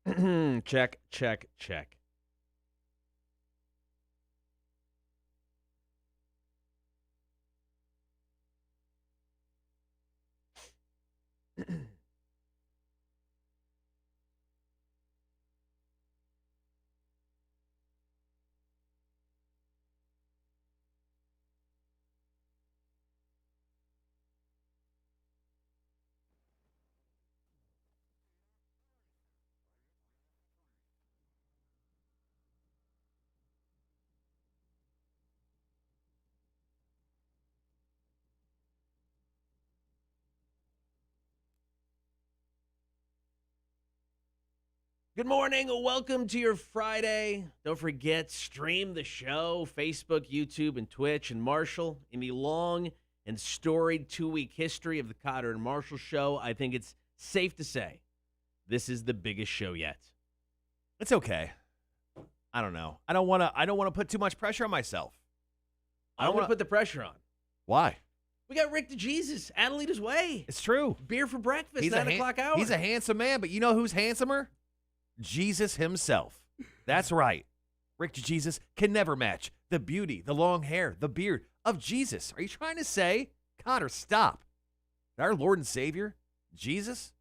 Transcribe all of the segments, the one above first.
Check, check, check. Good morning. Welcome to your Friday. Don't forget, stream the show, Facebook, YouTube, and Twitch. And Marshall, in the long and storied 2-week history of the Cotter and Marshall show, I think it's safe to say this is the biggest show yet. It's okay. I don't know. I don't want to put too much pressure on myself. I don't want to put the pressure on. Why? We got Rick DeJesus, Adelitas Way. It's true. Beer for breakfast, 9 o'clock hour. He's a handsome man, but you know who's handsomer? Jesus himself. That's right. Rick DeJesus can never match the beauty, the long hair, the beard of Jesus. Are you trying to say, Cotter, stop? Our Lord and Savior, Jesus,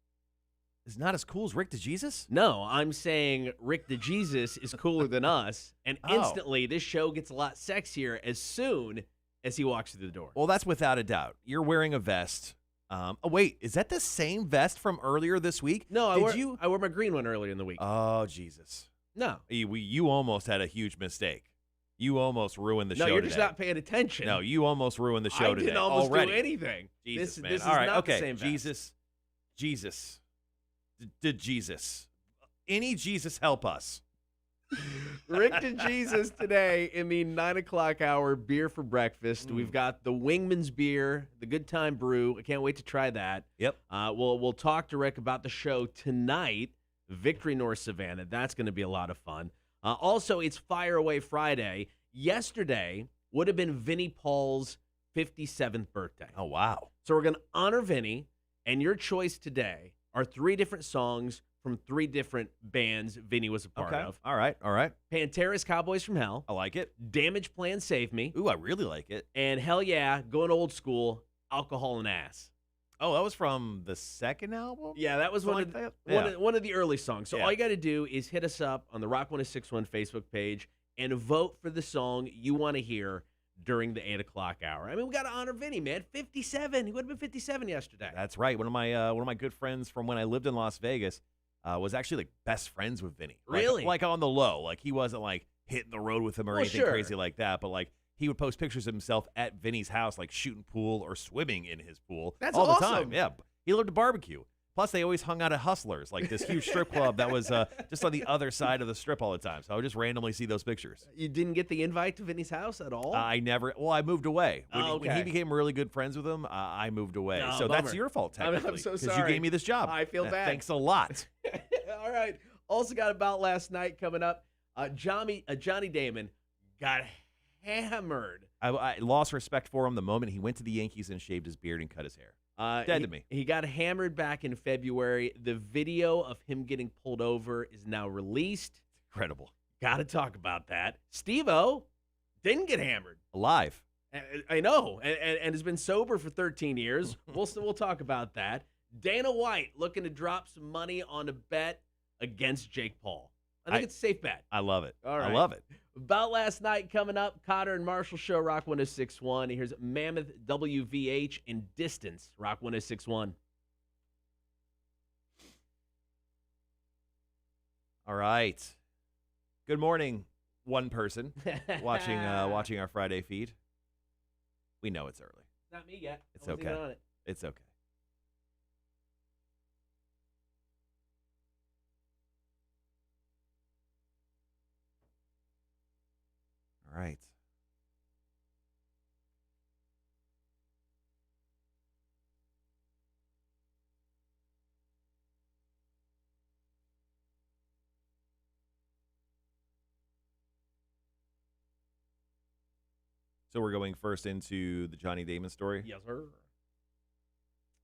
is not as cool as Rick DeJesus? No, I'm saying Rick DeJesus is cooler than us, and instantly this show gets a lot sexier as soon as he walks through the door. Well, that's without a doubt. You're wearing a vest. Oh, wait, is that the same vest from earlier this week? No, I wore my green one earlier in the week. Oh, Jesus. No. You almost had a huge mistake. You almost ruined the show today. No, you're just not paying attention. No, you almost ruined the show today. I didn't almost do anything. Jesus, man. This is all right, not okay. the same vest. Jesus. Did Jesus. Any Jesus help us? Rick DeJesus today in the 9 o'clock hour beer for breakfast. We've got the Wingman's beer, the Good Time Brew. I can't wait to try that. Yep. We'll talk to Rick about the show tonight, Victory North Savannah. That's going to be a lot of fun. Also, it's Fire Away Friday. Yesterday would have been Vinnie Paul's 57th birthday. Oh, wow. So we're going to honor Vinnie, and your choice today are 3 different songs from 3 different bands Vinny was a part of. All right. Pantera's Cowboys from Hell. I like it. Damage Plan Save Me. Ooh, I really like it. And hell yeah, going old school, Alcohol and Ass. Oh, that was from the second album? Yeah, that was one of the early songs. So all you got to do is hit us up on the Rock 1061 Facebook page and vote for the song you want to hear during the 8 o'clock hour. I mean, we got to honor Vinny, man. 57. He would have been 57 yesterday. That's right. One of my good friends from when I lived in Las Vegas was actually like best friends with Vinny. Really? Like on the low. Like he wasn't like hitting the road with him or anything crazy like that. But like he would post pictures of himself at Vinny's house, like shooting pool or swimming in his pool. That's all awesome. the time. Yeah. He loved to barbecue. Plus, they always hung out at Hustlers, like this huge strip club that was just on the other side of the strip all the time. So I would just randomly see those pictures. You didn't get the invite to Vinny's house at all? I moved away. When he became really good friends with him, I moved away. No, so bummer. that's your fault, technically. I'm so sorry. Because you gave me this job. I feel bad. Thanks a lot. All right. Also got About Last Night coming up. Johnny Damon got hammered. I lost respect for him the moment he went to the Yankees and shaved his beard and cut his hair. Dead to me. He got hammered back in February. The video of him getting pulled over is now released. Incredible. Got to talk about that. Stevo didn't get hammered. Alive. I know, and has been sober for 13 years. We'll talk about that. Dana White looking to drop some money on a bet against Jake Paul. I think it's a safe bet. I love it. All right. I love it. About Last Night coming up. Cotter and Marshall Show, Rock 1061. Here's Mammoth WVH in Distance, Rock 1061. All right. Good morning, one person watching our Friday feed. We know it's early. Not me yet. It's okay. It's okay. All right. So we're going first into the Johnny Damon story? Yes, sir.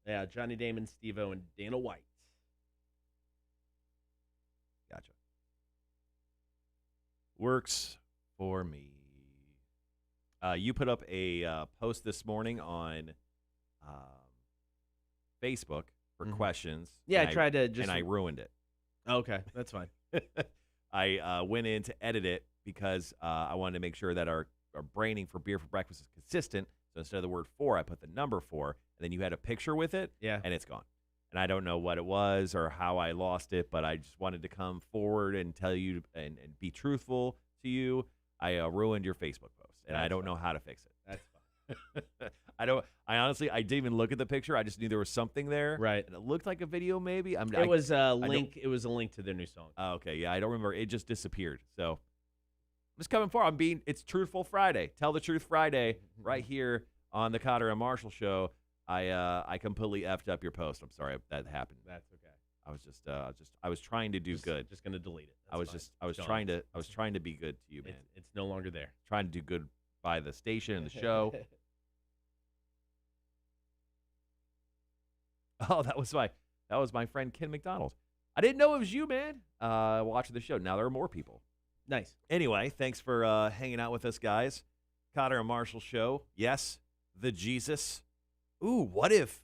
Yeah, Johnny Damon, Stevo, and Dana White. Works for me. You put up a post this morning on Facebook for questions. Yeah, I and tried to just. and I ruined it. Okay, that's fine. I went in to edit it because I wanted to make sure that our branding for Beer for Breakfast is consistent. So instead of the word 4, I put the number 4, and then you had a picture with it, Yeah. and it's gone. And I don't know what it was or how I lost it, but I just wanted to come forward and tell you and be truthful to you. I ruined your Facebook post, and I don't know how to fix it. That's fine. I honestly didn't even look at the picture. I just knew there was something there. Right. And it looked like a video maybe. It was a link. It was a link to their new song. Oh, okay, yeah, I don't remember. It just disappeared. So I'm just coming forward. It's Truthful Friday. Tell the Truth Friday right here on the Cotter and Marshall Show. I completely effed up your post. I'm sorry that happened. That's okay. I was trying to do good. Just gonna delete it. I was trying to be good to you, man. It's no longer there. Trying to do good by the station and the show. Oh, that was my friend Ken McDonald. I didn't know it was you, man. Watching the show. Now there are more people. Nice. Anyway, thanks for hanging out with us, guys. Cotter and Marshall Show. Yes, the Jesus. Ooh, what if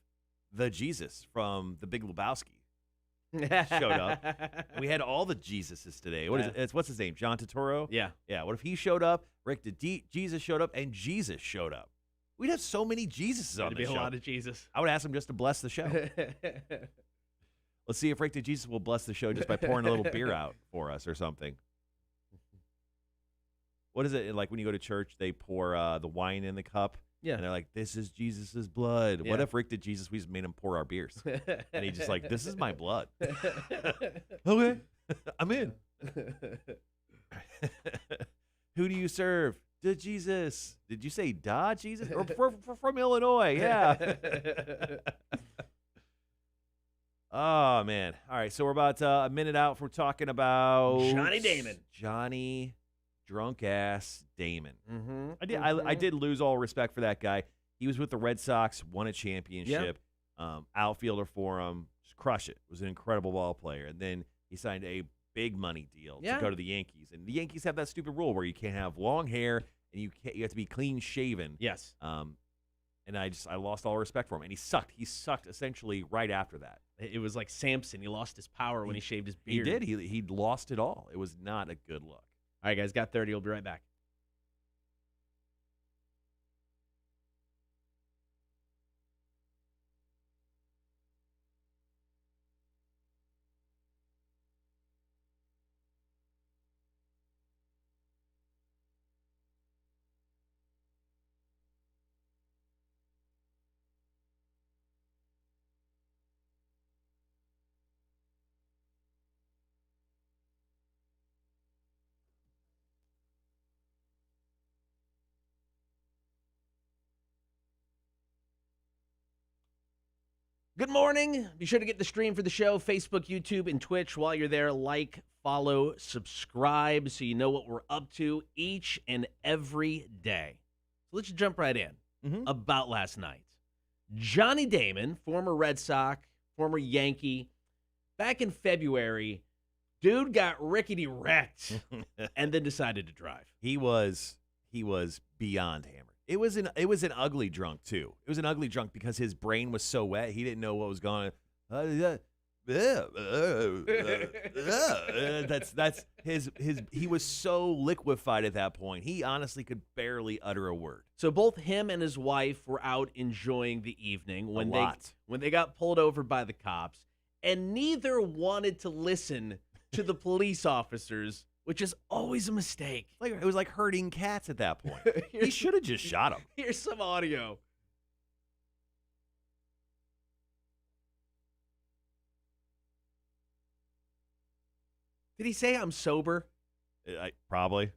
the Jesus from The Big Lebowski showed up? We had all the Jesuses today. What's his name? John Turturro? Yeah. Yeah. What if he showed up? Rick DeJesus showed up, and Jesus showed up. We'd have so many Jesuses on the show. There'd be a lot of Jesus. I would ask him just to bless the show. Let's see if Rick DeJesus will bless the show just by pouring a little beer out for us or something. What is it like when you go to church? They pour the wine in the cup. Yeah. And they're like, "This is Jesus' blood." Yeah. What if Rick DeJesus, we just made him pour our beers? And he just like, "This is my blood." Okay, I'm in. Who do you serve? DeJesus. Did you say Da Jesus? Or from Illinois? Yeah. Oh, man. All right, so we're about a minute out from talking about Johnny Damon. Johnny drunk-ass Damon. Mm-hmm. I did lose all respect for that guy. He was with the Red Sox, won a championship, outfielder for him, just crush it. Was an incredible ball player. And then he signed a big money deal to go to the Yankees. And the Yankees have that stupid rule where you can't have long hair and you have to be clean shaven. Yes. And I lost all respect for him. And he sucked. He sucked essentially right after that. It was like Samson. He lost his power when he shaved his beard. He did. He lost it all. It was not a good look. All right, guys, got 30. We'll be right back. Good morning. Be sure to get the stream for the show, Facebook, YouTube, and Twitch. While you're there, like, follow, subscribe so you know what we're up to each and every day. So let's jump right in about last night. Johnny Damon, former Red Sox, former Yankee, back in February, dude got rickety wrecked and then decided to drive. He was beyond hammered. It was an ugly drunk too. It was an ugly drunk because his brain was so wet he didn't know what was going on. That's his he was so liquefied at that point. He honestly could barely utter a word. So both him and his wife were out enjoying the evening when they got pulled over by the cops, and neither wanted to listen to the police officers, which is always a mistake. It was like herding cats at that point. He should have just shot him. Here's some audio. Did he say I'm sober? Probably.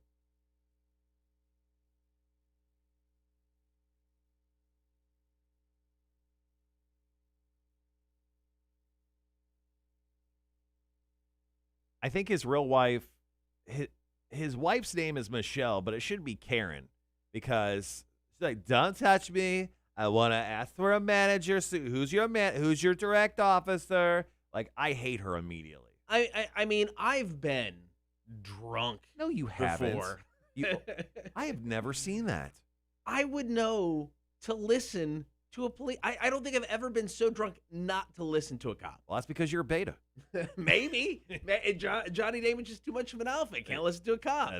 I think his real wife, his wife's name is Michelle, but it should be Karen because she's like, "Don't touch me. I want to ask for a manager. So who's your direct officer?" Like, I hate her immediately. I mean, I've been drunk No, you haven't. before. I have never seen that. I would know to listen to a police. I don't think I've ever been so drunk not to listen to a cop. Well, that's because you're a beta. Maybe. Johnny Damon's just too much of an alpha. Can't listen to a cop.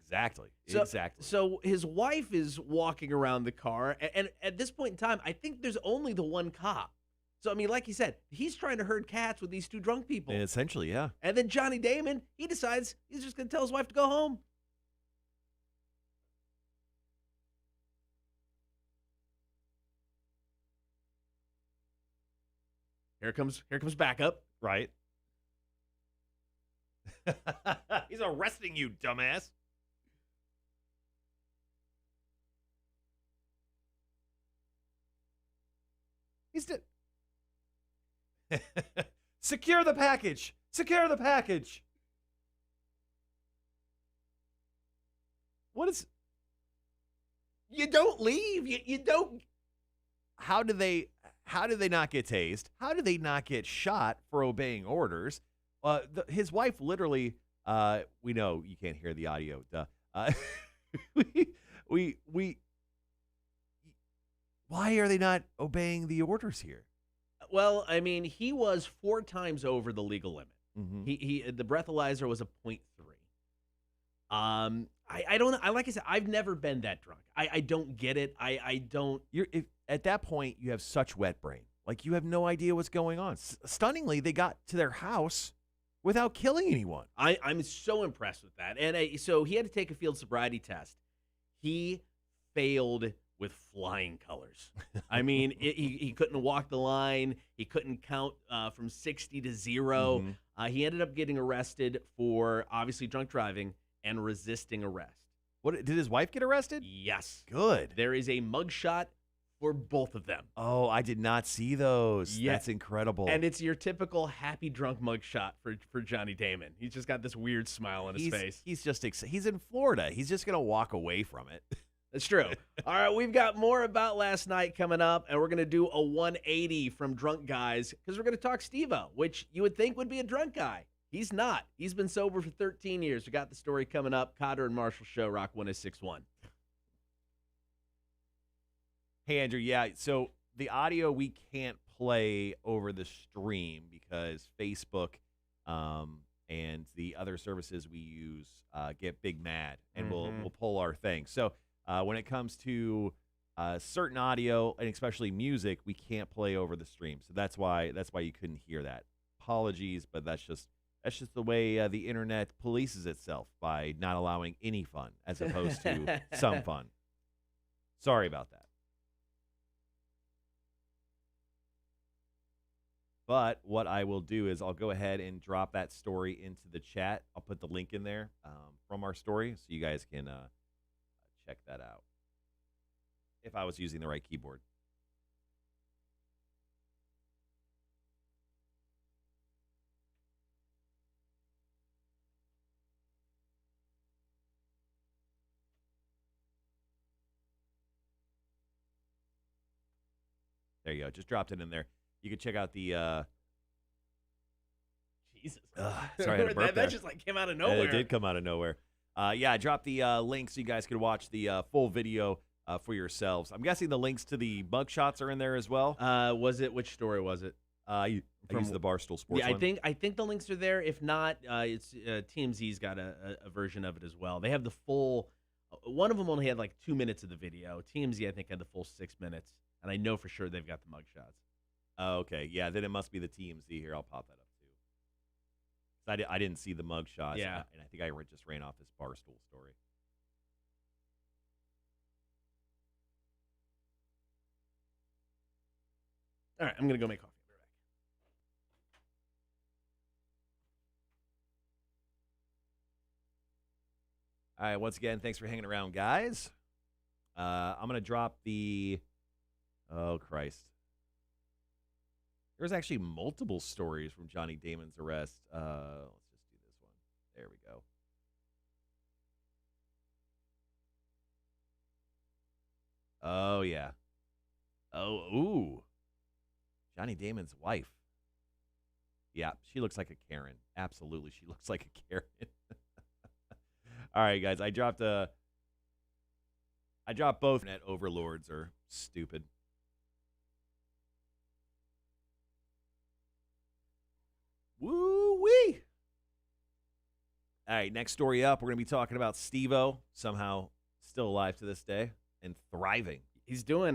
Exactly. So, exactly. So his wife is walking around the car, and at this point in time, I think there's only the one cop. So, I mean, like you said, he's trying to herd cats with these two drunk people. Essentially, yeah. And then Johnny Damon, he decides he's just going to tell his wife to go home. Here comes backup. Right. He's arresting you, dumbass. He's dead. Secure the package. Secure the package. What is... You don't leave. You don't. How do they not get tased? How do they not get shot for obeying orders? His wife literally, we know you can't hear the audio. Duh. Why are they not obeying the orders here? Well, I mean, he was 4 times over the legal limit. Mm-hmm. The breathalyzer was a 0.3. I don't know. Like I said, I've never been that drunk. I don't get it. I don't. At that point, you have such wet brain. Like, you have no idea what's going on. Stunningly, they got to their house without killing anyone. I'm so impressed with that. And so he had to take a field sobriety test. He failed with flying colors. I mean, he couldn't walk the line. He couldn't count from 60 to 0. Mm-hmm. He ended up getting arrested for obviously drunk driving and resisting arrest. What, did his wife get arrested? Yes. Good. There is a mugshot for both of them. Oh, I did not see those. Yeah. That's incredible. And it's your typical happy drunk mugshot for Johnny Damon. He's just got this weird smile on his face. He's just he's in Florida. He's just gonna walk away from it. That's true. All right, we've got more about last night coming up, and we're going to do a 180 from drunk guys because we're going to talk Stevo, which you would think would be a drunk guy. He's not. He's been sober for 13 years. We got the story coming up. Cotter and Marshall Show, Rock 106.1. Hey, Andrew, yeah, so the audio we can't play over the stream because Facebook and the other services we use get big mad, and we'll pull our thing. So when it comes to certain audio, and especially music, we can't play over the stream. So that's why you couldn't hear that. Apologies, but that's just the way the internet polices itself by not allowing any fun as opposed to some fun. Sorry about that. But what I will do is I'll go ahead and drop that story into the chat. I'll put the link in there from our story so you guys can check that out. If I was using the right keyboard. There you go. Just dropped it in there. You can check out the Jesus. Sorry, I had to burp there. That just like came out of nowhere. It did come out of nowhere. Yeah, I dropped the link so you guys could watch the full video for yourselves. I'm guessing the links to the mugshots are in there as well. Which story was it? I used the Barstool Sports one. I think the links are there. If not, it's TMZ's got a version of it as well. They have the full. One of them only had like 2 minutes of the video. TMZ, I think, had the full 6 minutes, and I know for sure they've got the mugshots. Oh, okay, yeah, then it must be the TMZ here. I'll pop that up too. I didn't see the mugshots. Yeah, and I think I just ran off this Barstool story. All right, I'm gonna go make coffee. I'll be right back. All right, once again, thanks for hanging around, guys. I'm going to drop the... Oh, Christ. There's actually multiple stories from Johnny Damon's arrest. Let's just do this one. There we go. Oh, yeah. Oh, ooh. Johnny Damon's wife. Yeah, she looks like a Karen. Absolutely, she looks like a Karen. All right, guys. I dropped both. Internet overlords are stupid. Woo-wee. All right, next story up. We're going to be talking about Stevo, somehow still alive to this day and thriving. He's doing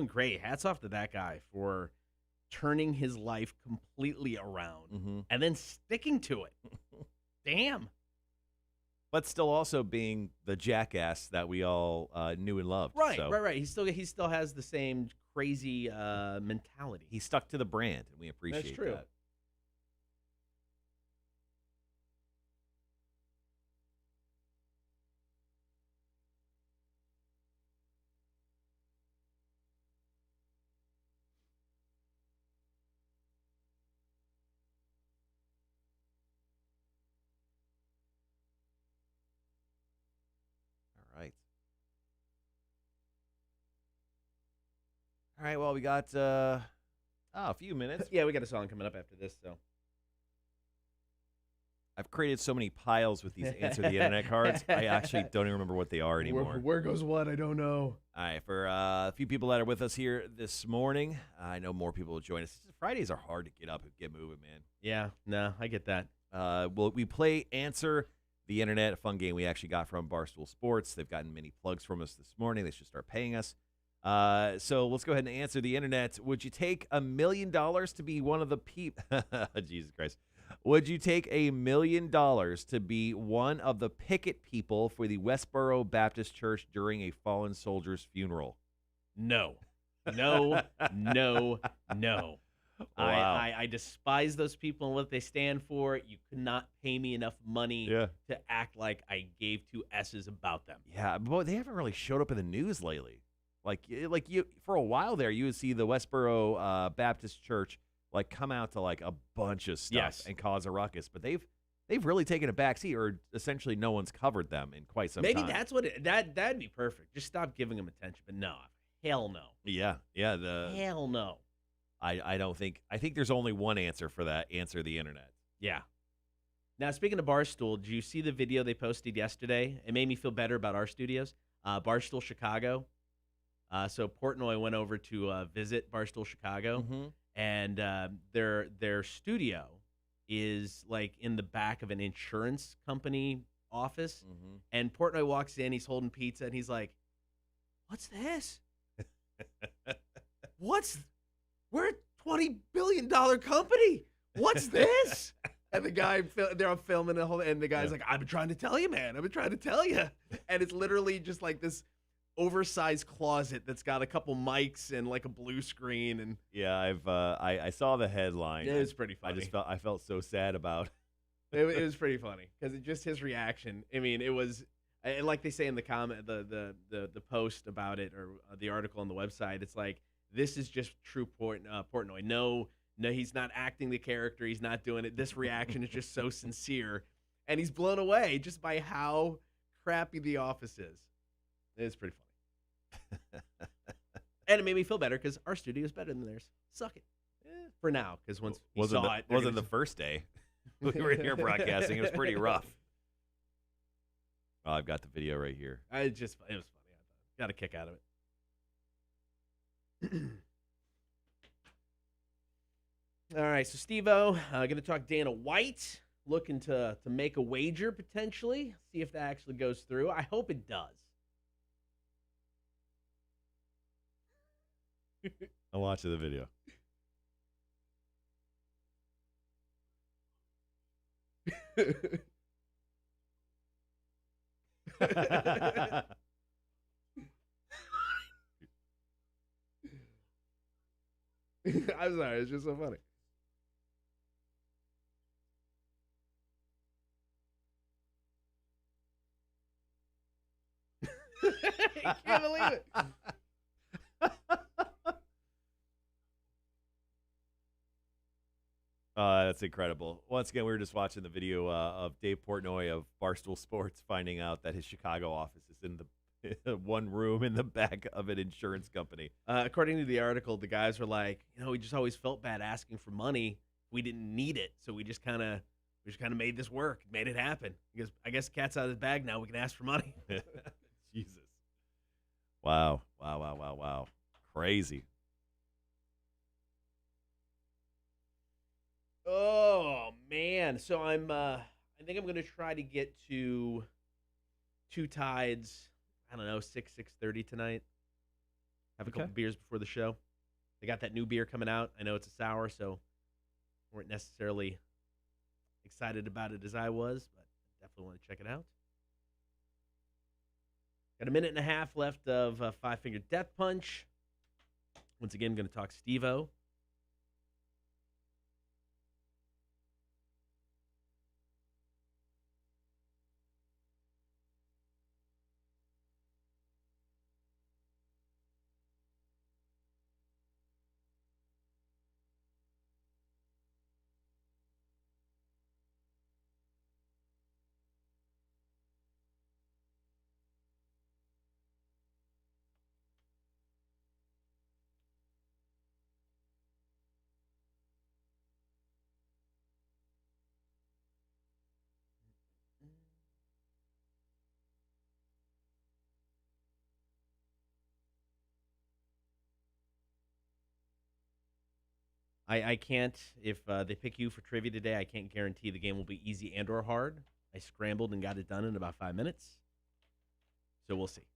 great. Hats off to that guy for turning his life completely around and then sticking to it. Damn. But still also being the jackass that we all knew and loved. Right, so right. He still has the same crazy mentality. he stuck to the brand, and we appreciate That's true. that. All right. All right, well, we got a few minutes. Yeah, we got a song coming up after this, so. I've created so many piles with these Answer the Internet cards, I actually don't even remember what they are anymore. Where goes what? I don't know. All right, for a few people that are with us here this morning, I know more people will join us. Fridays are hard to get up and get moving, man. Yeah, no, I get that. We play Answer the Internet, a fun game we actually got from Barstool Sports. They've gotten many plugs from us this morning. They should start paying us. So let's go ahead and answer the Internet. Would you take $1 million to be one of the people? Jesus Christ. Would you take $1 million to be one of the picket people for the Westboro Baptist Church during a fallen soldier's funeral? No. No, no, no. Wow. I despise those people and what they stand for. You could not pay me enough money to act like I gave two S's about them. Yeah, but they haven't really showed up in the news lately. Like you for a while there, you would see the Westboro Baptist Church like come out to like a bunch of stuff and cause a ruckus, but they've really taken a backseat, or essentially no one's covered them in quite some time. Maybe that's what that'd be perfect. Just stop giving them attention. But no, hell no. Yeah. Hell no. I don't think. I think there's only one answer for that. Answer the Internet. Yeah. Now, speaking of Barstool, did you see the video they posted yesterday? It made me feel better about our studios. Barstool Chicago. So Portnoy went over to visit Barstool Chicago, and their studio is like in the back of an insurance company office. And Portnoy walks in, he's holding pizza, and he's like, "What's this? We're a $20 billion company. What's this?" And the guy, they're filming the whole, and the guy's like, "I've been trying to tell you, man. I've been trying to tell you." And it's literally just like this oversized closet that's got a couple mics and like a blue screen. And yeah, I saw the headline. It was pretty funny. I felt so sad about it. It was pretty funny because just his reaction. I mean, it was like they say in the comment, the post about it, or the article on the website. It's like, this is just true Portnoy. No, he's not acting the character. He's not doing it. This reaction is just so sincere, and he's blown away just by how crappy The Office is. It's pretty funny. And it made me feel better because our studio is better than theirs. Suck it. For now, because once we saw it. Wasn't the first day we were here broadcasting. It was pretty rough. Oh, I've got the video right here. It was funny. I got a kick out of it. All right, so Stevo, going to talk Dana White, looking to make a wager potentially, see if that actually goes through. I hope it does. I'll watch the video. I'm sorry, it's just so funny. I can't believe it. That's incredible. Once again, we were just watching the video of Dave Portnoy of Barstool Sports finding out that his Chicago office is in the one room in the back of an insurance company. According to the article, the guys were like, we just always felt bad asking for money. We didn't need it, so we just kind of We just kind of made this work, made it happen. Because I guess the cat's out of the bag now. We can ask for money. Jesus. Wow. Wow. Crazy. Oh man! So I think I'm gonna try to get to Two Tides. I don't know, 6:30 tonight. Have a couple beers before the show. They got that new beer coming out. I know it's a sour, so weren't necessarily excited about it as I was, but definitely want to check it out. Got a minute and a half left of Five Finger Death Punch. Once again, I'm going to talk Stevo. I can't, if they pick you for trivia today, I can't guarantee the game will be easy and or hard. I scrambled and got it done in about 5 minutes. So we'll see.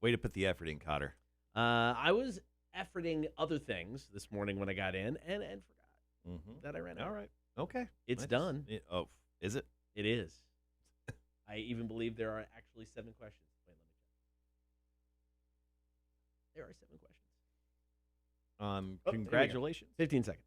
Way to put the effort in, Cotter. I was efforting other things this morning when I got in and forgot that I ran out. All right. Okay. It's done. Is it? It is. I even believe there are actually 7 questions. Wait, let me check. There are 7 questions. Congratulations. 15 seconds.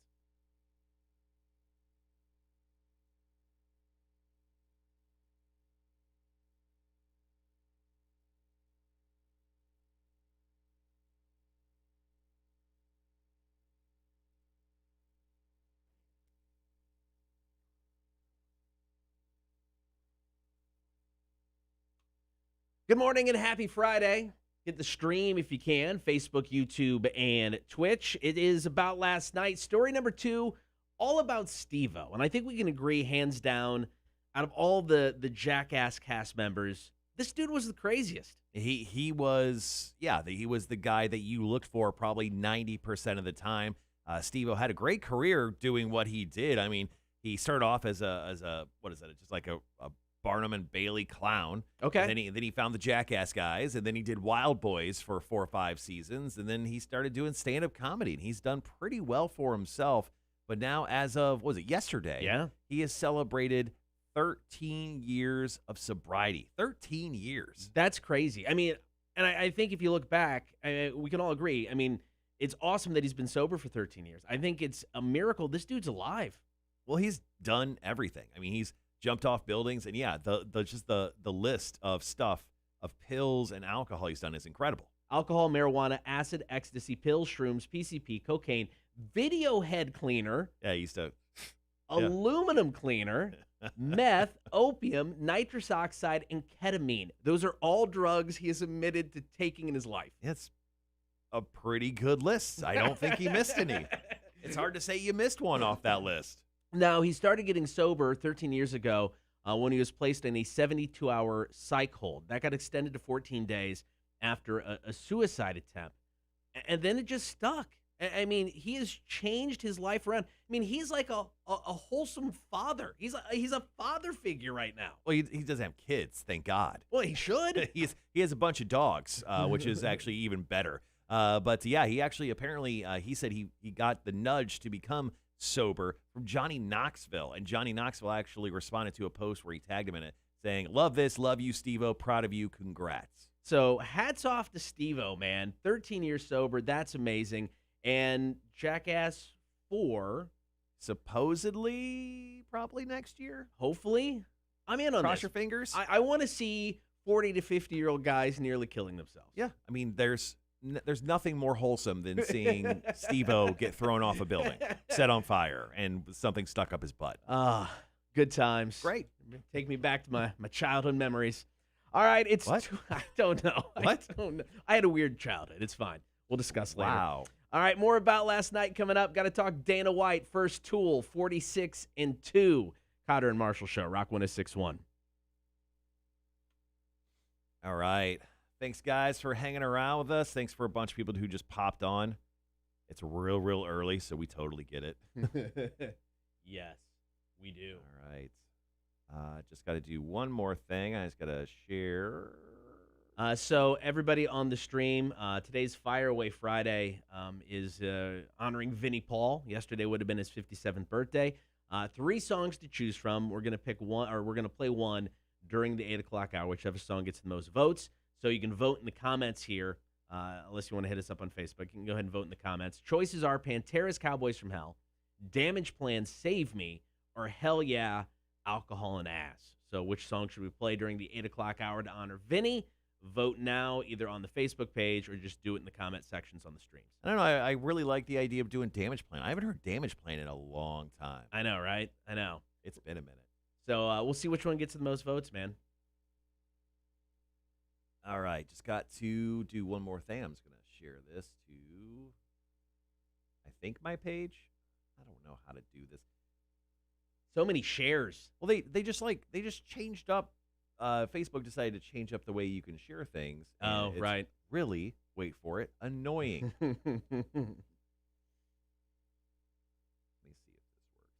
Good morning and happy Friday. Get the stream if you can, Facebook, YouTube, and Twitch. It is about last night. Story number 2, all about Stevo. And I think we can agree, hands down, out of all the Jackass cast members, this dude was the craziest. He was the guy that you looked for probably 90% of the time. Stevo had a great career doing what he did. I mean, he started off as a what is that? Just like a Barnum and Bailey clown. Okay. And then he found the Jackass guys, and then he did Wild Boys for 4 or 5 seasons, and then he started doing stand-up comedy, and he's done pretty well for himself. But now, as of, what was it, yesterday? Yeah. He has celebrated 13 years of sobriety. 13 years. That's crazy. I mean, and I think if you look back, we can all agree. I mean, it's awesome that he's been sober for 13 years. I think it's a miracle this dude's alive. Well, he's done everything. I mean, he's jumped off buildings, and the list of stuff, of pills and alcohol he's done is incredible. Alcohol, marijuana, acid, ecstasy, pills, shrooms, PCP, cocaine, video head cleaner. Yeah, he used to. Aluminum cleaner, meth, opium, nitrous oxide, and ketamine. Those are all drugs he has admitted to taking in his life. It's a pretty good list. I don't think he missed any. It's hard to say you missed one off that list. Now, he started getting sober 13 years ago when he was placed in a 72-hour psych hold. That got extended to 14 days after a suicide attempt. And then it just stuck. I mean, he has changed his life around. I mean, he's like a wholesome father. He's a father figure right now. Well, he doesn't have kids, thank God. Well, he should. He has a bunch of dogs, which is actually even better. But yeah, he actually apparently he said he got the nudge to become sober from Johnny Knoxville, and Johnny Knoxville actually responded to a post where he tagged him in it, saying, "Love this, love you, Stevo, proud of you, congrats." So hats off to Stevo, man. 13 years sober, that's amazing. And Jackass 4, supposedly probably next year. Hopefully, I'm in on Cross this. your fingers. I want to see 40 to 50-year-old guys nearly killing themselves. Yeah, I mean, there's nothing more wholesome than seeing Stevo get thrown off a building, set on fire, and something stuck up his butt. Good times. Great. Take me back to my childhood memories. All right, What? I don't know. What? I don't know. I had a weird childhood. It's fine. We'll discuss later. Wow. All right, more about last night coming up. Got to talk Dana White, first Tool, 46-2. Cotter and Marshall Show, Rock 106.1. All right. Thanks, guys, for hanging around with us. Thanks for a bunch of people who just popped on. It's real early, so we totally get it. Yes, we do. All right. Just got to do one more thing. I just got to share. So everybody on the stream, today's Fire Away Friday is honoring Vinnie Paul. Yesterday would have been his 57th birthday. 3 songs to choose from. We're gonna pick one, or we're gonna play one during the 8 o'clock hour, whichever song gets the most votes. So you can vote in the comments here, unless you want to hit us up on Facebook. You can go ahead and vote in the comments. Choices are Pantera's Cowboys from Hell, Damage Plan, Save Me, or Hell Yeah, Alcohol and Ass. So which song should we play during the 8 o'clock hour to honor Vinnie? Vote now, either on the Facebook page or just do it in the comment sections on the streams. I don't know. I really like the idea of doing Damage Plan. I haven't heard Damage Plan in a long time. I know, right? I know. It's been a minute. So we'll see which one gets the most votes, man. All right. Just got to do one more thing. I'm just going to share this to, I think, my page. I don't know how to do this. So many shares. Well, they just changed up. Facebook decided to change up the way you can share things. Oh, it's right. Really, wait for it, annoying. Let me see if this works.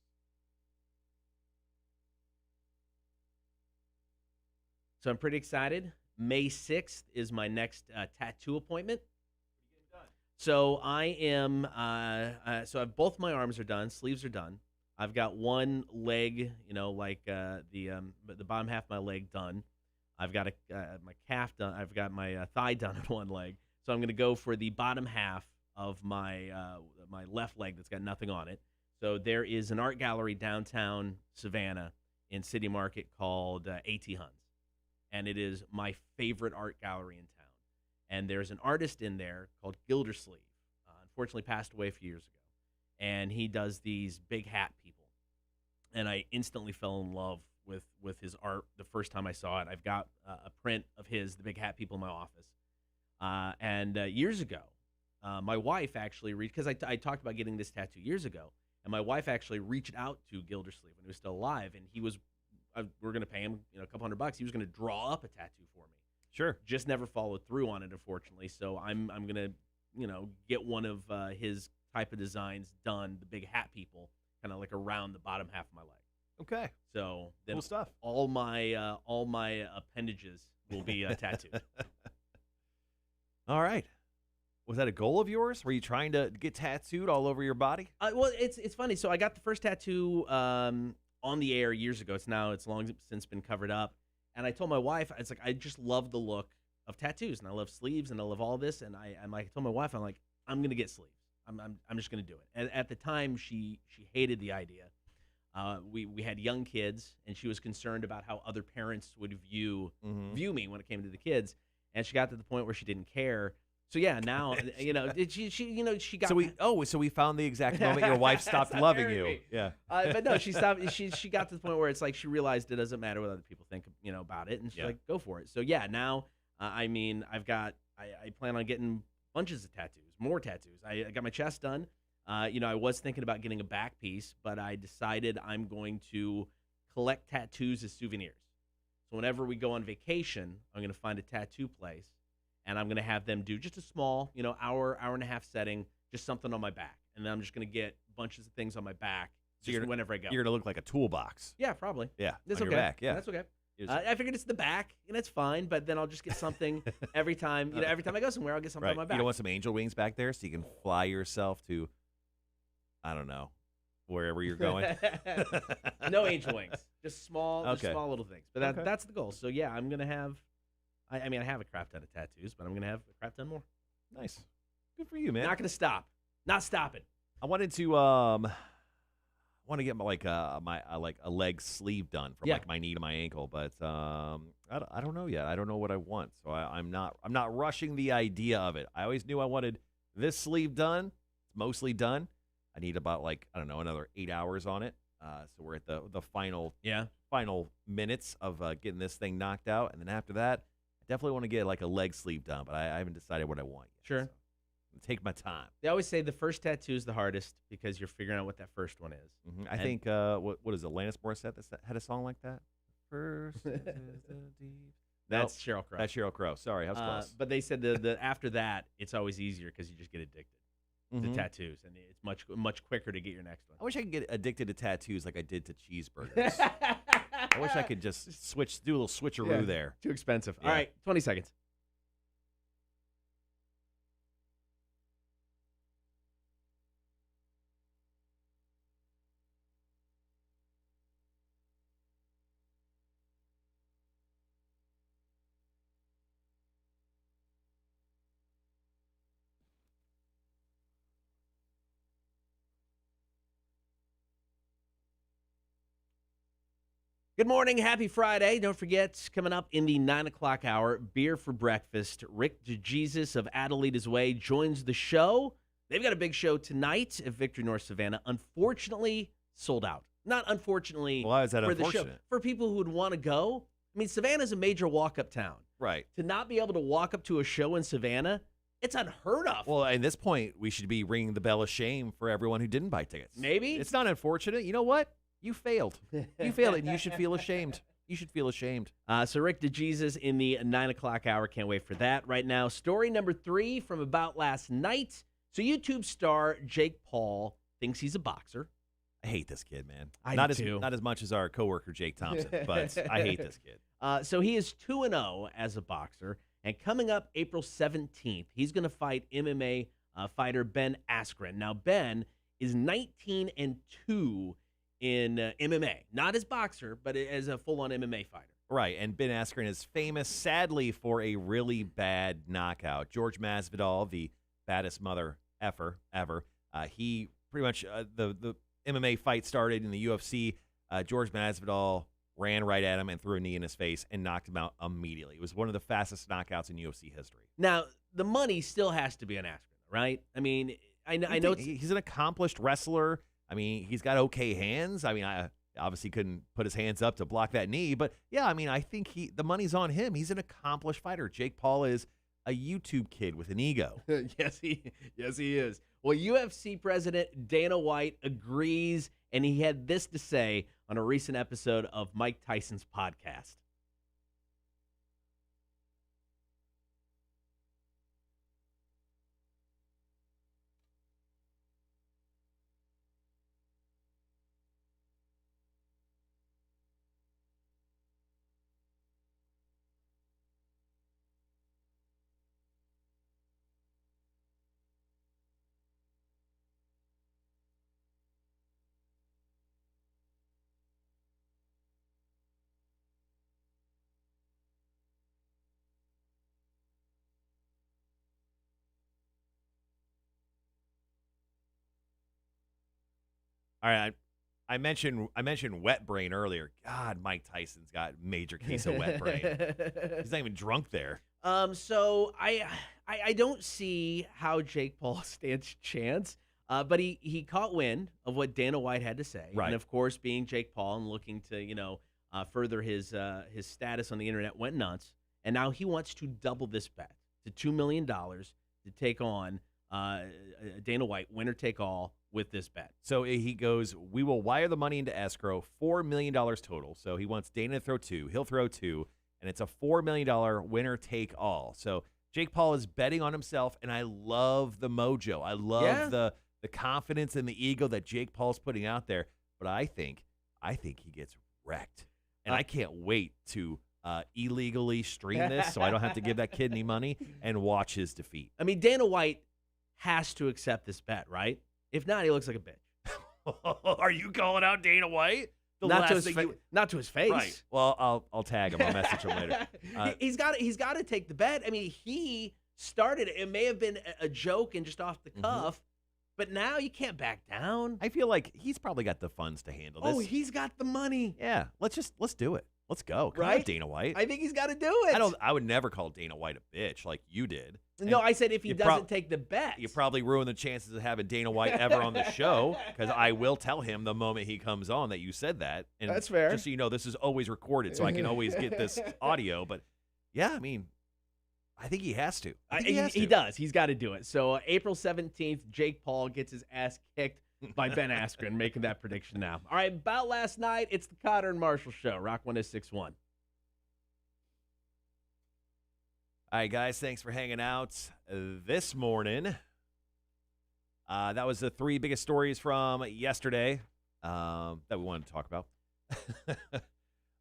So I'm pretty excited. May 6th is my next tattoo appointment. So I am, so I've, both my arms are done, sleeves are done. I've got one leg, the bottom half of my leg done. I've got my calf done. I've got my thigh done on one leg. So I'm going to go for the bottom half of my my left leg that's got nothing on it. So there is an art gallery downtown Savannah in City Market called A.T. Huns. And it is my favorite art gallery in town. And there's an artist in there called Gildersleeve. Unfortunately passed away a few years ago. And he does these big hat people. And I instantly fell in love with his art the first time I saw it. I've got a print of his, the big hat people, in my office. And years ago, my wife actually reached, because I talked about getting this tattoo years ago, and my wife actually reached out to Gildersleeve when he was still alive, and he was, we're going to pay him a couple $100. He was going to draw up a tattoo for me. Sure. Just never followed through on it, unfortunately. So I'm going to, get one of his type of designs done, the big hat people, kind of like around the bottom half of my leg. Okay. So then cool stuff. All my appendages will be tattooed. All right. Was that a goal of yours? Were you trying to get tattooed all over your body? Well, it's funny. So I got the first tattoo on the air years ago. It's long since been covered up. And I told my wife, it's like, I just love the look of tattoos, and I love sleeves, and I love all this. And I told my wife, I'm like, I'm gonna get sleeves. I'm just gonna do it. At the time, she hated the idea. We had young kids, and she was concerned about how other parents would view me when it came to the kids. And she got to the point where she didn't care. So yeah, now she got. So we found the exact moment your wife stopped loving you. Me. Yeah. But no, she stopped. She got to the point where it's like she realized it doesn't matter what other people think, about it, and she's like, go for it. So yeah, now I plan on getting bunches of tattoos, more tattoos. I got my chest done. I was thinking about getting a back piece, but I decided I'm going to collect tattoos as souvenirs. So whenever we go on vacation, I'm going to find a tattoo place, and I'm going to have them do just a small, hour and a half setting, just something on my back. And then I'm just going to get bunches of things on my back whenever I go. You're going to look like a toolbox. Yeah, probably. Yeah, that's on okay. Your back, yeah. That's okay. I figured it's the back, and it's fine, but then I'll just get something every time. Every time I go somewhere, I'll get something on my back. You don't want some angel wings back there so you can fly yourself to, I don't know, wherever you're going? No angel wings. Just small little things. But that's the goal. So, yeah, I'm going to have, I have a crap ton of tattoos, but I'm going to have a crap ton more. Nice. Good for you, man. Not going to stop. Not stopping. I wanted to get a leg sleeve done from my knee to my ankle, but I don't know yet. I don't know what I want, so I'm not rushing the idea of it. I always knew I wanted this sleeve done. It's mostly done. I need about another 8 hours on it. So we're at the final minutes of getting this thing knocked out, and then after that, I definitely want to get like a leg sleeve done, but I haven't decided what I want yet. Sure. So. Take my time. They always say the first tattoo is the hardest because you're figuring out what that first one is. I think what is it, Alanis Morissette that had a song like that? First is the deep. That's Sheryl Crow. That's Sheryl Crow. Sorry, I was close. But they said the after that, it's always easier because you just get addicted to tattoos, and it's much quicker to get your next one. I wish I could get addicted to tattoos like I did to cheeseburgers. I wish I could just do a little switcheroo there. Too expensive. Yeah. All right, 20 seconds. Good morning. Happy Friday. Don't forget, coming up in the 9 o'clock hour, beer for breakfast. Rick DeJesus of Adelitas Way joins the show. They've got a big show tonight at Victory North Savannah. Unfortunately, sold out. Not unfortunately. Why is that for unfortunate? The show. For people who would want to go. I mean, Savannah's a major walk-up town. Right. To not be able to walk up to a show in Savannah, it's unheard of. Well, at this point, we should be ringing the bell of shame for everyone who didn't buy tickets. Maybe. It's not unfortunate. You know what? You failed. You failed, and you should feel ashamed. You should feel ashamed. So Rick DeJesus in the 9 o'clock hour. Can't wait for that. Right now, story number 3 from about last night. So YouTube star Jake Paul thinks he's a boxer. I hate this kid, man. I not do as too. Not as much as our coworker Jake Thompson, but I hate this kid. So he is 2-0 as a boxer, and coming up April 17th, he's going to fight MMA fighter Ben Askren. Now Ben is 19-2 in MMA, not as boxer, but as a full-on MMA fighter. Right, and Ben Askren is famous, sadly, for a really bad knockout. George Masvidal, the baddest mother effer ever, he pretty much, the MMA fight started in the UFC. George Masvidal ran right at him and threw a knee in his face and knocked him out immediately. It was one of the fastest knockouts in UFC history. Now, the money still has to be on Askren, right? I mean, I know he's an accomplished wrestler. I mean, he's got okay hands. I mean, I obviously couldn't put his hands up to block that knee, but yeah, I mean, I think the money's on him. He's an accomplished fighter. Jake Paul is a YouTube kid with an ego. Yes, he is. Well, UFC president Dana White agrees, and he had this to say on a recent episode of Mike Tyson's podcast. All right, I mentioned wet brain earlier. God, Mike Tyson's got major case of wet brain. He's not even drunk there. So I don't see how Jake Paul stands a chance, but he caught wind of what Dana White had to say, Right. And of course, being Jake Paul and looking to further his status on the internet, went nuts, and now he wants to double this bet to $2 million to take on Dana White, winner take all, with this bet. So he goes, we will wire the money into escrow, $4 million total. So he wants Dana to throw 2. He'll throw 2, and it's a $4 million winner take all. So Jake Paul is betting on himself, and I love the mojo. I love the confidence and the ego that Jake Paul's putting out there. But I think he gets wrecked. And I can't wait to illegally stream this so I don't have to give that kid any money and watch his defeat. I mean, Dana White has to accept this bet, right? If not, he looks like a bitch. Are you calling out Dana White? Not to his face. Right. Well, I'll tag him. I'll message him later. He's got to take the bet. I mean, he started it. It may have been a joke and just off the cuff, but now you can't back down. I feel like he's probably got the funds to handle this. Oh, he's got the money. Yeah. Let's do it. Let's go. Come on, Dana White. I think he's got to do it. I would never call Dana White a bitch like you did. No, I said if he doesn't take the bet. You probably ruin the chances of having Dana White ever on the show, because I will tell him the moment he comes on that you said that. And that's fair. Just so you know, this is always recorded, so I can always get this audio. But, yeah, I mean, I think he has to. I think He does. He's got to do it. So April 17th, Jake Paul gets his ass kicked by Ben Askren, making that prediction now. All right, about last night, it's the Cotter and Marshall Show. Rock 106.1. All right, guys, thanks for hanging out this morning. That was the three biggest stories from yesterday that we wanted to talk about.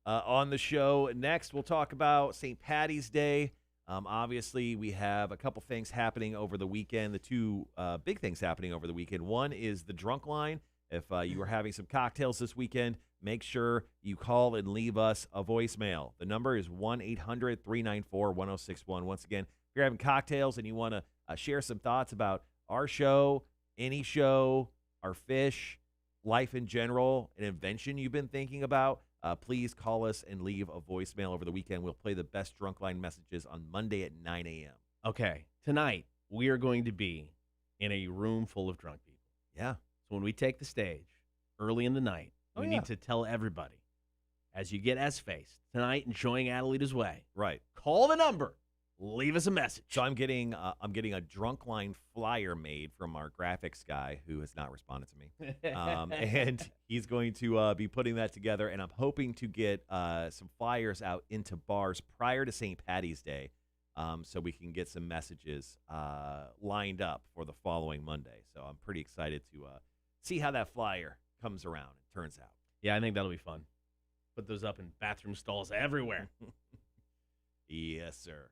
On the show next, we'll talk about St. Paddy's Day. Obviously, we have a couple things happening over the weekend. The two big things happening over the weekend. One is the drunk line. If you are having some cocktails this weekend, make sure you call and leave us a voicemail. The number is 1-800-394-1061. Once again, if you're having cocktails and you want to share some thoughts about our show, any show, our fish, life in general, an invention you've been thinking about, please call us and leave a voicemail over the weekend. We'll play the best drunk line messages on Monday at 9 a.m. Okay, tonight we are going to be in a room full of drunk people. Yeah. So when we take the stage early in the night, we need to tell everybody, as you get S-faced tonight, enjoying Adelitas Way. Right. Call the number. Leave us a message. So I'm getting a drunk line flyer made from our graphics guy who has not responded to me, and he's going to be putting that together. And I'm hoping to get some flyers out into bars prior to St. Paddy's Day, so we can get some messages lined up for the following Monday. So I'm pretty excited to see how that flyer comes around and turns out. Yeah, I think that'll be fun. Put those up in bathroom stalls everywhere. Yes, sir.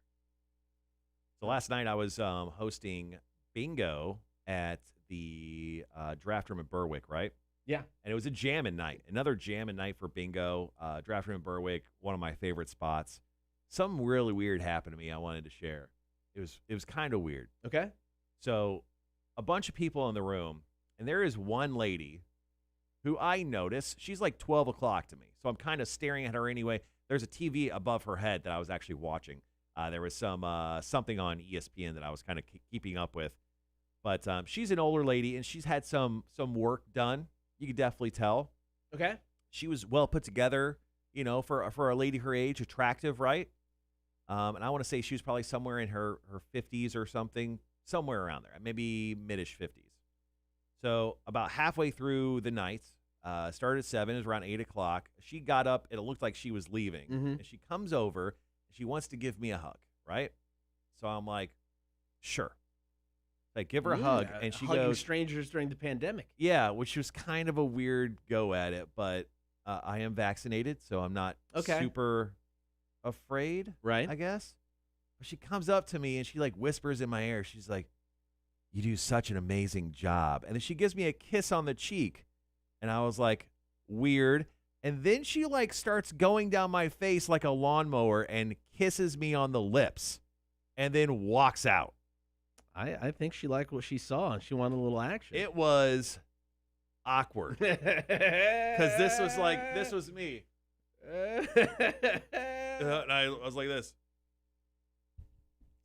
So last night I was hosting bingo at the draft room at Berwick, right? Yeah. And it was a jamming night. Another jamming night for bingo. Draft room at Berwick, one of my favorite spots. Something really weird happened to me I wanted to share. It was kind of weird. Okay. So a bunch of people in the room, and there is one lady who I notice. She's like 12 o'clock to me. So I'm kind of staring at her anyway. There's a TV above her head that I was actually watching. There was something on ESPN that I was kind of keeping up with. But she's an older lady, and she's had some work done. You could definitely tell. Okay. She was well put together, for a lady her age, attractive, right? And I want to say she was probably somewhere in her 50s or something, somewhere around there, maybe mid-ish 50s. So about halfway through the night, started at 7, it was around 8 o'clock. She got up, and it looked like she was leaving. Mm-hmm. And she comes over. She wants to give me a hug, right? So I'm like, sure. I give her a hug, and she hugging goes, strangers during the pandemic. yeah, which was kind of a weird go at it, but I am vaccinated, so I'm not super afraid, Right. I guess. But she comes up to me, and she, whispers in my ear. She's like, you do such an amazing job. And then she gives me a kiss on the cheek, and I was like, weird. And then she starts going down my face like a lawnmower and kisses me on the lips and then walks out. I think she liked what she saw and she wanted a little action. It was awkward because this was me. And I was like this.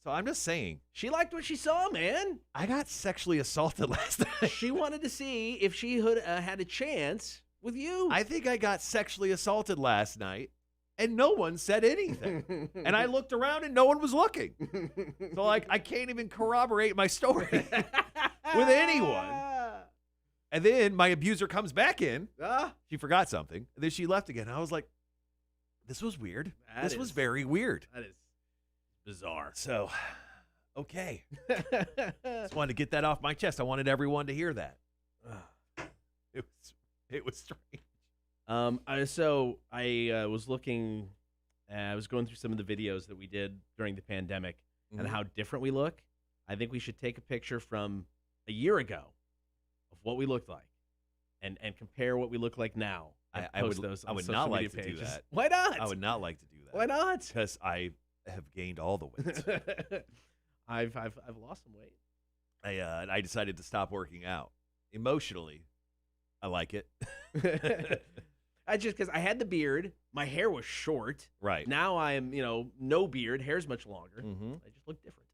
So I'm just saying. She liked what she saw, man. I got sexually assaulted last night. She wanted to see if she had a chance with you. I think I got sexually assaulted last night, and no one said anything. And I looked around, and no one was looking. So, I can't even corroborate my story with anyone. And then my abuser comes back in. She forgot something. And then she left again. I was like, this was weird. This was very weird. That is bizarre. So, okay. Just wanted to get that off my chest. I wanted everyone to hear that. It was strange. So I was looking, I was going through some of the videos that we did during the pandemic and how different we look. I think we should take a picture from a year ago of what we looked like and compare what we look like now. I would not like to do that. Why not? I would not like to do that. Why not? Because I have gained all the weight. I've lost some weight. I decided to stop working out. Emotionally, I like it. I just because I had the beard, my hair was short. Right. Now I'm, no beard, hair's much longer. Mm-hmm. I just look different.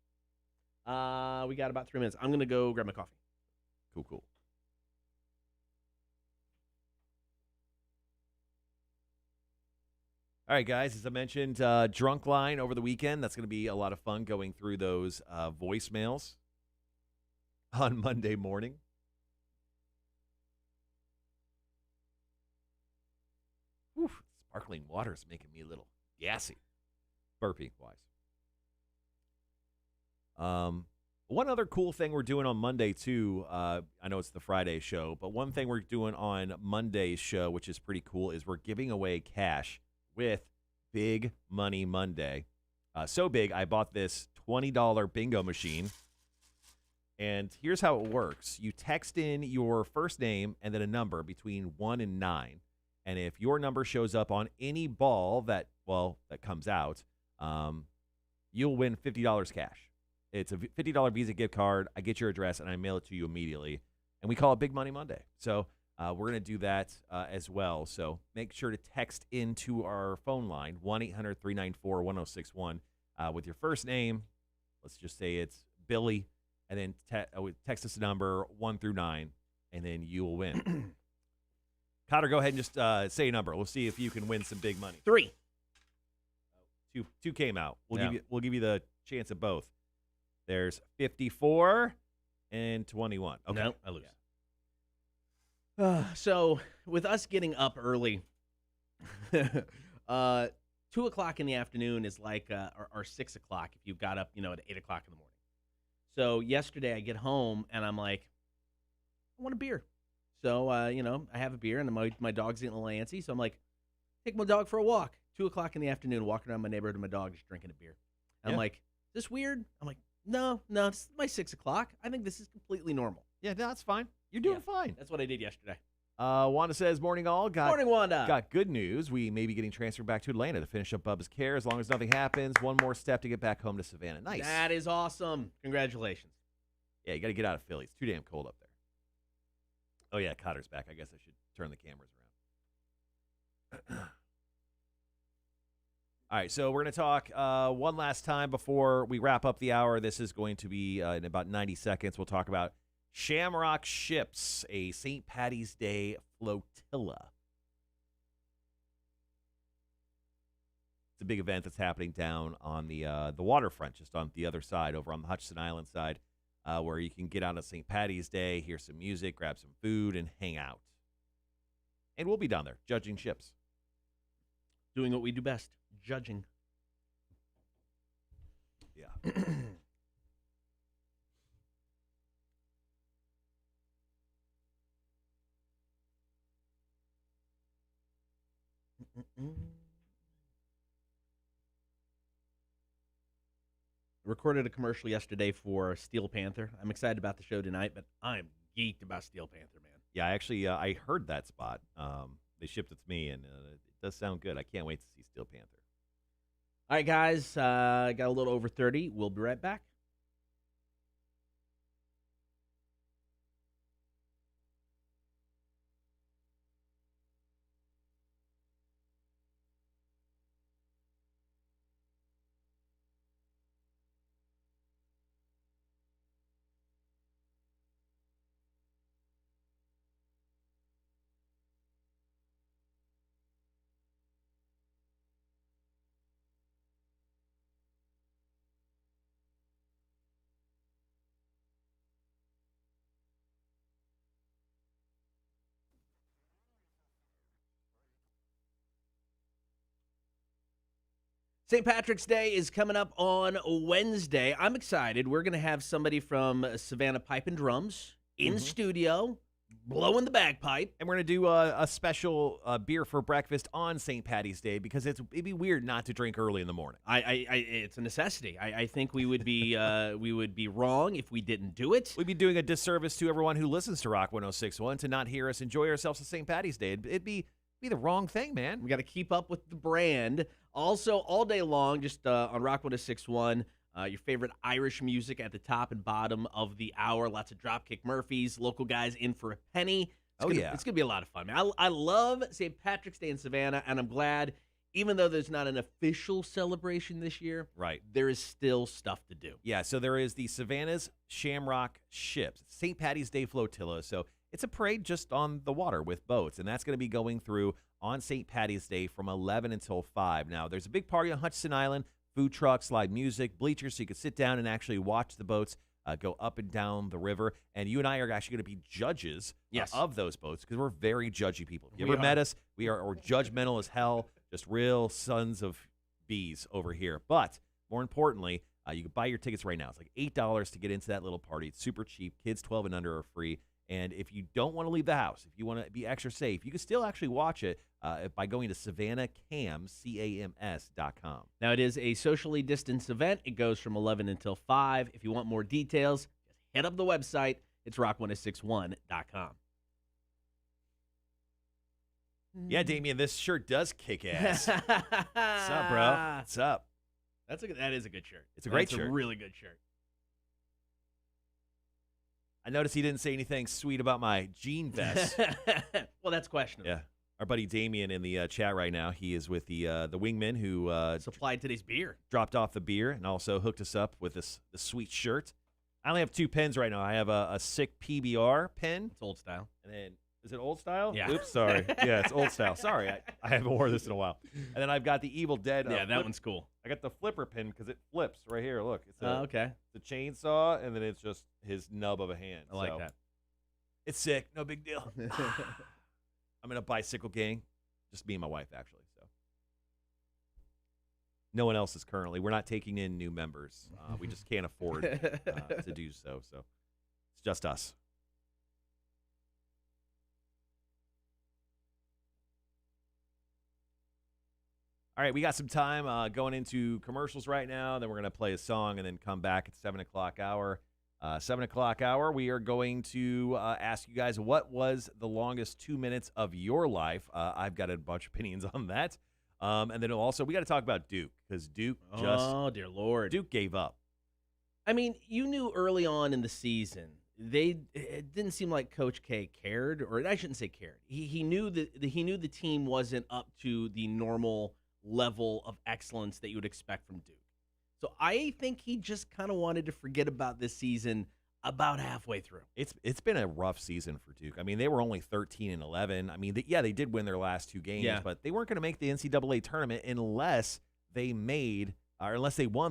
We got about 3 minutes. I'm gonna go grab my coffee. Cool. All right, guys, as I mentioned, Drunk Line over the weekend. That's going to be a lot of fun going through those voicemails on Monday morning. Whew, sparkling water is making me a little gassy, burping-wise. One other cool thing we're doing on Monday, too, I know it's the Friday show, but one thing we're doing on Monday's show, which is pretty cool, is we're giving away cash with Big Money Monday. So big, I bought this $20 bingo machine. And here's how it works. You text in your first name and then a number between 1 and 9. And if your number shows up on any ball that comes out, you'll win $50 cash. It's a $50 Visa gift card. I get your address, and I mail it to you immediately. And we call it Big Money Monday. So we're going to do that as well. So make sure to text into our phone line, 1-800-394-1061, with your first name. Let's just say it's Billy. And then text us a number 1 through 9, and then you will win. Cotter, go ahead and just say a number. We'll see if you can win some big money. 3. Two came out. We'll give you the chance of both. There's 54 and 21. Okay, no, I lose. So with us getting up early, 2 o'clock in the afternoon is like our 6 o'clock if you got up, at 8 o'clock in the morning. So yesterday I get home and I'm like, I want a beer. So, I have a beer and my dog's getting a little antsy. So I'm like, take my dog for a walk. 2 o'clock in the afternoon, walking around my neighborhood and my dog is drinking a beer. And I'm like, is this weird? I'm like, no, it's my 6 o'clock. I think this is completely normal. Yeah, no, that's fine. You're doing fine. That's what I did yesterday. Wanda says, morning all. Morning, Wanda. Got good news. We may be getting transferred back to Atlanta to finish up Bubba's care. As long as nothing happens, one more step to get back home to Savannah. Nice. That is awesome. Congratulations. Yeah, you got to get out of Philly. It's too damn cold up there. Oh, yeah, Cotter's back. I guess I should turn the cameras around. All right, so we're going to talk one last time before we wrap up the hour. This is going to be in about 90 seconds. We'll talk about Shamrock Ships, a St. Patty's Day flotilla. It's a big event that's happening down on the waterfront, just on the other side, over on the Hutchinson Island side, where you can get out on St. Patty's Day, hear some music, grab some food, and hang out. And we'll be down there, judging ships. Doing what we do best, judging. Yeah. Recorded a commercial yesterday for Steel Panther. I'm excited about the show tonight, but I'm geeked about Steel Panther, man. Yeah, actually, I heard that spot. They shipped it to me, and it does sound good. I can't wait to see Steel Panther. All right, guys, got a little over 30. We'll be right back. St. Patrick's Day is coming up on Wednesday. I'm excited. We're going to have somebody from Savannah Pipe and Drums in studio, blowing the bagpipe. And we're going to do a special beer for breakfast on St. Patty's Day because it'd be weird not to drink early in the morning. It's a necessity. I think we would be wrong if we didn't do it. We'd be doing a disservice to everyone who listens to Rock 106.1 to not hear us enjoy ourselves on St. Patty's Day. It'd be the wrong thing, man. We got to keep up with the brand. Also, all day long, just on Rock 106.1, your favorite Irish music at the top and bottom of the hour. Lots of Dropkick Murphys, local guys in for a penny. It's going to be a lot of fun, man. I love St. Patrick's Day in Savannah, and I'm glad, even though there's not an official celebration this year, right, there is still stuff to do. Yeah, so there is the Savannah's Shamrock Ships, St. Patty's Day Flotilla. So It's a parade just on the water with boats, and that's going to be going through on St. Patty's Day from 11 until 5. Now, there's a big party on Hutchinson Island, food trucks, live music, bleachers, so you can sit down and actually watch the boats go up and down the river. And you and I are actually going to be judges of those boats because we're very judgy people. If you ever met us, we're judgmental as hell, just real sons of bees over here. But more importantly, you can buy your tickets right now. It's like $8 to get into that little party. It's super cheap. Kids 12 and under are free. And if you don't want to leave the house, if you want to be extra safe, you can still actually watch it by going to SavannahCams.com. Now, it is a socially distanced event. It goes from 11 until 5. If you want more details, just head up the website. It's rock1061.com. Yeah, Damien, this shirt does kick ass. What's up, bro? What's up? That is a good shirt. It's a great shirt. It's a really good shirt. I noticed he didn't say anything sweet about my jean vest. Well, that's questionable. Yeah. Our buddy Damien in the chat right now, he is with the wingman who supplied today's beer. Dropped off the beer and also hooked us up with this sweet shirt. I only have 2 pens right now. I have a sick PBR pen. It's old style. And then, is it old style? Yeah. Oops, sorry. Yeah, it's old style. Sorry, I haven't worn this in a while. And then I've got the Evil Dead. Yeah, that one's cool. I got the flipper pin because it flips right here. Look, it's okay. It's a chainsaw, and then it's just his nub of a hand. I like that. It's sick. No big deal. I'm in a bicycle gang. Just me and my wife, actually. So no one else is currently. We're not taking in new members. We just can't afford to do so. So it's just us. All right, we got some time going into commercials right now. Then we're going to play a song and then come back at 7 o'clock hour. 7 o'clock hour, we are going to ask you guys what was the longest 2 minutes of your life. I've got a bunch of opinions on that. And then also, we got to talk about Duke because Duke oh, dear Lord. Duke gave up. I mean, you knew early on in the season, it didn't seem like Coach K cared, or I shouldn't say cared. He knew the team wasn't up to the normal level of excellence that you would expect from Duke. So I think he just kind of wanted to forget about this season about halfway through. It's been a rough season for Duke. I mean, they were only 13-11. I mean, they did win their last 2 games, but they weren't going to make the NCAA tournament unless they won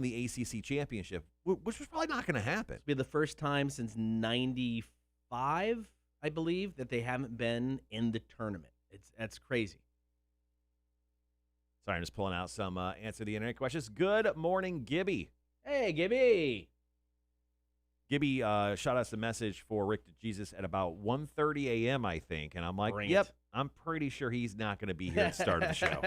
the ACC championship, which was probably not going to happen. It'll be the first time since '95, I believe, that they haven't been in the tournament. That's crazy. Sorry, I'm just pulling out some Answer the Internet questions. Good morning, Gibby. Hey, Gibby. Gibby shot us a message for Rick DeJesus at about 1:30 a.m., I think. And I'm like, yep, I'm pretty sure he's not going to be here at the start of the show.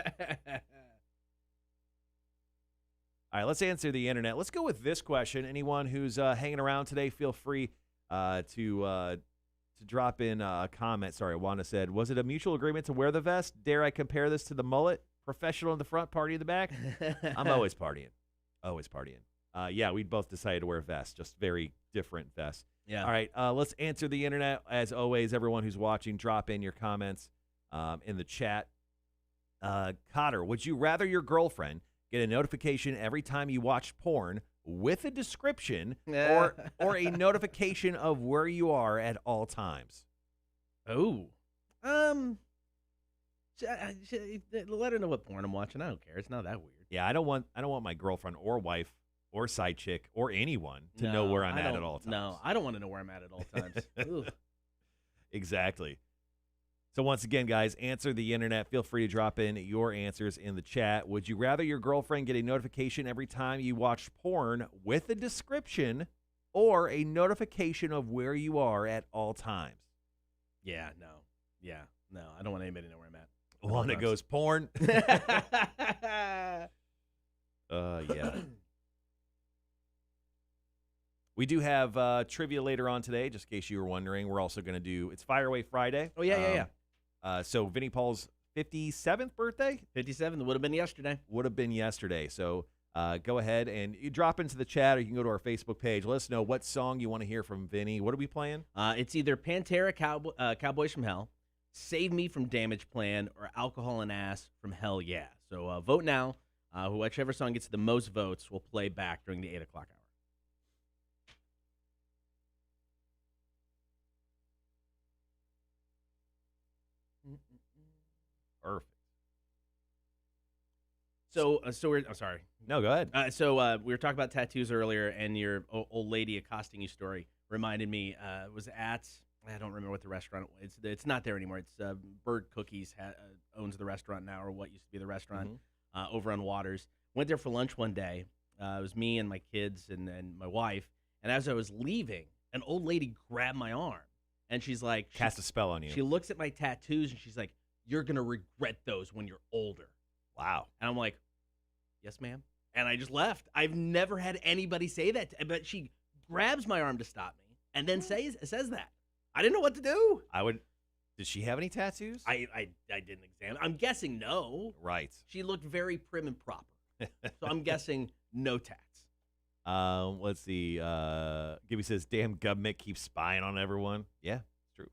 All right, let's answer the Internet. Let's go with this question. Anyone who's hanging around today, feel free to drop in a comment. Sorry, Wanda said, was it a mutual agreement to wear the vest? Dare I compare this to the mullet? Professional in the front, party in the back. I'm always partying. Always partying. Yeah, we both decided to wear vests, just very different vests. Yeah. All right, let's answer the Internet. As always, everyone who's watching, drop in your comments in the chat. Cotter, would you rather your girlfriend get a notification every time you watch porn with a description or a notification of where you are at all times? Oh. Let her know what porn I'm watching. I don't care. It's not that weird. Yeah, I don't want my girlfriend or wife or side chick or anyone to know where I'm at all times. No, I don't want to know where I'm at all times. Exactly. So once again, guys, answer the Internet. Feel free to drop in your answers in the chat. Would you rather your girlfriend get a notification every time you watch porn with a description or a notification of where you are at all times? Yeah, no. Yeah, no. I don't want anybody to know where I'm at. One that goes porn. Yeah. We do have trivia later on today, just in case you were wondering. We're also going to do, it's Fire Away Friday. Oh, yeah. So Vinnie Paul's 57th birthday? 57, would have been yesterday. Would have been yesterday. So go ahead and you drop into the chat, or you can go to our Facebook page. Let us know what song you want to hear from Vinnie. What are we playing? It's either Pantera, Cowboys from Hell, Save Me from Damage Plan, or Alcohol and Ass from Hell Yeah. So vote now. Whichever song gets the most votes will play back during the 8 o'clock hour. Perfect. So we're. I'm sorry. No, go ahead. We were talking about tattoos earlier, and your old lady accosting you story reminded me. It was at, I don't remember what the restaurant. It's not there anymore. It's Bird Cookies owns the restaurant now, or what used to be the restaurant over on Waters. Went there for lunch one day. It was me and my kids and my wife. And as I was leaving, an old lady grabbed my arm, and she's like, Cast a spell on you. She looks at my tattoos, and she's like, "You're gonna regret those when you're older." Wow. And I'm like, "Yes, ma'am." And I just left. I've never had anybody say that, but she grabs my arm to stop me and then says that. I didn't know what to do. Did she have any tattoos? I didn't examine. I'm guessing no. Right. She looked very prim and proper. So I'm guessing no tats. Let's see. Gibby says, damn government keeps spying on everyone. Yeah, it's true.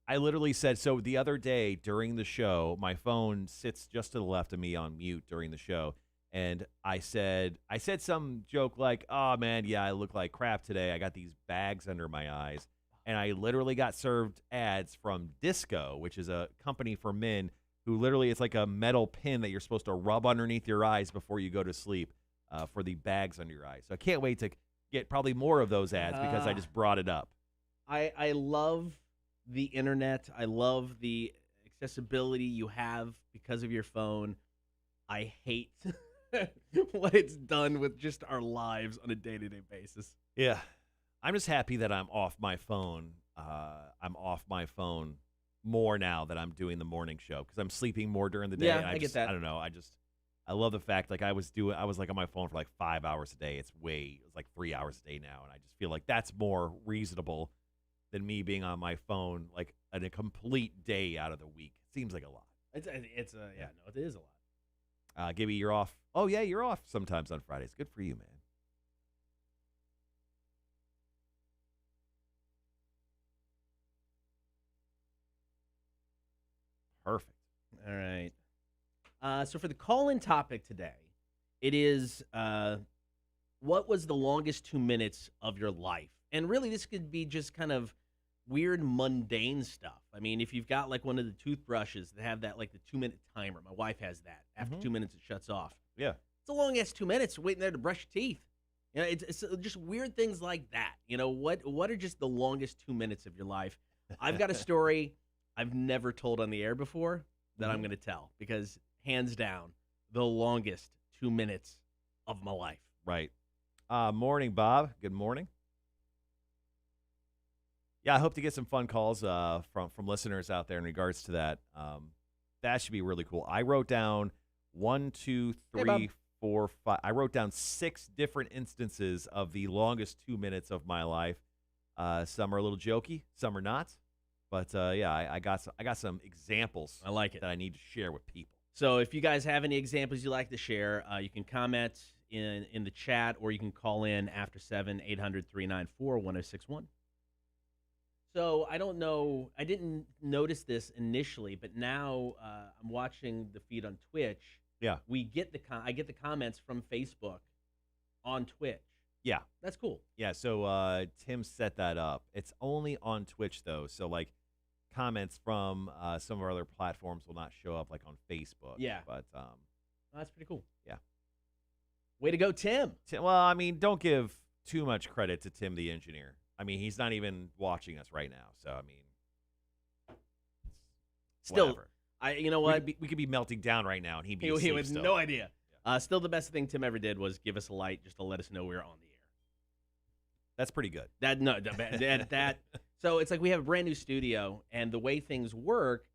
I literally said, so the other day during the show, my phone sits just to the left of me on mute during the show. And I said some joke like, oh, man, yeah, I look like crap today. I got these bags under my eyes. And I literally got served ads from Disco, which is a company for men who literally, it's like a metal pin that you're supposed to rub underneath your eyes before you go to sleep for the bags under your eyes. So I can't wait to get probably more of those ads because I just brought it up. I love the internet. I love the accessibility you have because of your phone. I hate what it's done with just our lives on a day-to-day basis. Yeah. I'm just happy that I'm off my phone. I'm off my phone more now that I'm doing the morning show because I'm sleeping more during the day. Yeah, and I get that. I don't know. I love the fact like I was like on my phone for like 5 hours a day. It's like 3 hours a day now, and I just feel like that's more reasonable than me being on my phone like a complete day out of the week. Seems like a lot. It is a lot. Gibby, you're off. Oh yeah, you're off sometimes on Fridays. Good for you, man. Perfect. All right. So for the call-in topic today, it is what was the longest 2 minutes of your life? And really, this could be just kind of weird, mundane stuff. I mean, if you've got like one of the toothbrushes that have that like the 2-minute timer, my wife has that. After 2 minutes, it shuts off. Yeah. It's a long-ass 2 minutes waiting there to brush your teeth. You know, it's just weird things like that. You know, what are just the longest 2 minutes of your life? I've got a story I've never told on the air before that I'm going to tell because hands down, the longest 2 minutes of my life. Right. Morning, Bob. Good morning. Yeah, I hope to get some fun calls from listeners out there in regards to that. That should be really cool. I wrote down 1, 2, 3, 4, 5. I wrote down 6 different instances of the longest 2 minutes of my life. Some are a little jokey, some are not. But yeah, I got some examples. I like it that I need to share with people. So if you guys have any examples you'd like to share, you can comment in the chat or you can call in after 7, 800-394-1061. So I don't know, I didn't notice this initially, but now I'm watching the feed on Twitch. Yeah. I get the comments from Facebook on Twitch. Yeah. That's cool. Yeah, so Tim set that up. It's only on Twitch, though. So, like, comments from some of our other platforms will not show up, like, on Facebook. Yeah. But that's pretty cool. Yeah. Way to go, Tim. Well, I mean, don't give too much credit to Tim, the engineer. I mean, he's not even watching us right now. So, I mean, still, whatever. You know what? We could be melting down right now, and he'd be He asleep would still. no idea. Yeah. Still, the best thing Tim ever did was give us a light just to let us know we were on the air. That's pretty good. So it's like we have a brand new studio, and the way things work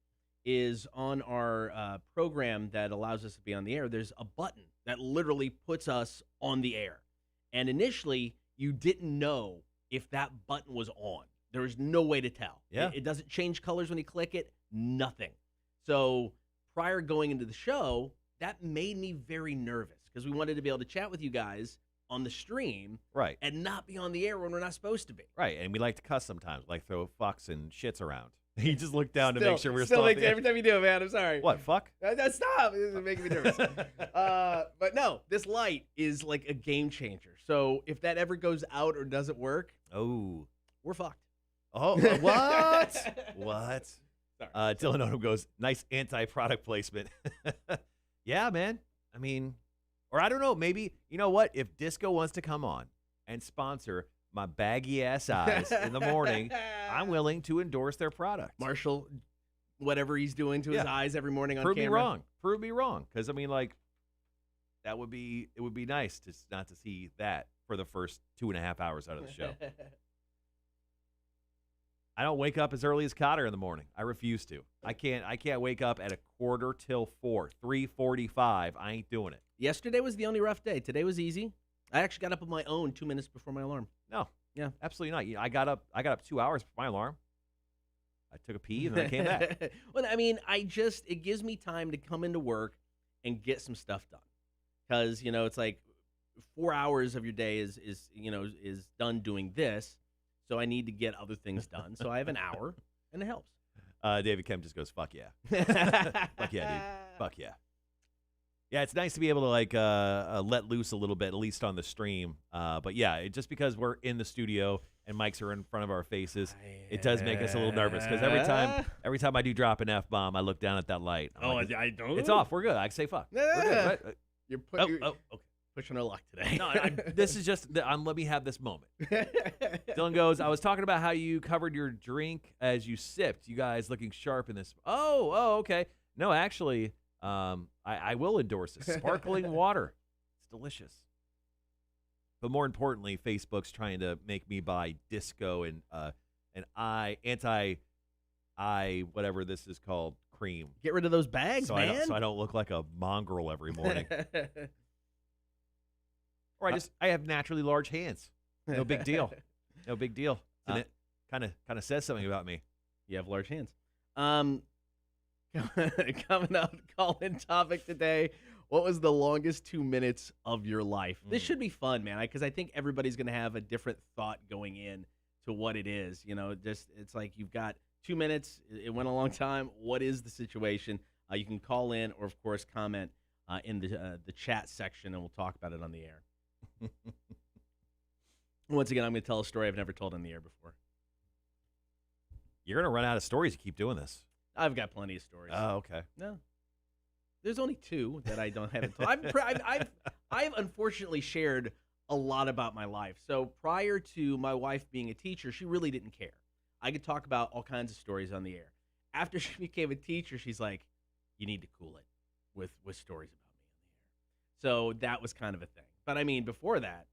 is on our program that allows us to be on the air, there's a button that literally puts us on the air. And initially, you didn't know if that button was on. There was no way to tell. Yeah. It doesn't change colors when you click it, nothing. So prior going into the show, that made me very nervous because we wanted to be able to chat with you guys on the stream, right, and not be on the air when we're not supposed to be. Right, and we like to cuss sometimes, like throw fucks and shits around. You just look down to make sure we're still. Every time you do it, man, I'm sorry. What, fuck? Stop! This is making me nervous. But no, this light is like a game changer. So if that ever goes out or doesn't work, we're fucked. Oh, what? What? Sorry. Dylan Odom goes, nice anti-product placement. Yeah, man. I mean, or I don't know. Maybe, you know what? If Disco wants to come on and sponsor my baggy ass eyes in the morning, I'm willing to endorse their product. Marshall, whatever he's doing to his eyes every morning on Prove camera. me wrong. Prove me wrong. Because, I mean, like, it would be nice to not to see that for the first 2.5 hours out of the show. I don't wake up as early as Cotter in the morning. I refuse to. I can't wake up at 3:45, 3:45. I ain't doing it. Yesterday was the only rough day. Today was easy. I actually got up on my own 2 minutes before my alarm. No. Yeah. Absolutely not. I got up 2 hours before my alarm. I took a pee and then I came back. Well, I mean, it gives me time to come into work and get some stuff done. Because, it's like 4 hours of your day is done doing this. So I need to get other things done. So I have an hour, and it helps. David Kemp just goes, fuck yeah. Fuck yeah, dude. Fuck yeah. Yeah, it's nice to be able to, like, let loose a little bit, at least on the stream. But, yeah, just because we're in the studio and mics are in front of our faces, it does make us a little nervous. Because every time I do drop an F-bomb, I look down at that light. I don't. It's off. We're good. I can say fuck. We're good. Right? You're okay. pushing our luck today. No, this is just, let me have this moment. Dylan goes, I was talking about how you covered your drink as you sipped. You guys looking sharp in this. Oh, okay. No, actually, I will endorse it. Sparkling water. It's delicious. But more importantly, Facebook's trying to make me buy Disco and whatever this is called, cream. Get rid of those bags, so man. So I don't look like a mongrel every morning. Or I have naturally large hands. No big deal. No big deal. And it kind of says something about me. You have large hands. Coming up, call-in topic today. What was the longest 2 minutes of your life? This should be fun, man, because I think everybody's going to have a different thought going in to what it is. It's like you've got 2 minutes. It went a long time. What is the situation? You can call in or, of course, comment in the chat section, and we'll talk about it on the air. Once again, I'm going to tell a story I've never told on the air before. You're going to run out of stories. You keep doing this. I've got plenty of stories. Oh, okay. No. There's only 2 that I haven't told. I've unfortunately shared a lot about my life. So prior to my wife being a teacher, she really didn't care. I could talk about all kinds of stories on the air. After she became a teacher, she's like, you need to cool it with stories about me on the air. So that was kind of a thing. But I mean, before that.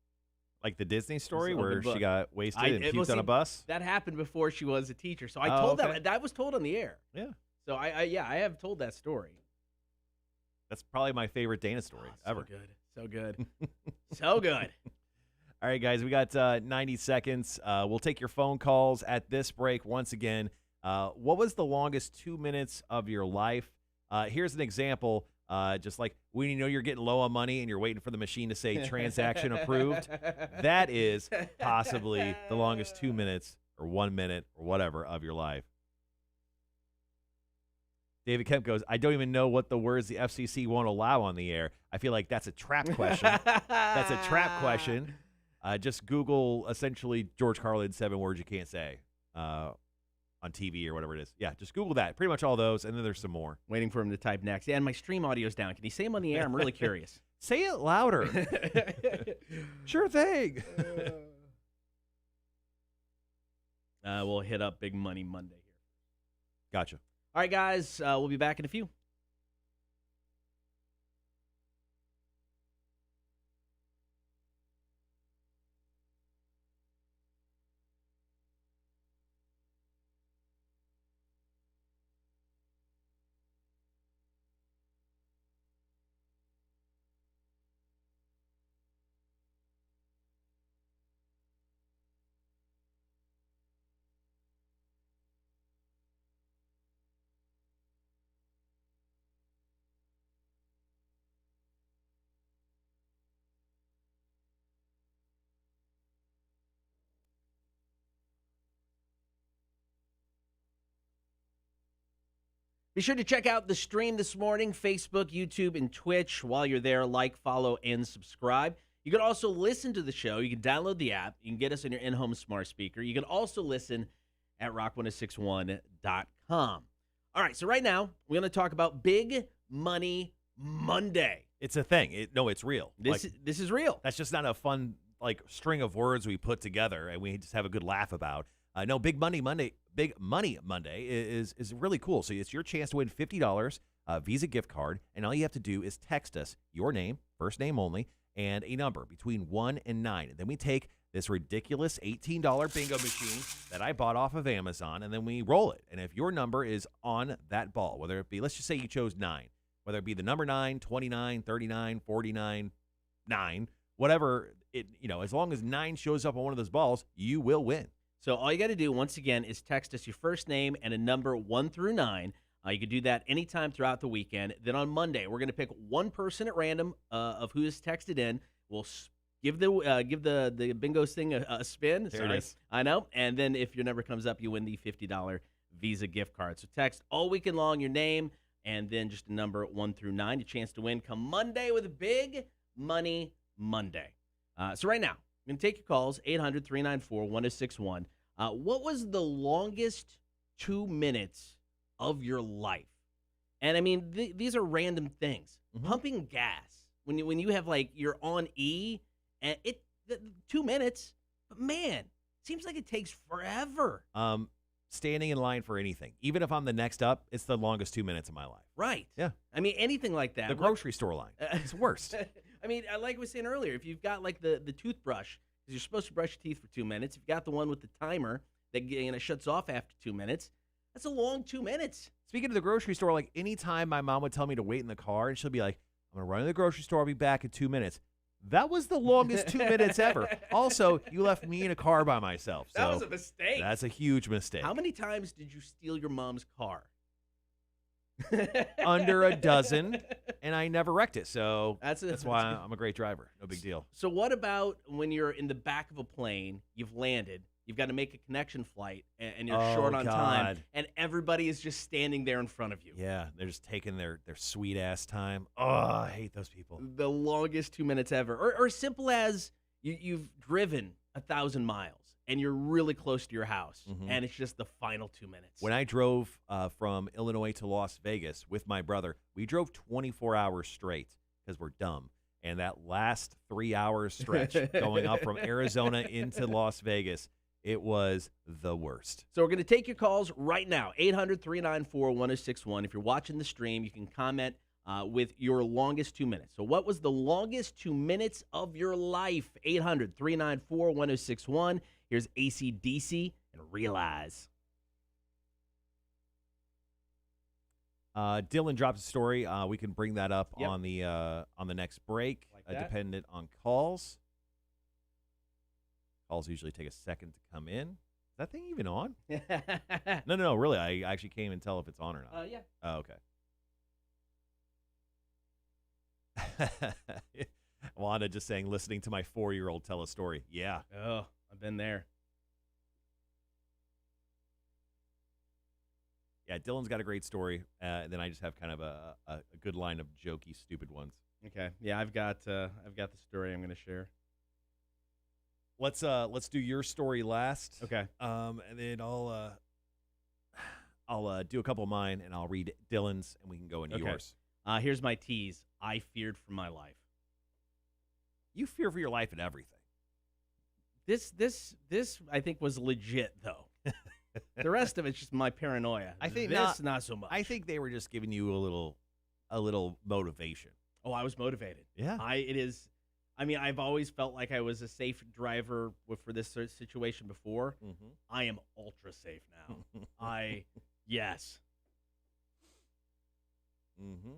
Like the Disney story where she got wasted and puked on a bus? That happened before she was a teacher. So I told that was told on the air. Yeah. So I have told that story. That's probably my favorite Dana story ever. So good. So good. All right, guys, we got 90 seconds. We'll take your phone calls at this break once again. What was the longest 2 minutes of your life? Here's an example. Just like when you know you're getting low on money and you're waiting for the machine to say transaction approved, that is possibly the longest 2 minutes or 1 minute or whatever of your life. David Kemp goes, I don't even know what the words the FCC won't allow on the air. I feel like that's a trap question. That's a trap question. Just Google essentially George Carlin 7 words you can't say on TV or whatever it is. Yeah, just Google that. Pretty much all those, and then there's some more. Waiting for him to type next. Yeah, and my stream audio's down. Can you say them on the air? I'm really curious. Say it louder. Sure thing. We'll hit up Big Money Monday here. Gotcha. All right, guys. We'll be back in a few. Be sure to check out the stream this morning, Facebook, YouTube, and Twitch. While you're there, like, follow, and subscribe. You can also listen to the show. You can download the app. You can get us on your in-home smart speaker. You can also listen at rock1061.com. All right, so right now, we're going to talk about Big Money Monday. It's a thing. It's real. This is real. That's just not a fun string of words we put together and we just have a good laugh about. No, Big Money Monday is really cool. So it's your chance to win $50 Visa gift card, and all you have to do is text us your name, first name only, and a number between 1 and 9. And then we take this ridiculous $18 bingo machine that I bought off of Amazon, and then we roll it. And if your number is on that ball, whether it be, let's just say you chose 9, whether it be the number 9, 29, 39, 49, 9, whatever, as long as 9 shows up on one of those balls, you will win. So all you got to do, once again, is text us your first name and a number 1 through 9. You can do that anytime throughout the weekend. Then on Monday, we're going to pick one person at random of who has texted in. We'll give the bingo thing a spin. There it is. I know. And then if your number comes up, you win the $50 Visa gift card. So text all weekend long your name and then just a number 1 through 9. Your chance to win come Monday with a Big Money Monday. So right now, I'm going to take your calls, 800-394-1061. What was the longest 2 minutes of your life? And I mean, these are random things. Mm-hmm. Pumping gas when you have you're on E, and 2 minutes, but man, seems like it takes forever. Standing in line for anything, even if I'm the next up, it's the longest 2 minutes of my life. Right. Yeah. I mean, anything like that. The grocery store line. It's worst. I mean, like I was saying earlier, if you've got the toothbrush, because you're supposed to brush your teeth for 2 minutes. If you've got the one with the timer that shuts off after 2 minutes, that's a long 2 minutes. Speaking of the grocery store, anytime my mom would tell me to wait in the car, and she'll be like, I'm going to run to the grocery store. I'll be back in 2 minutes. That was the longest 2 minutes ever. Also, you left me in a car by myself. So that was a mistake. That's a huge mistake. How many times did you steal your mom's car? Under a dozen, and I never wrecked it. So that's why I'm a great driver. No big deal. So what about when you're in the back of a plane, you've landed, you've got to make a connection flight, and you're short on time, and everybody is just standing there in front of you? Yeah, they're just taking their sweet-ass time. Oh, I hate those people. The longest 2 minutes ever. Or simple as you've driven 1,000 miles, and you're really close to your house, and it's just the final 2 minutes. When I drove from Illinois to Las Vegas with my brother, we drove 24 hours straight because we're dumb. And that last 3 hours stretch going up from Arizona into Las Vegas, it was the worst. So we're going to take your calls right now, 800-394-1061. If you're watching the stream, you can comment with your longest 2 minutes. So what was the longest 2 minutes of your life? 800-394-1061. Here's AC/DC and Realize. Dylan drops a story. We can bring that up on the next break, dependent on calls. Calls usually take a second to come in. Is that thing even on? No, really. I actually can't even tell if it's on or not. Yeah. Oh, okay. Wanda just saying, listening to my 4-year-old tell a story. Yeah. Oh, I've been there. Yeah, Dylan's got a great story. And then I just have kind of a good line of jokey, stupid ones. Okay. Yeah, I've got the story I'm going to share. Let's do your story last. Okay. And then I'll do a couple of mine, and I'll read Dylan's, and we can go into yours. Here's my tease. I feared for my life. You fear for your life and everything. This I think was legit though. The rest of it's just my paranoia. I think not so much. I think they were just giving you a little motivation. Oh, I was motivated. Yeah. I've always felt like I was a safe driver for this sort of situation before. Mm-hmm. I am ultra safe now. Yes. Mm-hmm.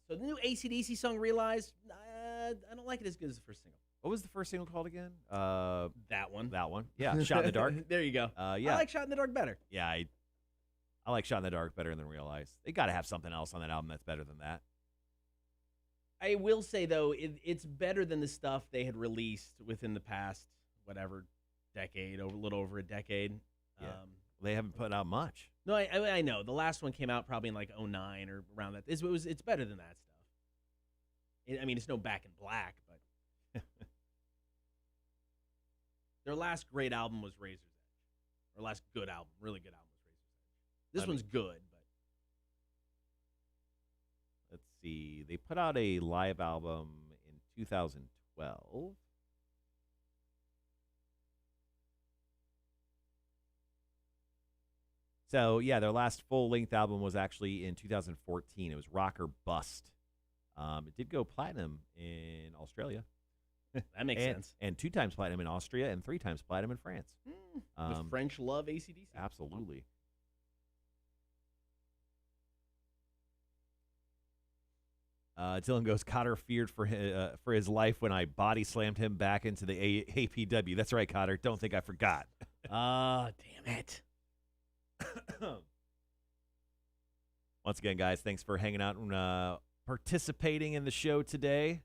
So the new AC/DC song, Realize, I don't like it as good as the first single. What was the first single called again? That one. That one. Yeah, Shot in the Dark. There you go. Yeah. I like Shot in the Dark better. Yeah, I like Shot in the Dark better than Realize. They got to have something else on that album that's better than that. I will say, though, it's better than the stuff they had released within the past, decade, a little over a decade. Yeah. They haven't put out much. No, I know. The last one came out probably in 2009 or around that. It's better than that stuff. It's no Back in Black, but Their last great album was Razor's Edge. Their last good album, really good album was Razor's Edge. This one's good, but Let's see. They put out a live album in 2012. So, yeah, their last full-length album was actually in 2014. It was Rock or Bust. It did go platinum in Australia. that makes sense. And 2 times platinum in Austria and 3 times platinum in France. The French love AC/DC. Absolutely. Dylan goes, Cotter feared for his life when I body slammed him back into the APW. That's right, Cotter. Don't think I forgot. Damn it. Once again, guys, thanks for hanging out and participating in the show today.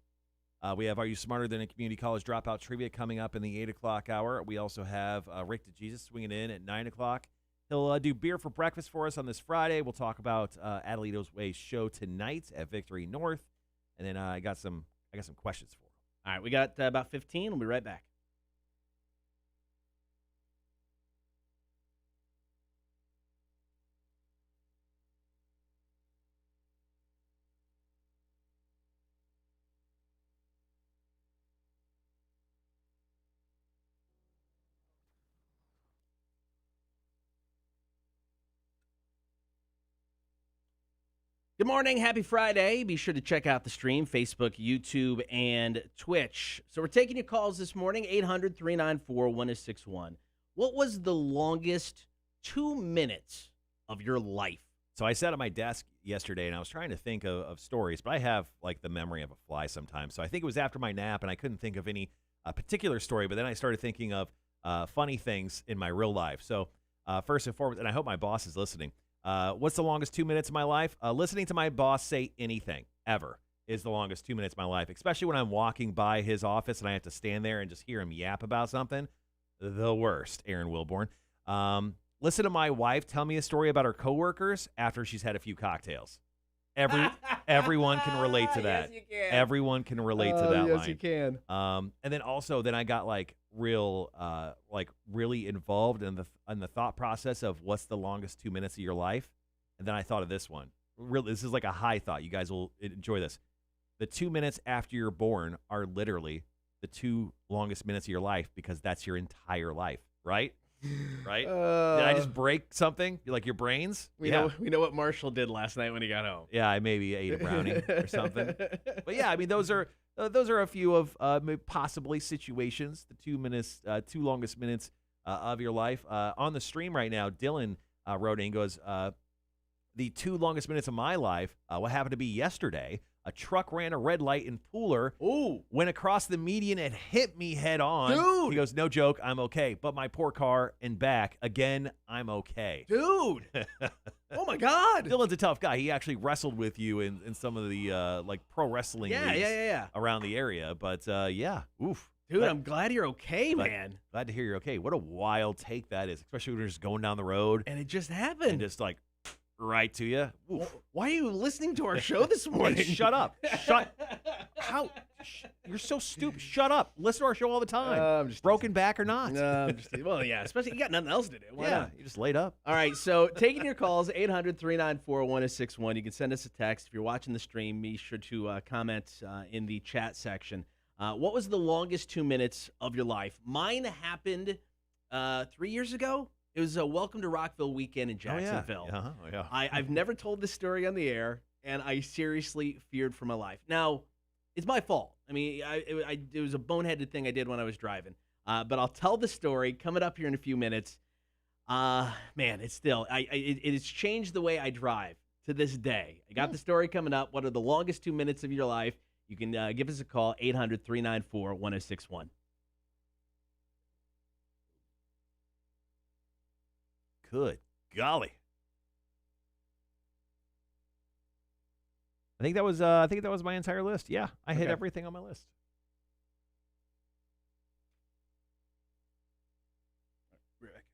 We have Are You Smarter Than a Community College Dropout Trivia coming up in the 8 o'clock hour. We also have Rick DeJesus swinging in at 9 o'clock. He'll do beer for breakfast for us on this Friday. We'll talk about Adelitas Way show tonight at Victory North. And then I got some questions for him. All right, we got about 15. We'll be right back. Good morning. Happy Friday. Be sure to check out the stream, Facebook, YouTube, and Twitch. So we're taking your calls this morning, 800-394-1061. What was the longest 2 minutes of your life? So I sat at my desk yesterday, and I was trying to think of stories, but I have, like, the memory of a fly sometimes. So I think it was after my nap, and I couldn't think of any particular story, but then I started thinking of funny things in my real life. So first and foremost, and I hope my boss is listening, what's the longest 2 minutes of my life? Listening to my boss say anything, ever, is the longest 2 minutes of my life, especially when I'm walking by his office and I have to stand there and just hear him yap about something. The worst, Aaron Wilborn. Listen to my wife tell me a story about her coworkers after she's had a few cocktails. Everyone can relate to that. Yes, you can. Everyone can relate to that line. Yes, you can. And then also, I got really involved in the thought process of what's the longest 2 minutes of your life, and then I thought of this one. Really, this is like a high thought. You guys will enjoy this. The 2 minutes after you're born are literally the 2 longest minutes of your life because that's your entire life, right? Right? Did I just break something? Like your brains? We know what Marshall did last night when he got home. Yeah, I maybe ate a brownie or something. But yeah, I mean, those are a few of possibly situations. The 2 minutes, 2 longest minutes of your life. On the stream right now, Dylan wrote in and goes, the 2 longest minutes of my life, what happened to be yesterday, a truck ran a red light in Pooler, went across the median and hit me head on. Dude! He goes, no joke, I'm okay. But my poor car and back, again, I'm okay. Dude! Oh, my God! Dylan's a tough guy. He actually wrestled with you in some of the pro wrestling leagues around the area. But, yeah, oof. Dude, I'm glad you're okay, man. Glad to hear you're okay. What a wild take that is, especially when you're just going down the road. And it just happened. And just like right to you. Oof. Why are you listening to our show this morning? Hey, shut up. How? You're so stupid. Shut up. Listen to our show all the time. I'm just broken back or not. No, I'm just well, yeah, especially you got nothing else to do. Why not? You just laid up. All right, so taking your calls, 800-394-1061. You can send us a text. If you're watching the stream, be sure to comment in the chat section. What was the longest 2 minutes of your life? Mine happened 3 years ago. It was a Welcome to Rockville weekend in Jacksonville. Oh, yeah. I've never told this story on the air, and I seriously feared for my life. Now, it's my fault. I mean, it was a boneheaded thing I did when I was driving. But I'll tell the story coming up here in a few minutes. Man, it's still, it has changed the way I drive to this day. I got the story coming up. What are the longest 2 minutes of your life? You can give us a call, 800-394-1061. Good golly. I think that was my entire list. Yeah, I hit everything on my list. Rick.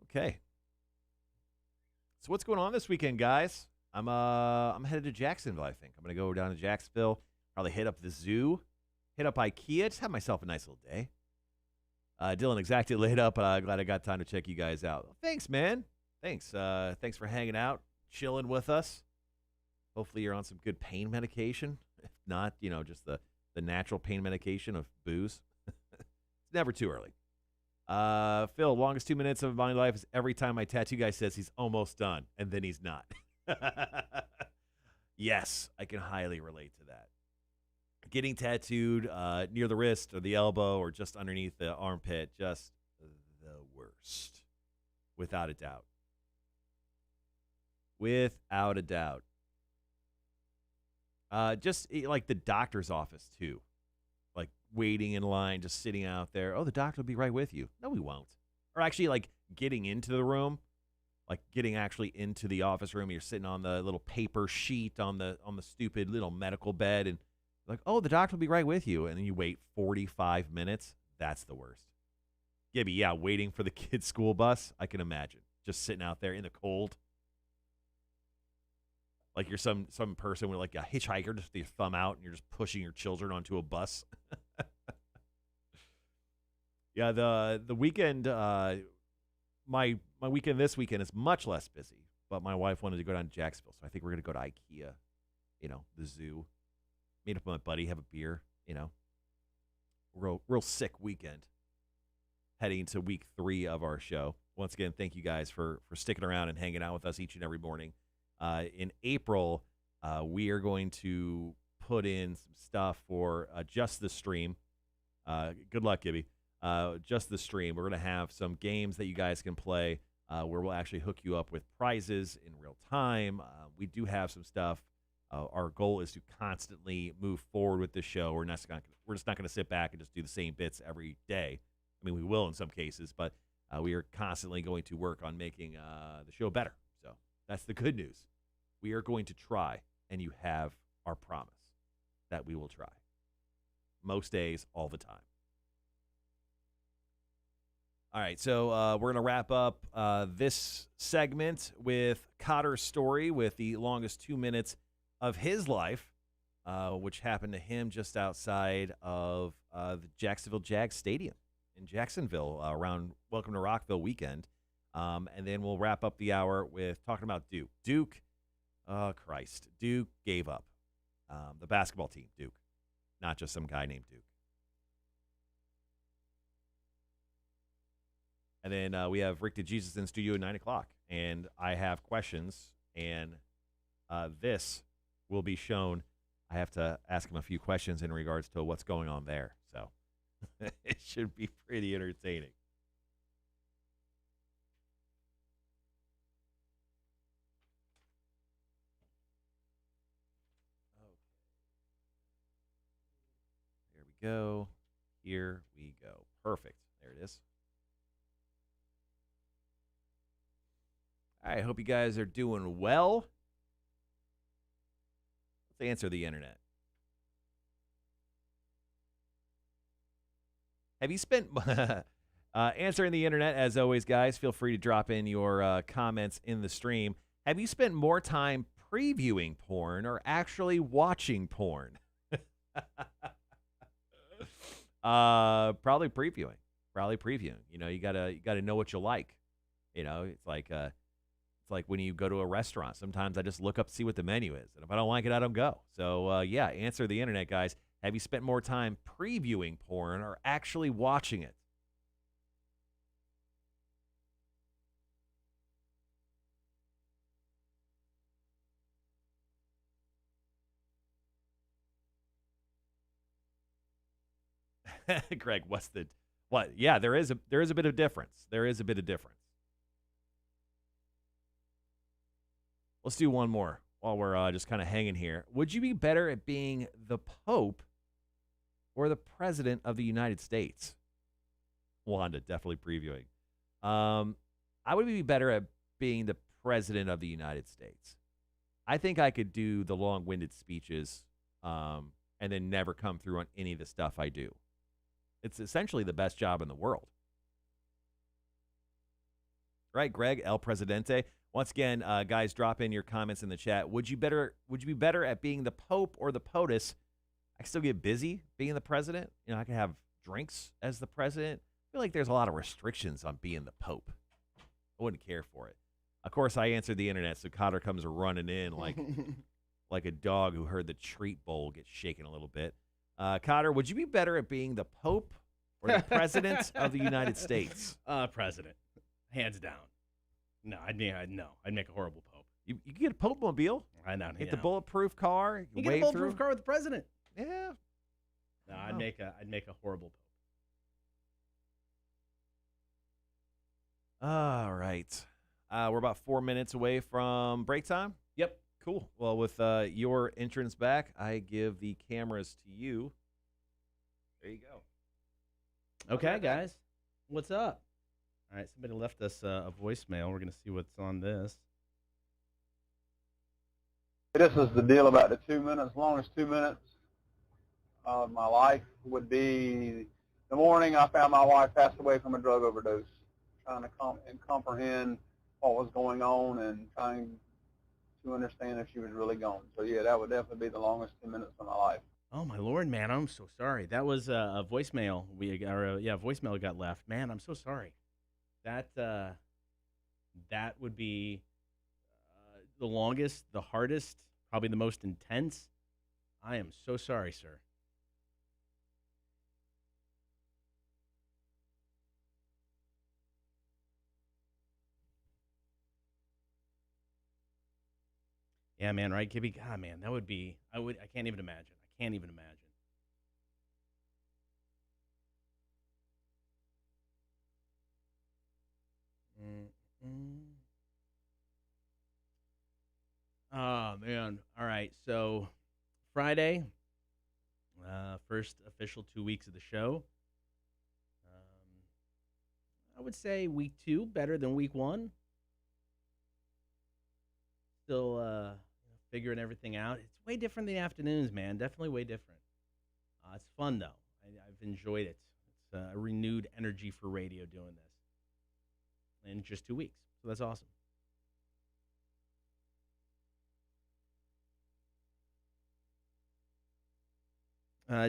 Okay. So what's going on this weekend, guys? I'm headed to Jacksonville, I think. I'm going to go down to Jacksonville, probably hit up the zoo, hit up IKEA, just have myself a nice little day. Dylan exactly laid up, but I'm glad I got time to check you guys out. Thanks, man. Thanks. Thanks for hanging out, chilling with us. Hopefully you're on some good pain medication. If not, just the natural pain medication of booze. It's never too early. Phil, longest 2 minutes of my life is every time my tattoo guy says he's almost done, and then he's not. Yes, I can highly relate to that. Getting tattooed near the wrist or the elbow or just underneath the armpit, just the worst. Without a doubt. Without a doubt. Just like the doctor's office, too. Like waiting in line, just sitting out there. Oh, the doctor will be right with you. No, he won't. Or actually, like getting into the room, like getting actually into the office room. You're sitting on the little paper sheet on the stupid little medical bed, and like, oh, the doctor will be right with you. And then you wait 45 minutes. That's the worst. Gibby, yeah, waiting for the kid's school bus. I can imagine. Just sitting out there in the cold. Like you're some person with like a hitchhiker, just with your thumb out, and you're just pushing your children onto a bus. Yeah, the weekend, my weekend this weekend is much less busy, but my wife wanted to go down to Jacksonville, so I think we're gonna go to IKEA, the zoo, meet up with my buddy, have a beer, real sick weekend. Heading into week 3 of our show. Once again, thank you guys for sticking around and hanging out with us each and every morning. In April, we are going to put in some stuff for Just the Stream. Good luck, Gibby. Just the Stream. We're going to have some games that you guys can play where we'll actually hook you up with prizes in real time. We do have some stuff. Our goal is to constantly move forward with this show. We're just not going to sit back and just do the same bits every day. I mean, we will in some cases, but we are constantly going to work on making the show better. So that's the good news. We are going to try, and you have our promise that we will try. Most days, all the time. All right, so we're going to wrap up this segment with Cotter's story with the longest 2 minutes of his life, which happened to him just outside of the Jacksonville Jags Stadium in Jacksonville around Welcome to Rockville weekend. And then we'll wrap up the hour with talking about Duke. Duke gave up. The basketball team, Duke, not just some guy named Duke. And then we have Rick DeJesus in studio at 9 o'clock. And I have questions, and this will be shown. I have to ask him a few questions in regards to what's going on there. So it should be pretty entertaining. There we go. Here we go. Perfect. There it is. I hope you guys are doing well. Let's answer the internet. Have you spent answering the internet, as always, guys? Feel free to drop in your comments in the stream. Have you spent more time previewing porn or actually watching porn? Probably previewing. You gotta know what you like. It's like when you go to a restaurant. Sometimes I just look up to see what the menu is, and if I don't like it, I don't go. So yeah, answer the internet, guys. Have you spent more time previewing porn or actually watching it? Greg, what? Yeah, there is a bit of difference. There is a bit of difference. Let's do one more while we're just kind of hanging here. Would you be better at being the Pope or the President of the United States? Wanda, definitely previewing. I would be better at being the President of the United States. I think I could do the long-winded speeches and then never come through on any of the stuff I do. It's essentially the best job in the world. Right, Greg? El Presidente. Once again, guys, drop in your comments in the chat. Would you be better at being the Pope or the POTUS? I can still get busy being the president. I can have drinks as the president. I feel like there's a lot of restrictions on being the Pope. I wouldn't care for it. Of course, I answered the internet, so Cotter comes running in like a dog who heard the treat bowl get shaken a little bit. Cotter, would you be better at being the Pope or the President of the United States? President, hands down. No, I'd make a horrible Pope. You get a Pope mobile. I know. Get the bulletproof car. You get a bulletproof car with the president. Yeah. No, I'd make a horrible Pope. All right. We're about 4 minutes away from break time. Yep. Cool. Well, with your entrance back, I give the cameras to you. There you go. Okay, guys. What's up? All right, somebody left us a voicemail. We're going to see what's on this. This is the deal about the 2 minutes. Longest 2 minutes of my life would be the morning I found my wife passed away from a drug overdose. Trying to comprehend what was going on and trying to understand if she was really gone. So, yeah, that would definitely be the longest 2 minutes of my life. Oh, my Lord, man, I'm so sorry. That was a voicemail. Voicemail got left. Man, I'm so sorry. That would be the longest, the hardest, probably the most intense. I am so sorry, sir. Yeah, man, right, Gibby? God, man, that would be, I can't even imagine. I can't even imagine. Oh, man. All right, so Friday, first official 2 weeks of the show. I would say week 2 better than week 1. Still figuring everything out. It's way different in the afternoons, man. Definitely way different. It's fun, though. I've enjoyed it. It's a renewed energy for radio doing this in just 2 weeks. So that's awesome.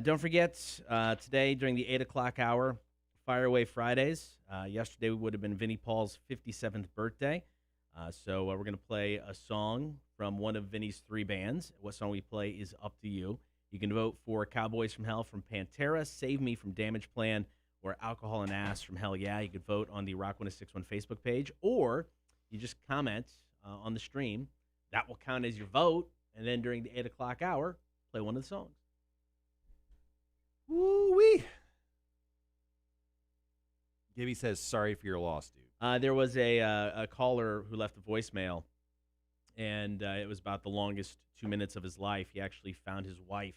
Don't forget, today during the 8 o'clock hour, Fire Away Fridays. Yesterday would have been Vinnie Paul's 57th birthday. So we're going to play a song from one of Vinny's 3 bands. What song we play is up to you. You can vote for Cowboys from Hell from Pantera, Save Me from Damage Plan, or Alcohol and Ass from Hell Yeah. You could vote on the Rock 1061 Facebook page, or you just comment on the stream. That will count as your vote, and then during the 8 o'clock hour, play one of the songs. Woo-wee. Gibby says, sorry for your loss, dude. There was a caller who left a voicemail, and it was about the longest 2 minutes of his life. He actually found his wife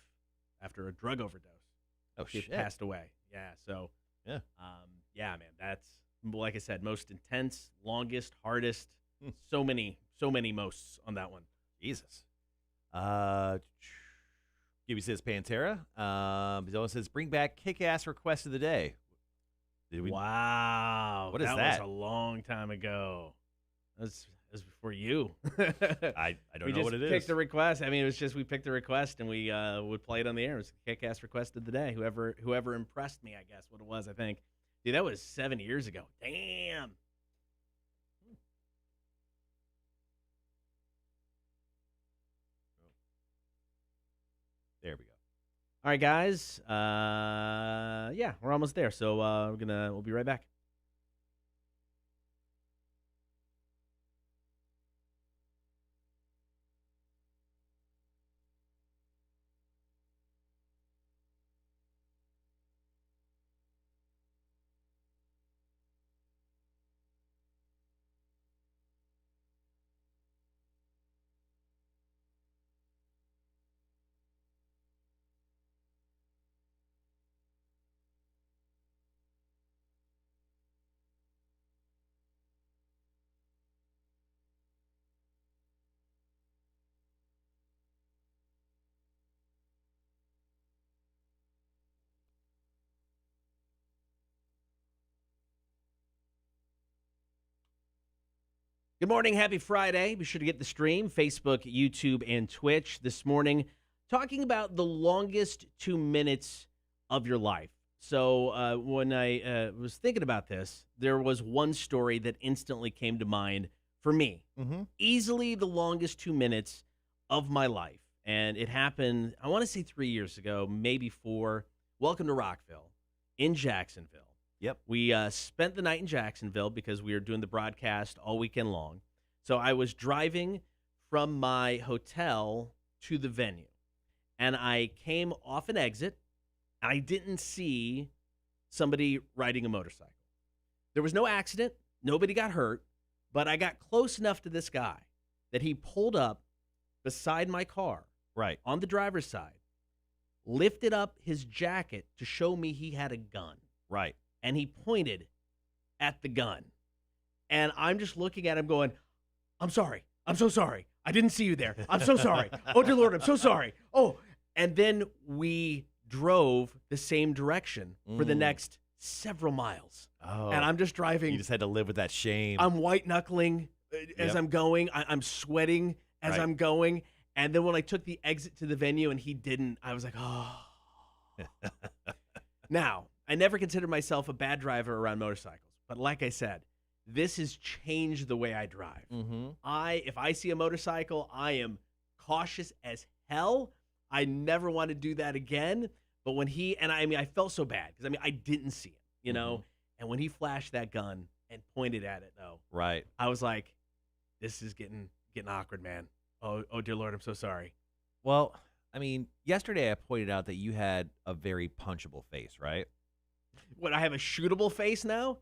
after a drug overdose. Oh, she shit. passed away. Yeah, so, yeah, man, that's, like I said, most intense, longest, hardest. So many mosts on that one. Jesus. Gibby says Pantera. Zilla says, bring back Kick-Ass Request of the Day. Wow. What is that? That was a long time ago. That was before you. I don't know what it is. We just picked the request. I mean, it was just we picked the request and we would play it on the air. It was a Kick-Ass Request of the Day. Whoever impressed me, I guess, what it was, I think. Dude, that was 7 years ago. Damn. There we go. All right, guys. Yeah, we're almost there. So we'll be right back. Good morning. Happy Friday. Be sure to get the stream, Facebook, YouTube, and Twitch this morning, talking about the longest 2 minutes of your life. So when I was thinking about this, there was one story that instantly came to mind for me. Mm-hmm. Easily the longest 2 minutes of my life. And it happened, I want to say 3 years ago, maybe 4. Welcome to Rockville in Jacksonville. Yep. We spent the night in Jacksonville because we were doing the broadcast all weekend long. So I was driving from my hotel to the venue, and I came off an exit, and I didn't see somebody riding a motorcycle. There was no accident. Nobody got hurt, but I got close enough to this guy that he pulled up beside my car Right. on the driver's side, lifted up his jacket to show me he had a gun. Right. And he pointed at the gun. And I'm just looking at him going, I'm sorry. I'm so sorry. I didn't see you there. I'm so sorry. Oh, dear Lord, I'm so sorry. Oh, and then we drove the same direction for the next several miles. Oh. And I'm just driving. You just had to live with that shame. I'm white-knuckling as I'm going. I'm sweating as I'm going. And then when I took the exit to the venue and he didn't, I was like, oh. Now, I never considered myself a bad driver around motorcycles, but like I said, this has changed the way I drive. Mm-hmm. If I see a motorcycle, I am cautious as hell. I never want to do that again. But when I felt so bad because I didn't see him, you know. And when he flashed that gun and pointed at it, though, Right. I was like, this is getting awkward, man. Oh, dear Lord, I'm so sorry. Well, yesterday I pointed out that you had a very punchable face, right? What, I have a shootable face now?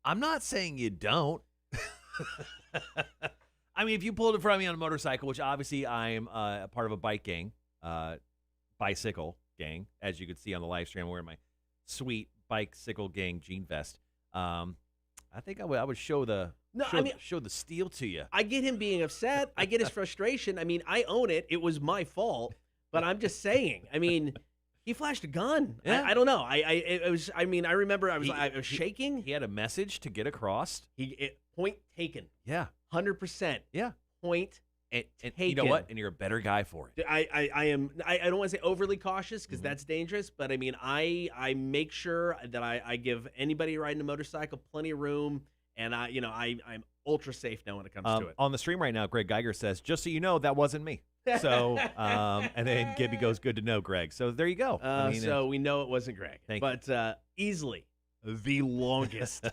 I'm not saying you don't. If you pulled in front of me on a motorcycle, which obviously I'm a part of a bicycle gang, as you could see on the live stream, I'm wearing my sweet bicycle gang jean vest. I think I would show the show the steel to you. I get him being upset. I get his frustration. I own it. It was my fault. But I'm just saying. He flashed a gun. Yeah. I don't know. I remember I was shaking. He had a message to get across. Point taken. Yeah. 100%. Yeah. Point and taken. You know what? And you're a better guy for it. I don't want to say overly cautious because that's dangerous, but I make sure that I give anybody riding a motorcycle plenty of room, and I'm ultra safe now when it comes to it. On the stream right now, Greg Geiger says, just so you know, that wasn't me. So, and then Gibby goes, good to know, Greg. So there you go. So we know it wasn't Greg. Thank but easily the longest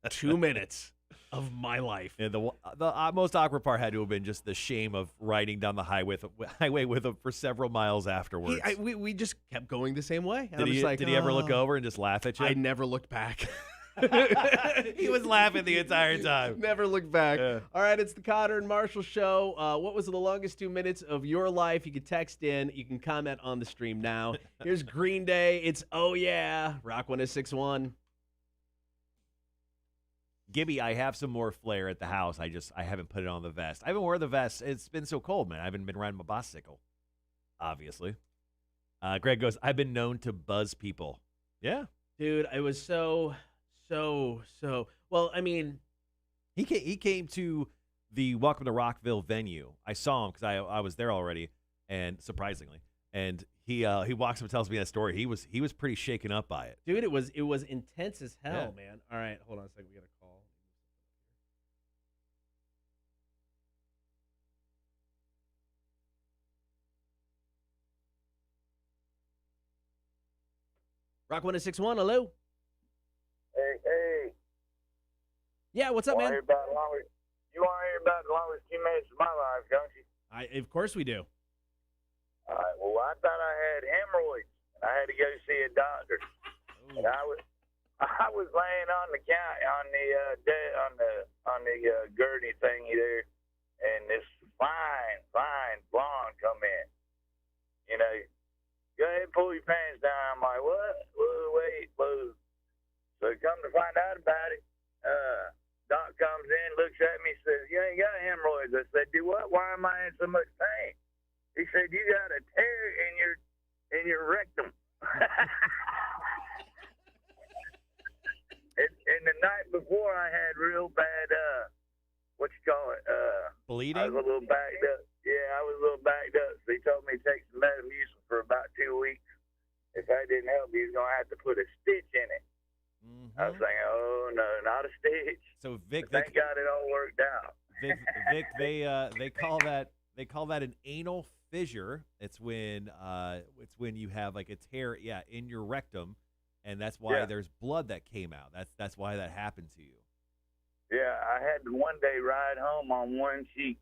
2 minutes of my life. And the most awkward part had to have been just the shame of riding down the highway with him for several miles afterwards. We just kept going the same way. And Did he ever look over and just laugh at you? I never looked back. He was laughing the entire time. Never looked back. Yeah. All right, it's the Cotter and Marshall Show. What was the longest 2 minutes of your life? You can text in. You can comment on the stream now. Here's Green Day. It's Oh Yeah. Rock 106.1. Gibby, I have some more flair at the house. I haven't put it on the vest. I haven't worn the vest. It's been so cold, man. I haven't been riding my bicycle, obviously. Greg goes, I've been known to buzz people. Yeah. Dude, it was so. Well, he came to the Welcome to Rockville venue. I saw him because I was there already, and surprisingly, and he walks up and tells me that story. He was pretty shaken up by it. Dude, it was intense as hell, Yeah. man. All right, hold on a second. We got a call. Rock 106.1, hello. Hey. Yeah, what's up, man? You want to hear about the longest 2 minutes of my life, don't you? Of course we do. All right. Well, I thought I had hemorrhoids, and I had to go see a doctor. And I was laying on the couch on the gurney thingy there, and this fine blonde come in. Go ahead and pull your pants down. I'm like, what? Whoa. So come to find out about it, doc comes in, looks at me, says, you ain't got hemorrhoids. I said, do what? Why am I in so much pain? He said, you got a tear in your rectum. And the night before I had real bad, Bleeding? I was a little backed up. Yeah, I was a little backed up. So he told me to take some Metamucil for about 2 weeks. If that didn't help, he was going to have to put a stitch in it. Mm-hmm. I was thinking, oh, no, not a stitch. So Vic, Thank God it all worked out. Vic, they call that an anal fissure. It's when you have like a tear, in your rectum, and that's why there's blood that came out. That's why that happened to you. Yeah, I had to one day ride home on one cheek.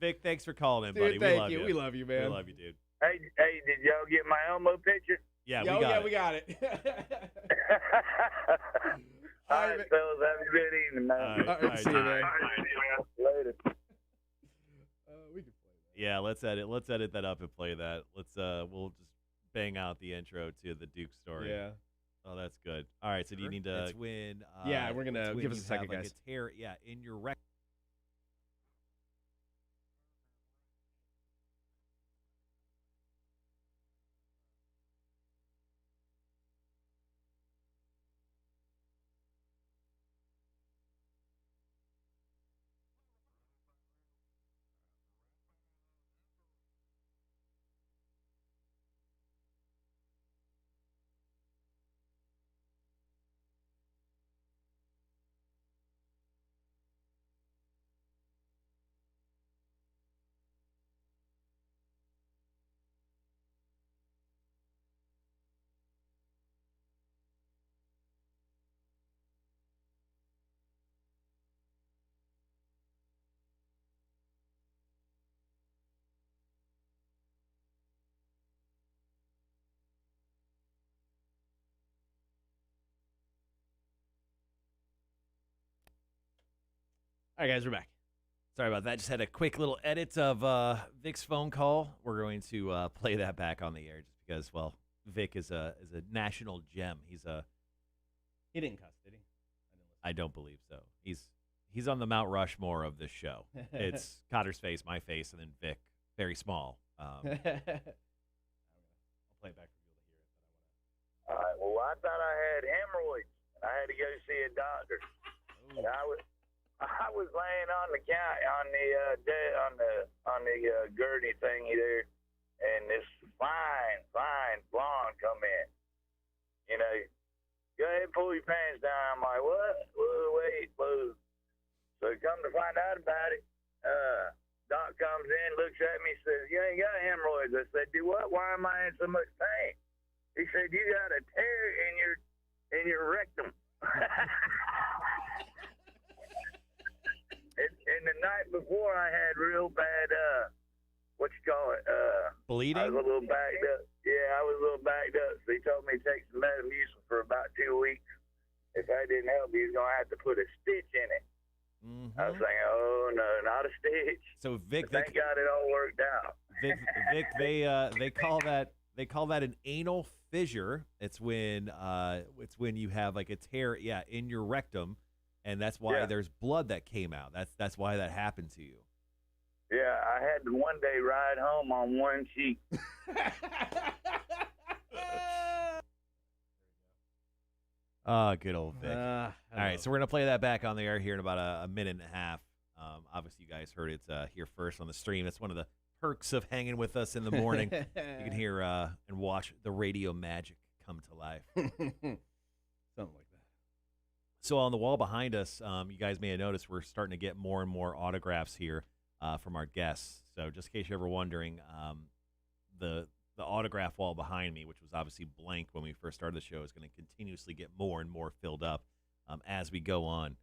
Vic, thanks for calling in, Dude, buddy. thank We love you. We love you, man. We love you, dude. Hey, did y'all get my Elmo picture? Yeah, we got it. All right, fellas, have a good evening, man. All right, see you, man. Later. We can play that. Yeah, let's edit that up and play that. We'll just bang out the intro to the Duke story. Yeah. Oh, that's good. All right, so do you need to? It's when. We're gonna give us a second, like guys. A tear, in your rectum. All right, guys, we're back. Sorry about that. Just had a quick little edit of Vic's phone call. We're going to play that back on the air just because, well, Vic is a national gem. He didn't cuss, did he? I don't believe so. He's on the Mount Rushmore of this show. It's Cotter's face, my face, and then Vic, very small. I'll play it back for people to hear it. All right, well, I thought I had hemorrhoids. I had to go see a doctor. And I was laying on the couch on the gurney thingy there, and this fine blonde come in. You know, go ahead and pull your pants down. I'm like, what? Wait. So come to find out about it, doc comes in, looks at me, says, "You ain't got hemorrhoids." I said, "Do what? Why am I in so much pain?" He said, "You got a tear in your rectum." And the night before, I had real bad, Bleeding? I was a little backed up. Yeah, I was a little backed up. So he told me to take some Metamucil for about 2 weeks. If that didn't help, he was going to have to put a stitch in it. Mm-hmm. I was thinking, oh, no, not a stitch. So Vic, thank God it all worked out. Vic, they call that an anal fissure. It's when you have like a tear, in your rectum. And that's why there's blood that came out. That's why that happened to you. Yeah, I had to one day ride home on one cheek. Oh, good old Vic. All right, so we're going to play that back on the air here in about a minute and a half. Obviously, you guys heard it here first on the stream. That's one of the perks of hanging with us in the morning. You can hear and watch the radio magic come to life. Something like that. So on the wall behind us, you guys may have noticed we're starting to get more and more autographs here from our guests. So just in case you're ever wondering, the autograph wall behind me, which was obviously blank when we first started the show, is going to continuously get more and more filled up as we go on.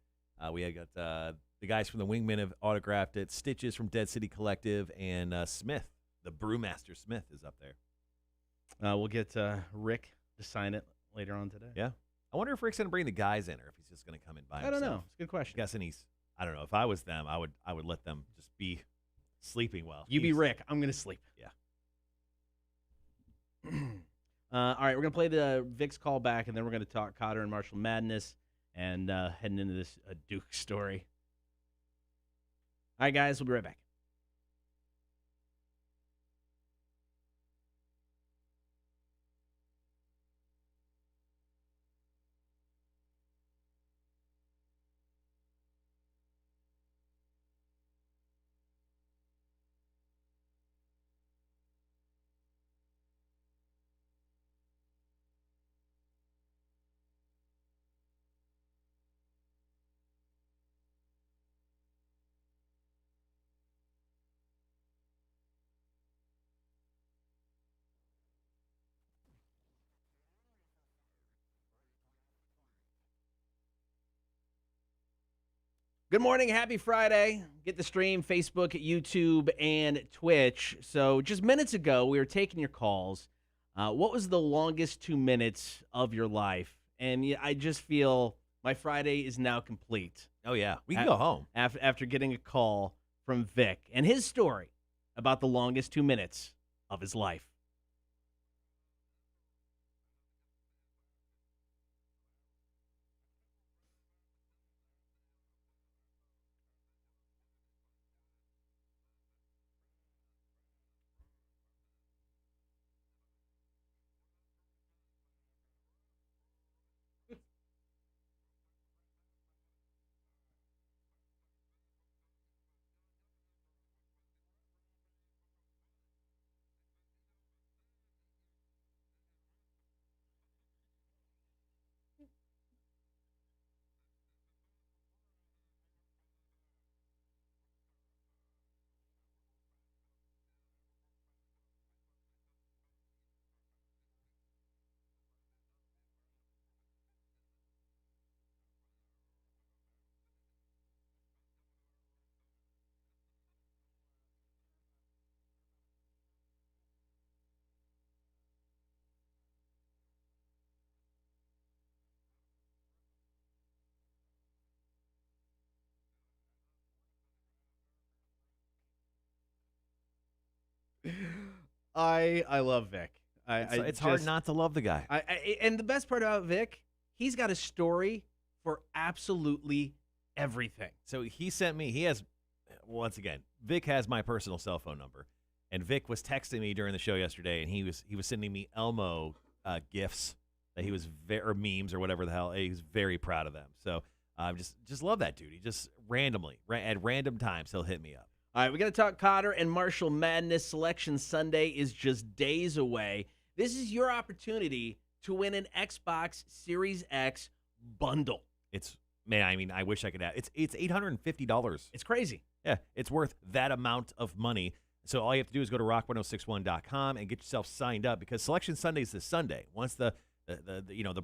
We have got the guys from the Wingmen have autographed it. Stitches from Dead City Collective, and Smith, the Brewmaster Smith, is up there. We'll get Rick to sign it later on today. Yeah. I wonder if Rick's going to bring the guys in, or if he's just going to come in by himself. I don't know. It's a good question. I'm guessing I don't know. If I was them, I would let them just be sleeping well. You be Rick. I'm going to sleep. Yeah. All right, we're going to play the Vic's call back, and then we're going to talk Cotter and Marshall Madness and heading into this Duke story. All right, guys, we'll be right back. Good morning. Happy Friday. Get the stream, Facebook, YouTube, and Twitch. So just minutes ago, we were taking your calls. What was the longest 2 minutes of your life? And I just feel my Friday is now complete. Oh, yeah. We can go home. After getting a call from Vic and his story about the longest 2 minutes of his life. I love Vic. It's hard not to love the guy. And the best part about Vic, he's got a story for absolutely everything. So he sent me, once again, Vic has my personal cell phone number. And Vic was texting me during the show yesterday, and he was sending me Elmo gifts that he was or memes or whatever the hell. He was very proud of them. So just love that dude. He just randomly, at random times, he'll hit me up. All right, we got to talk Cotter and Marshall Madness. Selection Sunday is just days away. This is your opportunity to win an Xbox Series X bundle. I wish I could have. It's $850. It's crazy. Yeah, it's worth that amount of money. So all you have to do is go to rock1061.com and get yourself signed up, because Selection Sunday is this Sunday. Once the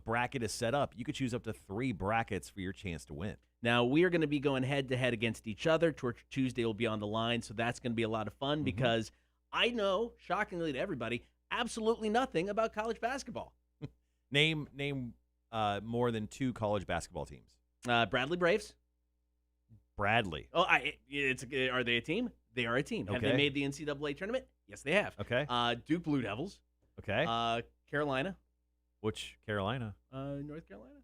bracket is set up, you could choose up to 3 brackets for your chance to win. Now, we are going to be going head-to-head against each other. Torture Tuesday will be on the line, so that's going to be a lot of fun because I know, shockingly to everybody, absolutely nothing about college basketball. Name more than 2 college basketball teams. Bradley Braves. Bradley. Oh, are they a team? They are a team. Okay. Have they made the NCAA tournament? Yes, they have. Okay. Duke Blue Devils. Okay. Carolina. Which Carolina? North Carolina.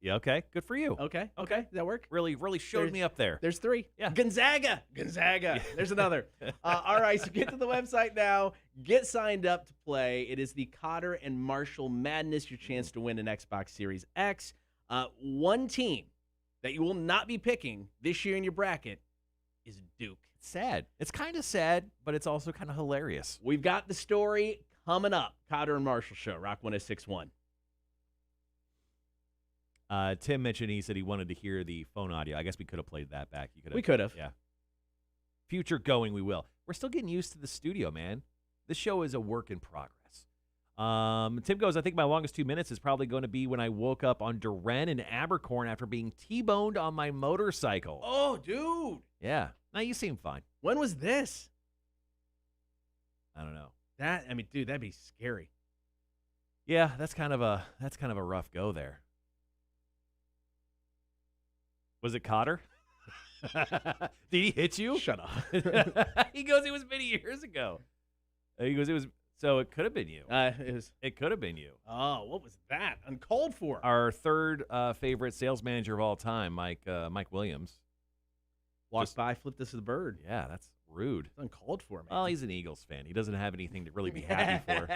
Yeah, okay. Good for you. Okay. Does that work? Really showed me up there. There's 3. Yeah. Gonzaga. There's another. All right, so get to the website now. Get signed up to play. It is the Cotter and Marshall Madness, your chance to win an Xbox Series X. One team that you will not be picking this year in your bracket is Duke. It's sad. It's kind of sad, but it's also kind of hilarious. We've got the story coming up. Cotter and Marshall Show, Rock 106.1. Tim mentioned he said he wanted to hear the phone audio. I guess we could have played that back. We could have. Yeah. Future going, we will. We're still getting used to the studio, man. This show is a work in progress. Tim goes, I think my longest 2 minutes is probably going to be when I woke up on Duran and Abercorn after being T-boned on my motorcycle. Oh, dude. Yeah. Now you seem fine. When was this? I don't know. Dude, that'd be scary. Yeah, that's kind of a rough go there. Was it Cotter? Did he hit you? Shut up. He goes, it was many years ago. He goes, it was, so it could have been you. It could have been you. Oh, what was that? Uncalled for. Our third favorite sales manager of all time, Mike Williams. Walked by, flipped us to the bird. Yeah, that's rude. It's uncalled for, man. Well, he's an Eagles fan. He doesn't have anything to really be happy for.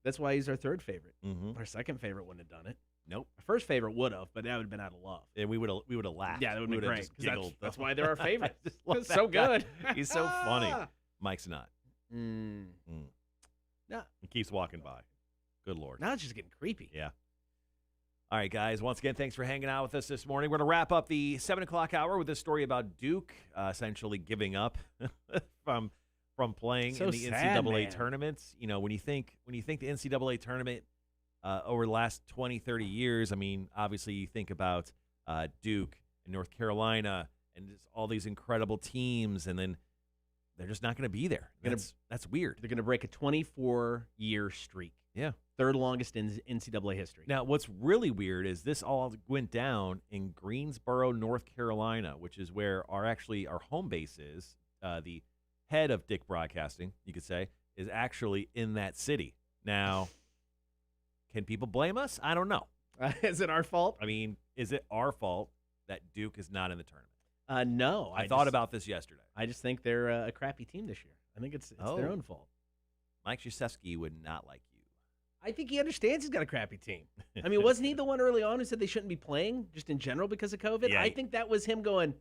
That's why he's our third favorite. Mm-hmm. Our second favorite wouldn't have done it. Nope. Our first favorite would have, but that would have been out of love. And we would have laughed. Yeah, that would have been great. Giggled. That's why they're our favorite. It's so good. He's so funny. Mike's not. No. He keeps walking by. Good Lord. Now it's just getting creepy. Yeah. All right, guys. Once again, thanks for hanging out with us this morning. We're going to wrap up the 7 o'clock hour with this story about Duke essentially giving up from playing in the NCAA tournaments. You know, when you think the NCAA tournament over the last 20, 30 years, I mean, obviously you think about Duke and North Carolina and just all these incredible teams, and then they're just not going to be there. That's weird. They're going to break a 24-year streak. Yeah. Third longest in NCAA history. Now, what's really weird is this all went down in Greensboro, North Carolina, which is where our home base is. The head of Dick Broadcasting, you could say, is actually in that city. Now, can people blame us? I don't know. Is it our fault? I mean, is it our fault that Duke is not in the tournament? No. I thought about this yesterday. I just think they're a crappy team this year. I think it's their own fault. Mike Krzyzewski would not like you. I think he understands he's got a crappy team. I mean, wasn't he the one early on who said they shouldn't be playing just in general because of COVID? Yeah, I think that was him going,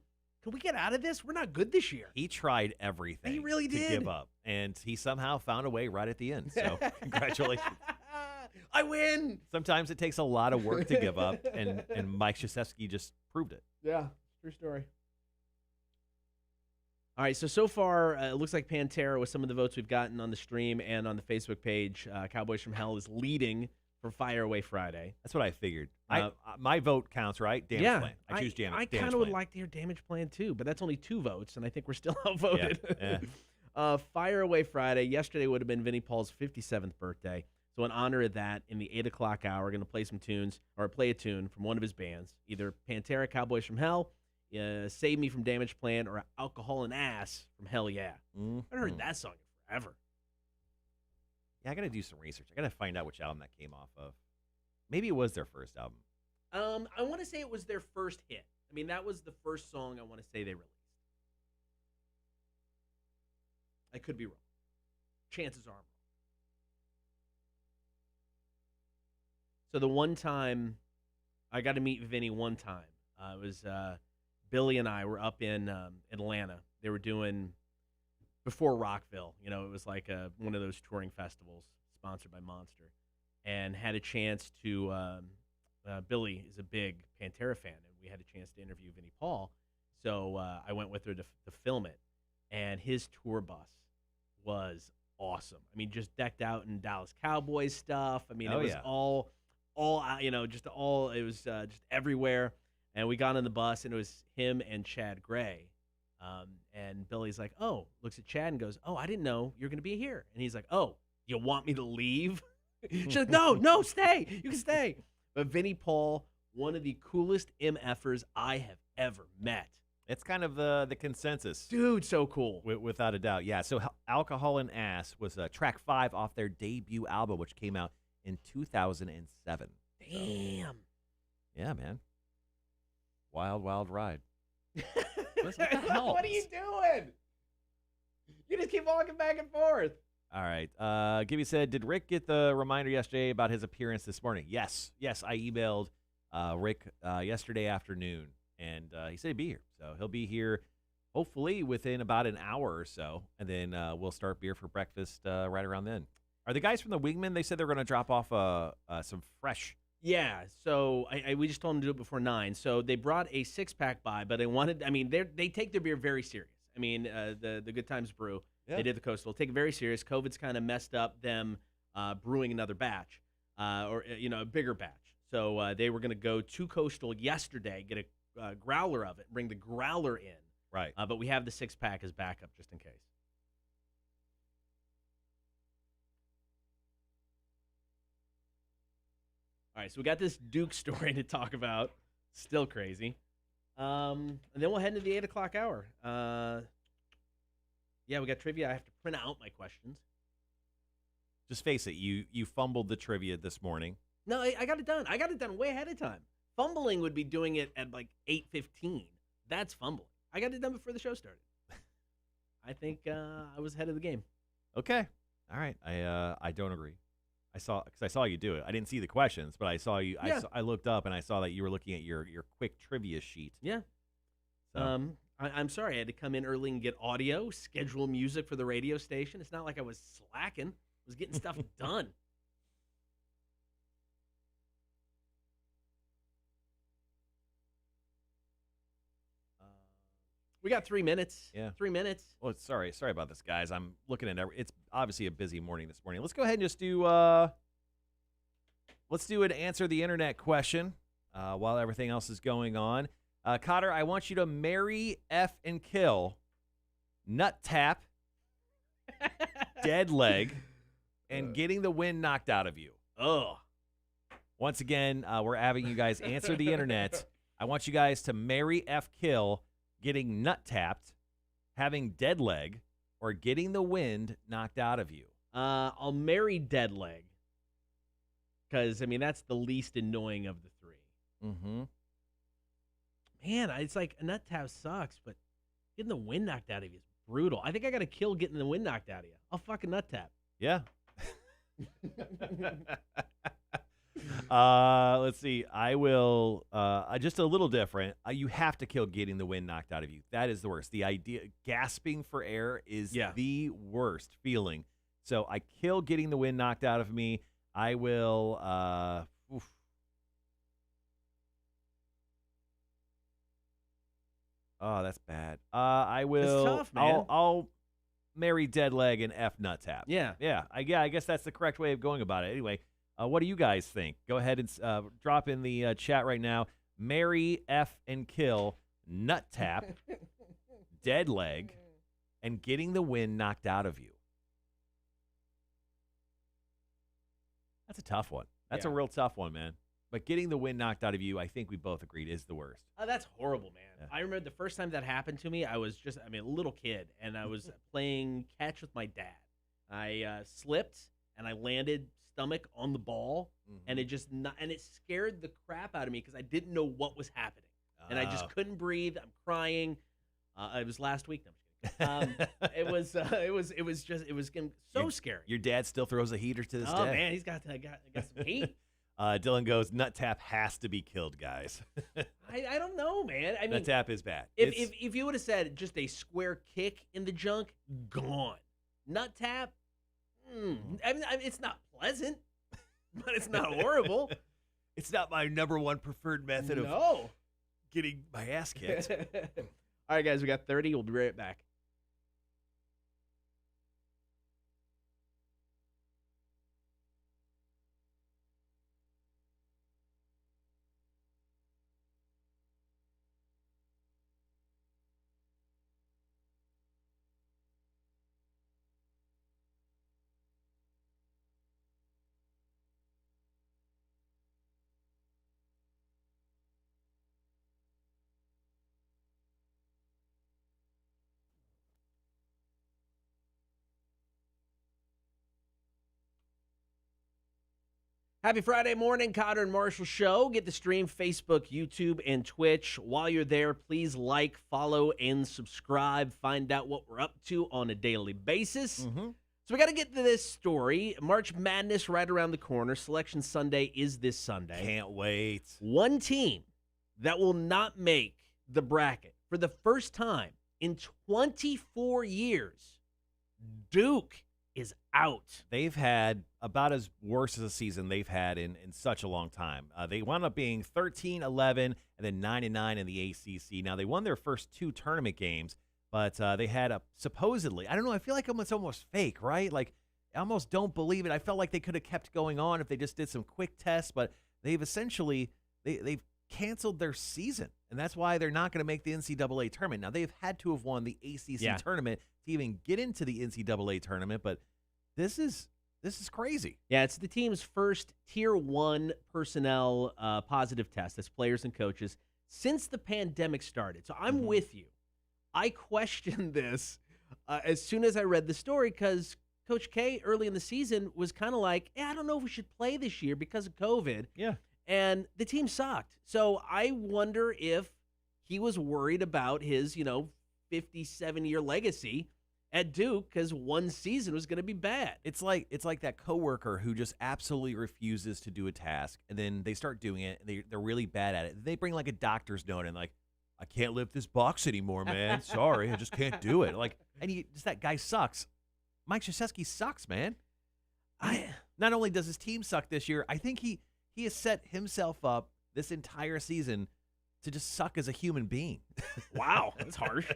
can we get out of this? We're not good this year. He tried everything He really to did. give up, and he somehow found a way right at the end. So congratulations. I win. Sometimes it takes a lot of work to give up, and Mike Krzyzewski just proved it. Yeah, true story. All right, so far, it looks like Pantera, with some of the votes we've gotten on the stream and on the Facebook page, Cowboys from Hell is leading for Fire Away Friday. That's what I figured. My vote counts, right? Damage Plan. I choose Damage I kind of would like to hear Damage Plan too, but that's only 2 votes, and I think we're still outvoted. Yeah. Fire Away Friday. Yesterday would have been Vinnie Paul's 57th birthday. So in honor of that, in the 8 o'clock hour, we're going to play some tunes, or play a tune from one of his bands, either Pantera, Cowboys from Hell, Save Me from Damage Plan, or Alcohol and Ass from Hell Yeah. Mm-hmm. I haven't heard that song in forever. Yeah, I got to do some research. I got to find out which album that came off of. Maybe it was their first album. I want to say it was their first hit. I mean, that was the first song I want to say they released. I could be wrong. Chances are I'm wrong. So the one time I got to meet Vinny one time, it was Billy and I were up in Atlanta. They were doing, before Rockville, it was like one of those touring festivals sponsored by Monster, and had a chance to, Billy is a big Pantera fan, and we had a chance to interview Vinnie Paul. So I went with her to film it, and his tour bus was awesome. I mean, just decked out in Dallas Cowboys stuff. I mean, it was all just all, it was just everywhere. And we got on the bus, and it was him and Chad Gray. And Billy's like, oh, looks at Chad and goes, oh, I didn't know you're going to be here. And he's like, oh, you want me to leave? She's like, no, stay. You can stay. But Vinnie Paul, one of the coolest MFers I have ever met. It's kind of the consensus. Dude, so cool. Without a doubt. Yeah, so Alcohol and Ass was track 5 off their debut album, which came out in 2007. Damn. Yeah, man. Wild, wild ride. What are you doing? You just keep walking back and forth. All right. Gibby said, did Rick get the reminder yesterday about his appearance this morning? Yes, I emailed Rick yesterday afternoon, and he said he'd be here. So he'll be here hopefully within about an hour or so, and then we'll start beer for breakfast right around then. Are the guys from the Wingman, they said they're going to drop off some fresh. Yeah, so we just told them to do it before 9. So they brought a 6-pack by, but they take their beer very serious. I mean, the Good Times Brew, They did the Coastal. Take it very serious. COVID's kind of messed up them brewing another batch, or a bigger batch. So they were going to go to Coastal yesterday, get a growler of it, bring the growler in. Right. But we have the 6-pack as backup just in case. All right, so we got this Duke story to talk about. Still crazy. And then we'll head into the 8 o'clock hour. Yeah, we got trivia. I have to print out my questions. Just face it, you fumbled the trivia this morning. No, I got it done. I got it done way ahead of time. Fumbling would be doing it at like 8:15. That's fumbling. I got it done before the show started. I think I was ahead of the game. Okay. All right. I don't agree. I saw you do it. I didn't see the questions, but I saw you. Yeah. I looked up and I saw that you were looking at your quick trivia sheet. Yeah. So. I'm sorry. I had to come in early and get audio, schedule music for the radio station. It's not like I was slacking. I was getting stuff done. We got 3 minutes. Yeah. 3 minutes. Well, sorry about this, guys. I'm looking at it's obviously a busy morning this morning. Let's go ahead and just do let's do an answer the internet question while everything else is going on. Cotter, I want you to marry, F, and kill, nut tap, dead leg, and getting the wind knocked out of you. Ugh. Once again, we're having you guys answer the internet. I want you guys to marry, F, kill, getting nut tapped, having dead leg, or getting the wind knocked out of you. I'll marry dead leg. Because, I mean, that's the least annoying of the three. Mm-hmm. Man, it's like a nut tap sucks, but getting the wind knocked out of you is brutal. I think I got to kill getting the wind knocked out of you. I'll fucking nut tap. Yeah. Let's see. I will, just a little different. You have to kill getting the wind knocked out of you. That is the worst. The idea, gasping for air is the worst feeling. So I kill getting the wind knocked out of me. I will, Oh, that's bad. I will. It's tough, man. I'll marry dead leg and F nut tap. Yeah. I guess that's the correct way of going about it. Anyway, what do you guys think? Go ahead and drop in the chat right now. Marry, F, and kill, nut tap, dead leg, and getting the wind knocked out of you. That's a tough one. That's a real tough one, man. But getting the wind knocked out of you, I think we both agreed, is the worst. Oh, that's horrible, man. Yeah. I remember the first time that happened to me, I was a little kid, and I was playing catch with my dad. I slipped, and I landed stomach on the ball, and it scared the crap out of me because I didn't know what was happening. And I just couldn't breathe. I'm crying. It was last week. No, I'm just kidding. It was so scary. Your dad still throws a heater to this day. Oh, man, he's got some heat. Dylan goes, nut tap has to be killed, guys. I don't know, man. I mean, nut tap is bad. If you would have said just a square kick in the junk, gone. Nut tap, I mean, it's not pleasant, but it's not horrible. It's not my number one preferred method of getting my ass kicked. All right, guys, we got 30. We'll be right back. Happy Friday morning, Cotter and Marshall Show. Get the stream, Facebook, YouTube, and Twitch. While you're there, please like, follow, and subscribe. Find out what we're up to on a daily basis. So we got to get to this story. March Madness right around the corner. Selection Sunday is this Sunday. Can't wait. One team that will not make the bracket for the first time in 24 years, Duke is out. They've had about as worse as a season they've had in such a long time. They wound up being 13-11 and then 9-9 in the ACC. Now, they won their first two tournament games, but they had a supposedly, I don't know, I feel like it's almost fake, right? Like, I almost don't believe it. I felt like they could have kept going on if they just did some quick tests, but they've essentially, they've canceled their season, and that's why they're not going to make the NCAA tournament. Now, they've had to have won the ACC tournament to even get into the NCAA tournament, but this is crazy. Yeah, it's the team's first Tier 1 personnel positive test, that's players and coaches, since the pandemic started. So I'm with you. I questioned this as soon as I read the story because Coach K early in the season was kind of like, I don't know if we should play this year because of COVID. Yeah. And the team sucked. So I wonder if he was worried about his, 57-year legacy at Duke because one season was going to be bad. It's like that coworker who just absolutely refuses to do a task, and then they start doing it, and they're really bad at it. They bring like a doctor's note and like, I can't lift this box anymore, man. Sorry, I just can't do it. Like, and that guy sucks. Mike Krzyzewski sucks, man. Not only does his team suck this year, I think he has set himself up this entire season to just suck as a human being. Wow, that's harsh.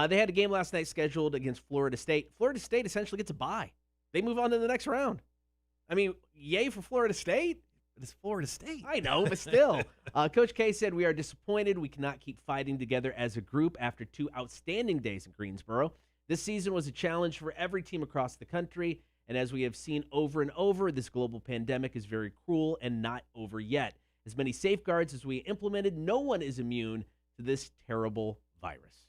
They had a game last night scheduled against Florida State. Florida State essentially gets a bye. They move on to the next round. I mean, yay for Florida State. It's Florida State. I know, but still. Coach K said, "We are disappointed. We cannot keep fighting together as a group after 2 outstanding days in Greensboro. This season was a challenge for every team across the country, and as we have seen over and over, this global pandemic is very cruel and not over yet. As many safeguards as we implemented, no one is immune to this terrible virus."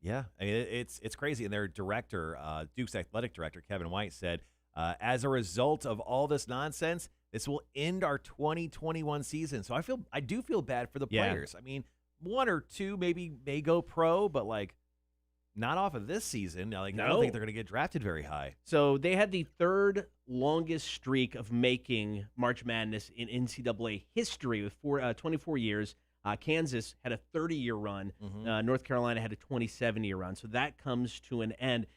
Yeah, I mean, it's crazy. And their director, Duke's athletic director, Kevin White, said, as a result of all this nonsense, this will end our 2021 season. So I do feel bad for the players. I mean, 1 or 2 maybe may go pro, but like not off of this season. Like, I don't think they're going to get drafted very high. So they had the 3rd longest streak of making March Madness in NCAA history with 24 years. Kansas had a 30-year run. North Carolina had a 27-year run. So that comes to an end.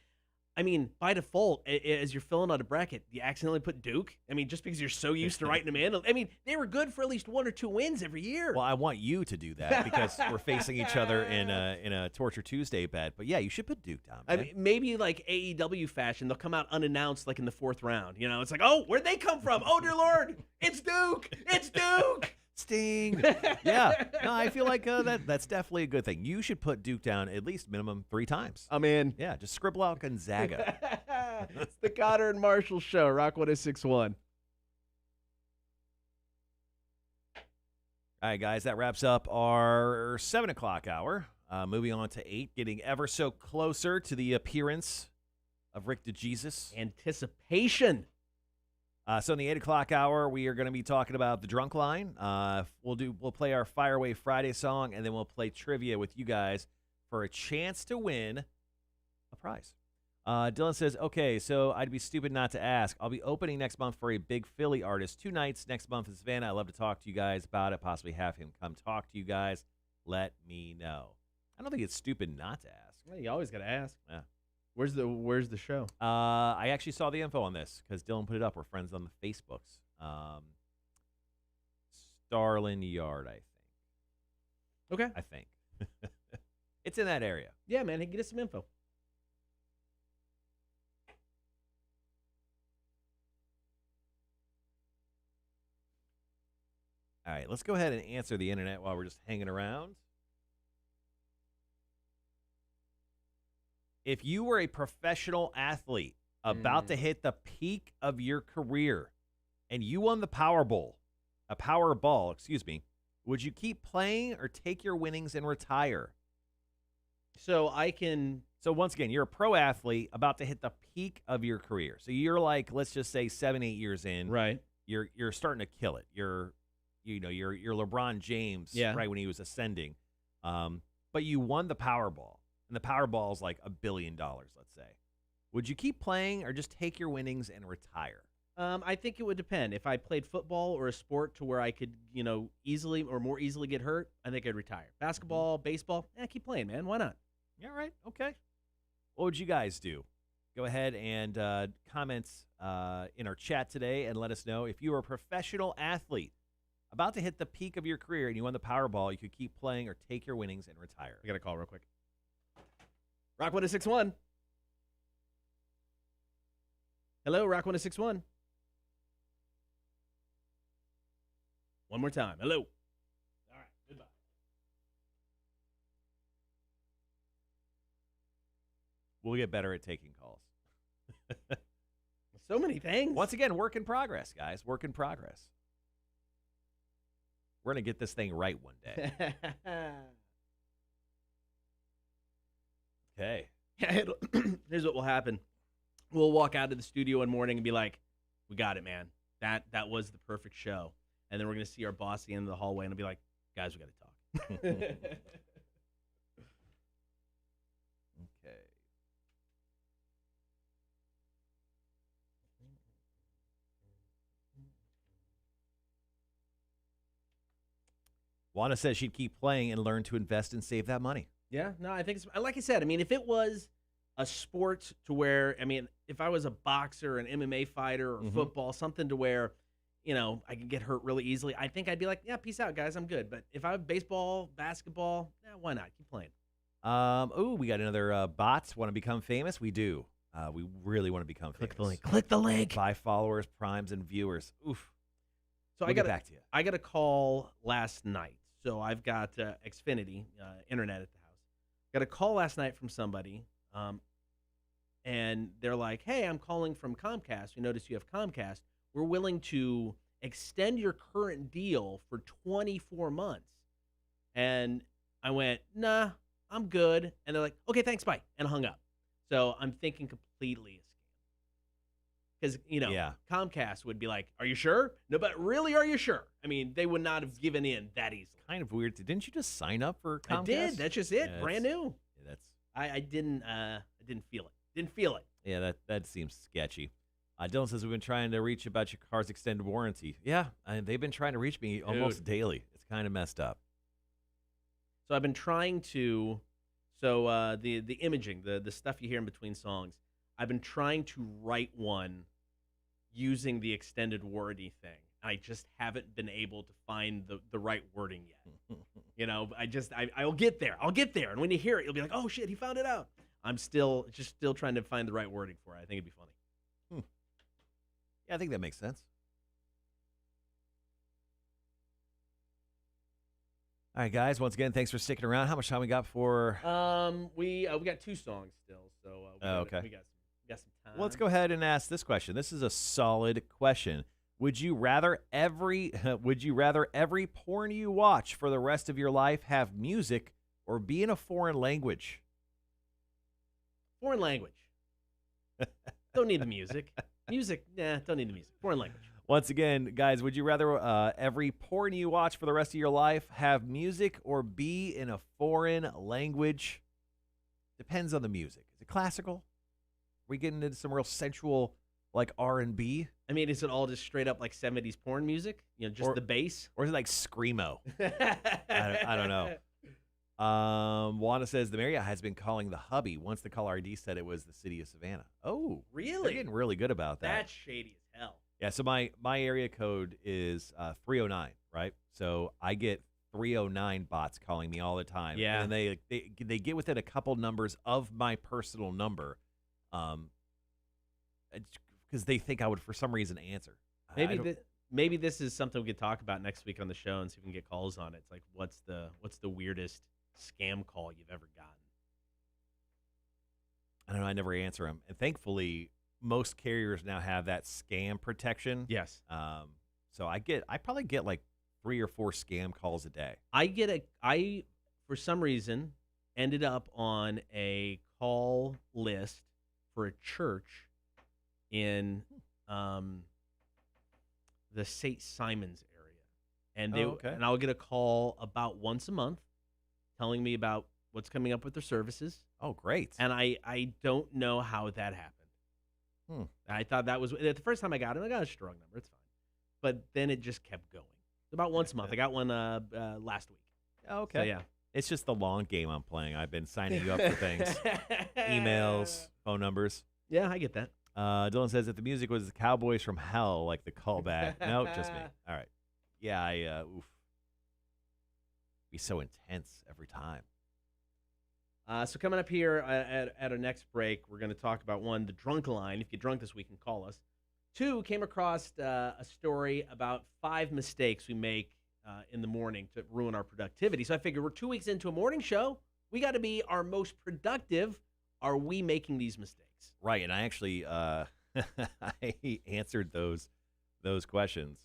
I mean, by default, as you're filling out a bracket, you accidentally put Duke. I mean, just because you're so used to writing them in. I mean, they were good for at least 1 or 2 wins every year. Well, I want you to do that because we're facing each other in a Torture Tuesday bet. But yeah, you should put Duke down. Man. I mean, maybe like AEW fashion, they'll come out unannounced like in the 4th round. You know, it's like, oh, where'd they come from? Oh, dear Lord, it's Duke. It's Duke. Sting. Yeah. No, I feel like that's definitely a good thing. You should put Duke down at least minimum 3 times. I'm in. Yeah, just scribble out Gonzaga. It's the Cotter and Marshall Show, Rock 106.1. All right, guys, that wraps up our 7 o'clock hour. Moving on to 8, getting ever so closer to the appearance of Rick DeJesus. Anticipation. So in the 8 o'clock hour, we are going to be talking about the Drunk Line. We'll play our Fire Away Friday song, and then we'll play trivia with you guys for a chance to win a prize. Dylan says, okay, so I'd be stupid not to ask. I'll be opening next month for a big Philly artist. 2 nights next month in Savannah. I'd love to talk to you guys about it, possibly have him come talk to you guys. Let me know. I don't think it's stupid not to ask. Well, you always got to ask. Yeah. Where's the show? I actually saw the info on this because Dylan put it up. We're friends on the Facebooks. Starlin Yard, I think. Okay. I think. It's in that area. Yeah, man. Hey, get us some info. All right, let's go ahead and answer the internet while we're just hanging around. If you were a professional athlete about to hit the peak of your career and you won the Powerball, would you keep playing or take your winnings and retire? So once again, you're a pro athlete about to hit the peak of your career. So you're like, let's just say 7-8 years in. Right. You're starting to kill it. You're LeBron James, right when he was ascending. But you won the Powerball. And the Powerball is like $1 billion, let's say. Would you keep playing or just take your winnings and retire? I think it would depend. If I played football or a sport to where I could, easily or more easily get hurt, I think I'd retire. Basketball, baseball, keep playing, man. Why not? Yeah, right. Okay. What would you guys do? Go ahead and comment in our chat today and let us know if you were a professional athlete about to hit the peak of your career and you won the Powerball, you could keep playing or take your winnings and retire. I got a call real quick. Rock 106.1. Hello, Rock 106.1. One more time. Hello. All right. Goodbye. We'll get better at taking calls. So many things. Once again, work in progress, guys. Work in progress. We're going to get this thing right one day. Okay. Here's what will happen. We'll walk out of the studio one morning and be like, we got it, man. That was the perfect show. And then we're going to see our boss at the end of the hallway and I'll be like, guys, we got to talk. Okay. Wanda says she'd keep playing and learn to invest and save that money. Yeah, no, I think it's like I said. I mean, if it was a sport to where, if I was a boxer, an MMA fighter, or football, something to where, I can get hurt really easily, I think I'd be like, yeah, peace out, guys, I'm good. But if I have baseball, basketball, why not? Keep playing. We got another bots want to become famous. We do. We really want to become famous. Click the link. Buy followers, primes, and viewers. Oof. So We'll get back to you. I got a call last night. So I've got Xfinity internet at the house. Got a call last night from somebody, and they're like, "Hey, I'm calling from Comcast. We noticed you have Comcast. We're willing to extend your current deal for 24 months." And I went, "Nah, I'm good." And they're like, "Okay, thanks, bye," and hung up. So I'm thinking completely a scam. Because, Yeah. Comcast would be like, "Are you sure?" No, but really, are you sure? I mean, they would not have given in that easily. Kind of weird. Didn't you just sign up for Comcast? I did. That's just it. Yeah, Brand new. Yeah, that's I didn't feel it. Didn't feel it. yeah. That seems sketchy. Dylan says we've been trying to reach about your car's extended warranty. Yeah, they've been trying to reach me almost daily. It's kind of messed up. So I've been trying to, the imaging, the stuff you hear in between songs, I've been trying to write one using the extended warranty thing. I just haven't been able to find the right wording yet. I'll get there. I'll get there. And when you hear it, you'll be like, "Oh shit, he found it out." I'm still trying to find the right wording for it. I think it'd be funny. Yeah, I think that makes sense. All right, guys. Once again, thanks for sticking around. How much time we got for? We got 2 songs still, so okay. we got some time. Well, let's go ahead and ask this question. This is a solid question. Would you rather every porn you watch for the rest of your life have music or be in a foreign language? Foreign language. Don't need the music. Music, don't need the music. Foreign language. Once again, guys, would you rather every porn you watch for the rest of your life have music or be in a foreign language? Depends on the music. Is it classical? Are we getting into some real sensual, like R&B? I mean, is it all just straight up like 70s porn music? Just the bass? Or is it like Screamo? I don't know. Wanda says the Marriott has been calling the hubby. Once the caller ID said it was the city of Savannah. Oh, really? They're getting really good about that. That's shady as hell. Yeah, so my area code is 309, right? So I get 309 bots calling me all the time. Yeah. And they get within a couple numbers of my personal number, because they think I would for some reason answer. Maybe this is something we could talk about next week on the show and see if we can get calls on it. It's like, what's the weirdest scam call you've ever gotten? I don't know. I never answer them, and thankfully, most carriers now have that scam protection. Yes. So I probably get like 3 or 4 scam calls a day. I for some reason ended up on a call list for a church in the St. Simon's area, and I'll get a call about once a month telling me about what's coming up with their services. Oh, great! And I don't know how that happened. I thought that was the first time I got it. I got a strong number. It's fine, but then it just kept going. About once a month. I got one last week. Okay. So, yeah. It's just the long game I'm playing. I've been signing you up for things, emails, phone numbers. Yeah, I get that. Dylan says if the music was the Cowboys from Hell, like the callback. No, just me. All right. Yeah, be so intense every time. So coming up here at our next break, we're going to talk about, 1, the drunk line. If you're drunk this week, you can call us. 2, came across a story about 5 mistakes we make in the morning to ruin our productivity. So I figured we're 2 weeks into a morning show. We got to be our most productive. Are we making these mistakes? Right, and I actually I answered those questions,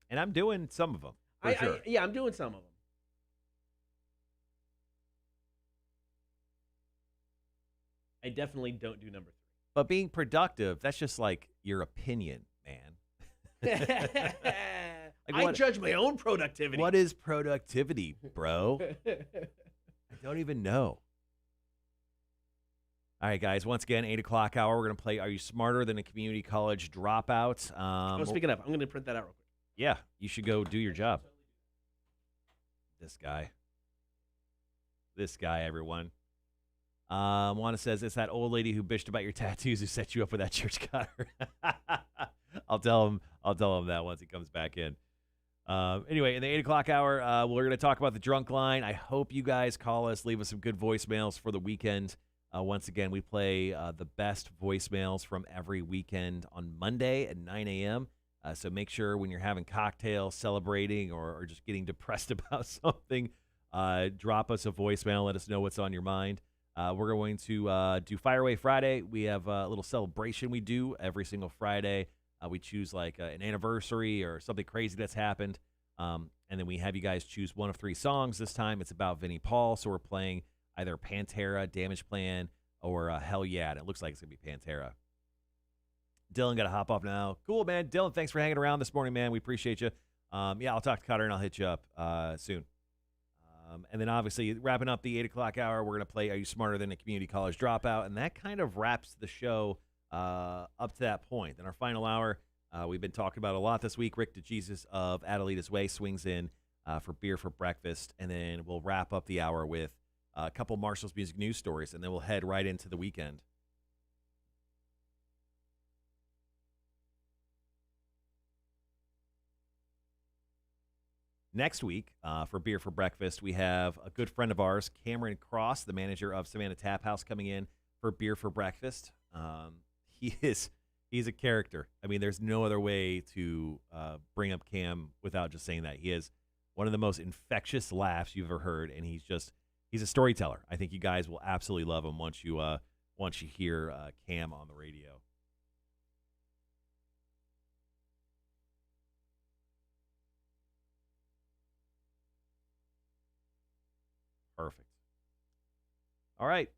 and I'm doing some of them. Sure. I'm doing some of them. I definitely don't do number 3. But being productive, that's just like your opinion, man. I judge my own productivity. What is productivity, bro? I don't even know. All right, guys. Once again, 8 o'clock hour. We're going to play Are You Smarter Than a Community College Dropout? Speaking of, I'm going to print that out real quick. Yeah, you should go do your job. This guy, everyone. Wanda says, it's that old lady who bitched about your tattoos who set you up with that church cutter. I'll tell him that once he comes back in. Anyway, in the 8 o'clock hour, we're going to talk about the drunk line. I hope you guys call us, leave us some good voicemails for the weekend. Once again, we play the best voicemails from every weekend on Monday at 9 a.m. So make sure when you're having cocktails, celebrating, or just getting depressed about something, drop us a voicemail. Let us know what's on your mind. We're going to do Fire Away Friday. We have a little celebration we do every single Friday. We choose like an anniversary or something crazy that's happened. And then we have you guys choose one of 3 songs. This time it's about Vinnie Paul. So we're playing either Pantera, Damage Plan, or Hell Yeah. And it looks like it's going to be Pantera. Dylan got to hop off now. Cool, man. Dylan, thanks for hanging around this morning, man. We appreciate you. Yeah, I'll talk to Cutter and I'll hit you up soon. And then obviously wrapping up the 8 o'clock hour, we're going to play Are You Smarter Than a Community College Dropout? And that kind of wraps the show up to that point. In our final hour, we've been talking about a lot this week. Rick DeJesus of Adelitas Way swings in for beer for breakfast. And then we'll wrap up the hour with a couple Marshall's Music News stories. And then we'll head right into the weekend. Next week, for Beer for Breakfast, we have a good friend of ours, Cameron Cross, the manager of Savannah Tap House, coming in for Beer for Breakfast. He's a character. I mean, there's no other way to bring up Cam without just saying that. He has one of the most infectious laughs you've ever heard, and he's a storyteller. I think you guys will absolutely love him once you hear Cam on the radio. Perfect. All right.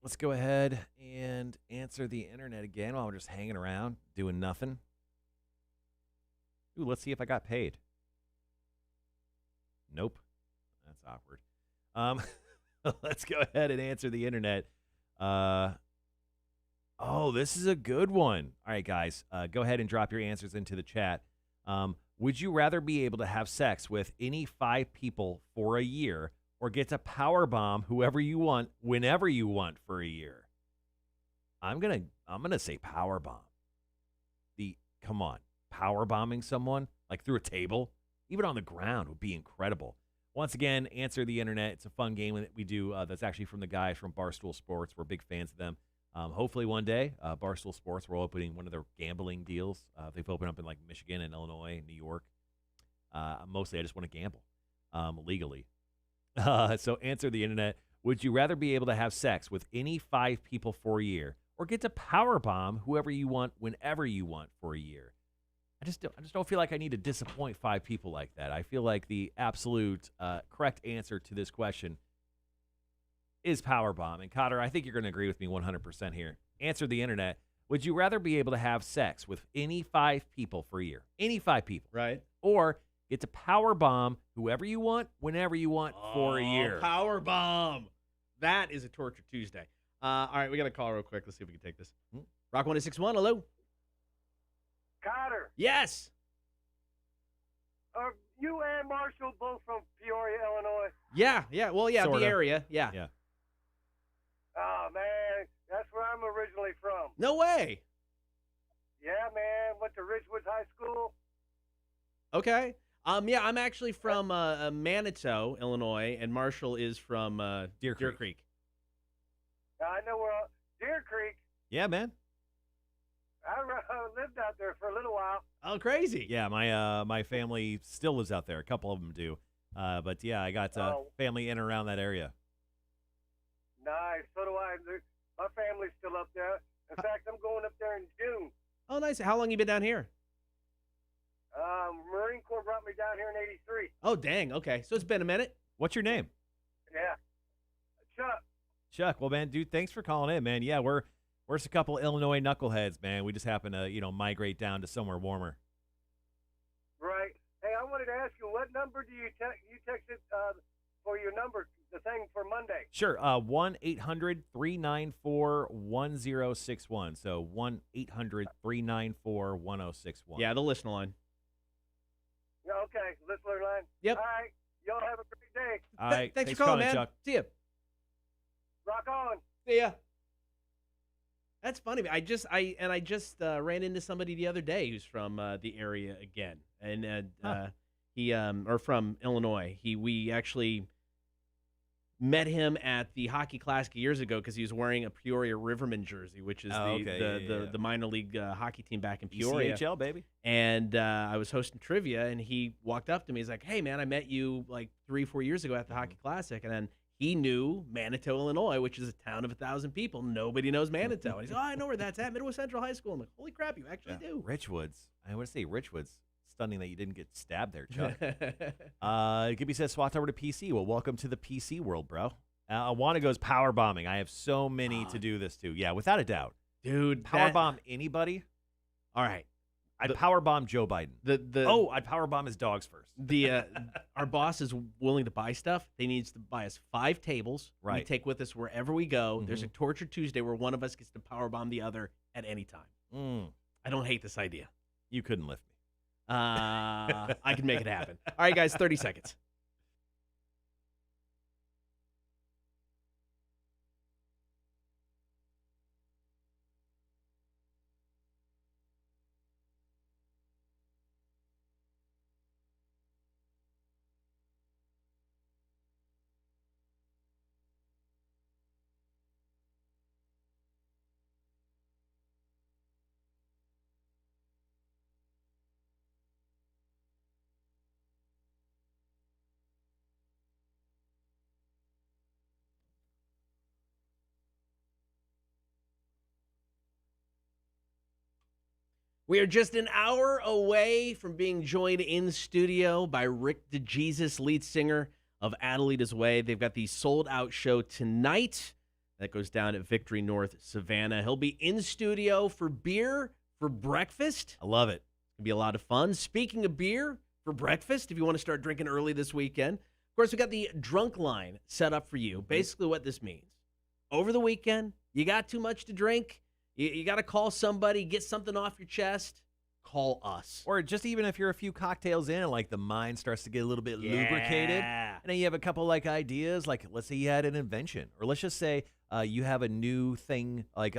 Let's go ahead and answer the internet again while we're just hanging around, doing nothing. Ooh, let's see if I got paid. Nope. That's awkward. Let's go ahead and answer the internet. Oh, this is a good one. All right, guys. Go ahead and drop your answers into the chat. Would you rather be able to have sex with any 5 people for a year or get to power bomb whoever you want whenever you want for a year? I'm gonna say power bomb. Come on, power bombing someone like through a table, even on the ground, would be incredible. Once again, answer the internet. It's a fun game that we do. That's actually from the guys from Barstool Sports. We're big fans of them. Hopefully one day, Barstool Sports, we're opening one of their gambling deals. They've opened up in like Michigan and Illinois and New York. Mostly, I just want to gamble legally. So answer the internet. Would you rather be able to have sex with any 5 people for a year or get to power bomb whoever you want whenever you want for a year? I just don't feel like I need to disappoint 5 people like that. I feel like the absolute correct answer to this question is power bomb. And Cotter, I think you're going to agree with me 100% here. Answer the internet. Would you rather be able to have sex with any 5 people for a year? Any 5 people. Right. Or get to power bomb whoever you want, whenever you want, for a year. Power bomb. That is a Torture Tuesday. All right, we got a call real quick. Let's see if we can take this. Rock 1061, hello. Carter, Yes. are you and Marshall both from Peoria, Illinois? Yeah. Well, yeah, Sorta. the area. Yeah. Oh, man, that's where I'm originally from. No way. Yeah, man, went to Ridgewood High School. Okay. Yeah, I'm actually from Manitou, Illinois, and Marshall is from Deer Creek. I know where Deer Creek. Yeah, man. I lived out there for a little while. Oh, crazy. Yeah, my family still lives out there. A couple of them do. But yeah, I got family in and around that area. Nice. So do I. My family's still up there. In fact, I'm going up there in June. Oh, nice. How long you been down here? Marine Corps brought me down here in '83. Oh, dang. Okay. So it's been a minute. What's your name? Yeah. Chuck. Chuck. Well, man, dude, thanks for calling in, man. Yeah, we're just a couple Illinois knuckleheads, man. We just happen to, migrate down to somewhere warmer. Right. Hey, I wanted to ask you, what number do you texted for your number, the thing for Monday? Sure. 1-800-394-1061. So 1-800-394-1061. Yeah, the listener line. Yeah, okay. Listener line. Yep. All right. Y'all have a great day. All right. Thanks for calling, man. Chuck. See ya. Rock on. See ya. That's funny. I just ran into somebody the other day who's from the area again, and he or from Illinois. We actually met him at the Hockey Classic years ago because he was wearing a Peoria Rivermen jersey, which is the minor league hockey team back in Peoria. ECHL, baby. And I was hosting trivia, and he walked up to me. He's like, "Hey, man, I met you like 3-4 years ago at the Hockey Classic." And then he knew Manitou, Illinois, which is a town of 1,000 people. Nobody knows Manitou. And he's like, "Oh, I know where that's at, Midwest Central High School." I'm like, "Holy crap, you actually do." Richwoods. I want to say Richwoods. Stunning that you didn't get stabbed there, Chuck. Gibby says, swapped over to PC. Well, welcome to the PC world, bro. Awana goes power bombing. I have so many to do this to. Yeah, without a doubt. Dude, Power bomb anybody? All right. I'd power bomb Joe Biden. I'd power bomb his dogs first. Our boss is willing to buy stuff. They need to buy us 5 tables. Right. We take with us wherever we go. There's a Torture Tuesday where one of us gets to power bomb the other at any time. I don't hate this idea. You couldn't lift me. I can make it happen. All right, guys, 30 seconds. We are just an hour away from being joined in studio by Rick DeJesus, lead singer of Adelitas Way. They've got the sold-out show tonight that goes down at Victory North Savannah. He'll be in studio for beer for breakfast. I love it. It'll be a lot of fun. Speaking of beer for breakfast, if you want to start drinking early this weekend, of course, we got the drunk line set up for you. Basically what this means, over the weekend, you got too much to drink, you got to call somebody, get something off your chest, call us. Or just even if you're a few cocktails in and like the mind starts to get a little bit lubricated, and then you have a couple like ideas, like let's say you had an invention, or let's just say you have a new thing, like